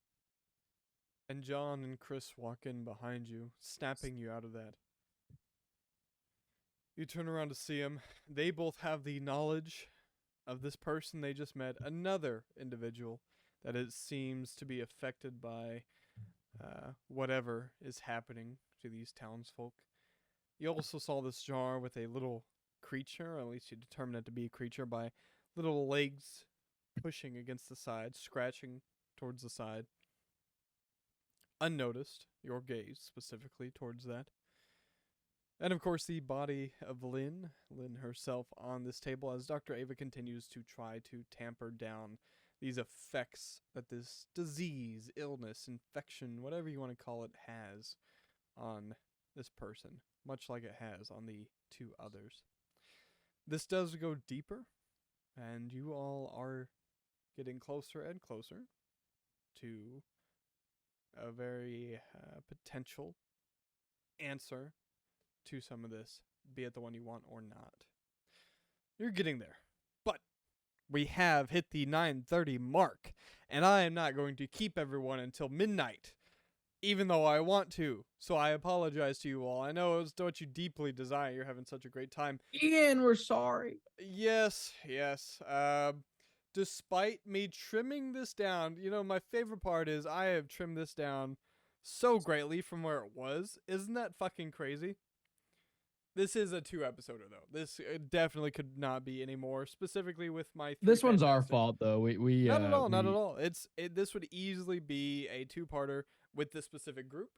And John and Chris walk in behind you, snapping you out of that. You turn around to see them. They both have the knowledge of this person they just met, another individual that it seems to be affected by whatever is happening to these townsfolk. You also saw this jar with a little creature, or at least you determined it to be a creature, by little legs pushing against the side, scratching towards the side. Unnoticed, your gaze specifically towards that. And of course, the body of Lynn herself on this table, as Dr. Ava continues to try to tamper down these effects that this disease, illness, infection, whatever you want to call it, has on this person, much like it has on the two others. This does go deeper, and you all are getting closer and closer to a very potential answer to some of this, be it the one you want or not. You're getting there. But we have hit the 9:30 mark, and I am not going to keep everyone until midnight, even though I want to. So I apologize to you all. I know it's what you deeply desire. You're having such a great time. Ian, we're sorry. Yes. Despite me trimming this down, my favorite part is I have trimmed this down so greatly from where it was. Isn't that fucking crazy? This is a 2-episoder, though. This definitely could not be any more, specifically with my three This one's our fantastic- fault, though. We Not at all, not at all. This would easily be a 2-parter with this specific group.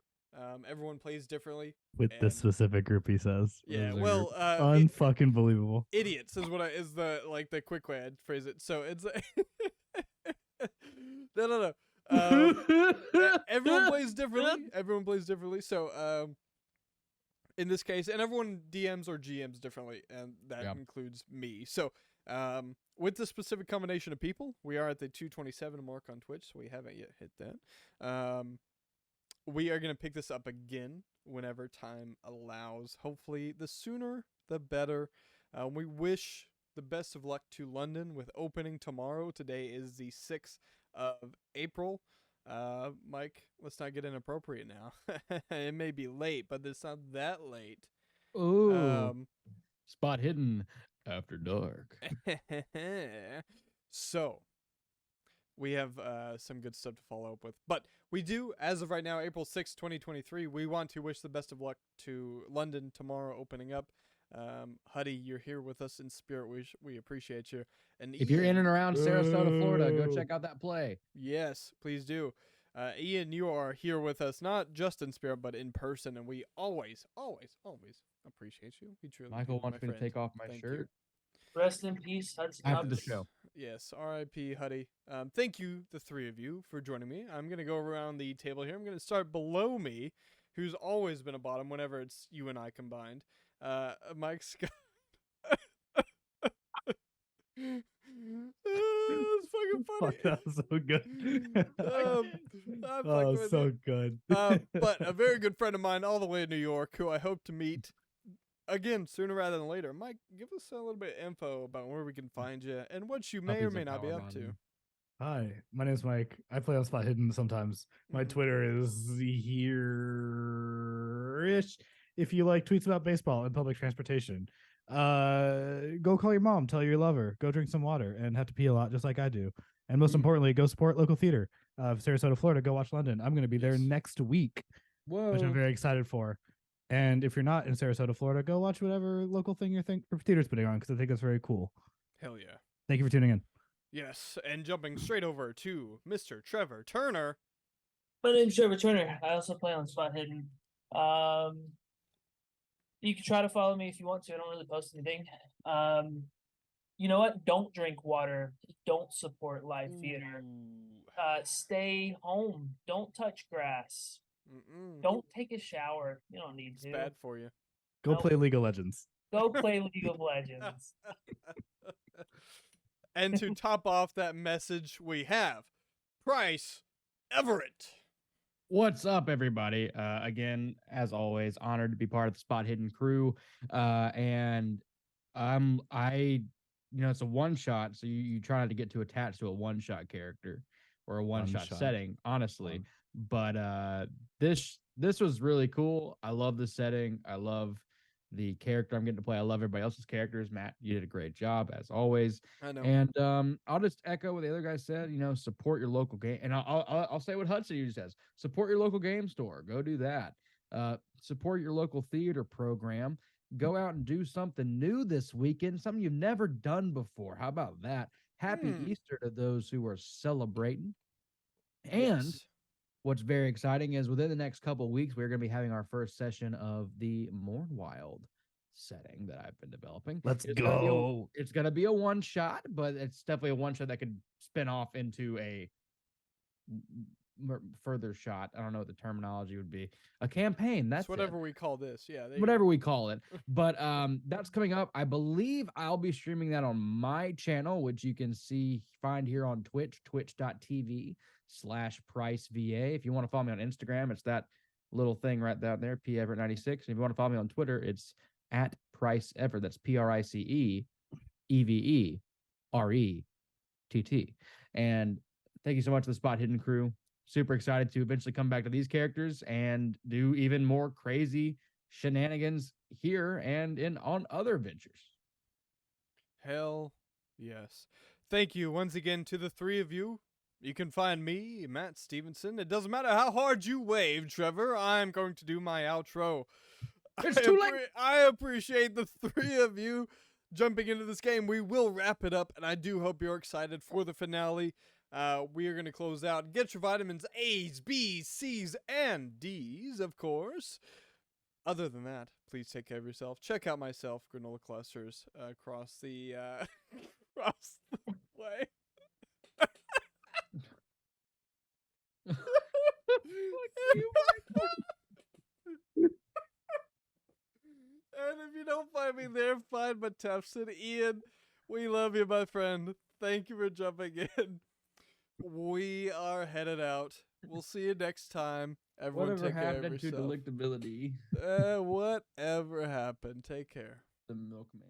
Everyone plays differently. With And- this specific group, he says. Yeah, Loser. well, Unfucking believable. idiots is what is the quick way I'd phrase it. So it's no. Everyone plays differently. So in this case, and everyone DMs or GMs differently, and that Yep. includes me. So with the specific combination of people, we are at the 227 mark on Twitch, so we haven't yet hit that. We are going to pick this up again whenever time allows. Hopefully, the sooner the better. We wish the best of luck to London with opening tomorrow. Today is the 6th of April. Mike, let's not get inappropriate now. It may be late, but it's not that late. Ooh, spot hidden after dark. So, we have some good stuff to follow up with. But we do, as of right now, April 6th, 2023, we want to wish the best of luck to London tomorrow opening up. Huddy, you're here with us in spirit. We appreciate you. And If you're in and around Sarasota, Florida, go Boo. check out that play. Yes, please do. Ian, you are here with us, not just in spirit, but in person, and we always appreciate you. We truly Michael do, wants my me to friend. take off my Thank you. shirt Rest in peace, Hudson. after the Hubs. show. Yes, R.I.P. Huddy. Thank you, the three of you, for joining me. I'm gonna go around the table here. I'm gonna start below me, who's always been a bottom whenever it's you and I combined. Mike Scott. That's fucking funny. Fuck, that was so good. I'm fucking Oh, with so you. good. But a very good friend of mine all the way in New York who I hope to meet again sooner rather than later. Mike, give us a little bit of info about where we can find you and what you may or Puppies may of not be Power up to. Bottom. Hi, my name's Mike. I play on Spot Hidden sometimes. My Mhm. Twitter is here-ish. If you like tweets about baseball and public transportation, go call your mom, tell her you love her, go drink some water, and have to pee a lot just like I do. And most Mhm. importantly, go support local theater. Sarasota, Florida, go watch London. I'm going to be there Yes. next week, Whoa. which I'm very excited for. And if you're not in Sarasota, Florida, go watch whatever local thing you think theater's putting on, because I think it's very cool. Hell yeah. Thank you for tuning in. Yes, and jumping straight over to Mr. Trevor Turner. My name's Trevor Turner. I also play on Spot Hidden. You can try to follow me if you want to. I don't really post anything. You know what? Don't drink water. Don't support live theater. Ooh. Stay home. Don't touch grass. Mm-mm. Don't take a shower. You don't need It's to. bad for you. Go Nope. play League of Legends. Go play League of Legends. And to top off that message, we have Price Everett. What's up, everybody? Again, as always, honored to be part of the Spot Hidden crew. And it's a one shot, so you try not to get too attached to a one shot character. or a one-shot One-shot. setting, honestly. Um, But this was really cool. I love the setting. I love the character I'm getting to play. I love everybody else's characters. Matt, you did a great job as always. I know. And I'll just echo what the other guy said. Support your local game. And I'll say what Hudson usually says: support your local game store. Go do that. Support your local theater program. Go out and do something new this weekend, something you've never done before. How about that? Happy Easter to those who are celebrating. And Yes. what's very exciting is within the next couple of weeks, we're going to be having our first session of the Mournwild setting that I've been developing. Let's It's gonna be a- go. it's going to be a one shot, but it's definitely a one shot that could spin off into a further shot. I don't know what the terminology would be. A campaign. That's It's whatever it. we call this. Yeah. there you Whatever go. we call it. But that's coming up. I believe I'll be streaming that on my channel, which you can find here on Twitch, twitch.tv/PriceVA. If you want to follow me on Instagram, it's that little thing right down there, PEverett96. And if you want to follow me on Twitter, it's at PriceEverett. That's PriceEverett. And thank you so much to the Spot Hidden crew. Super excited to eventually come back to these characters and do even more crazy shenanigans here and on other adventures. Hell yes. Thank you once again to the three of you. You can find me, Matt Stephenson. It doesn't matter how hard you wave, Trevor. I'm going to do my outro. It's too late. I appreciate the three of you jumping into this game. We will wrap it up, and I do hope you're excited for the finale. We are going to close out. Get your vitamins A's, B's, C's, and D's, of course. Other than that, please take care of yourself. Check out myself, Granola Clusters, across the across the way. And if you don't find me there, find my Tefson. Ian, we love you, my friend. Thank you for jumping in. We are headed out. We'll see you next time. Everyone Whatever take care of happened to yourself. delectability? Whatever happened. Take care. The milkman.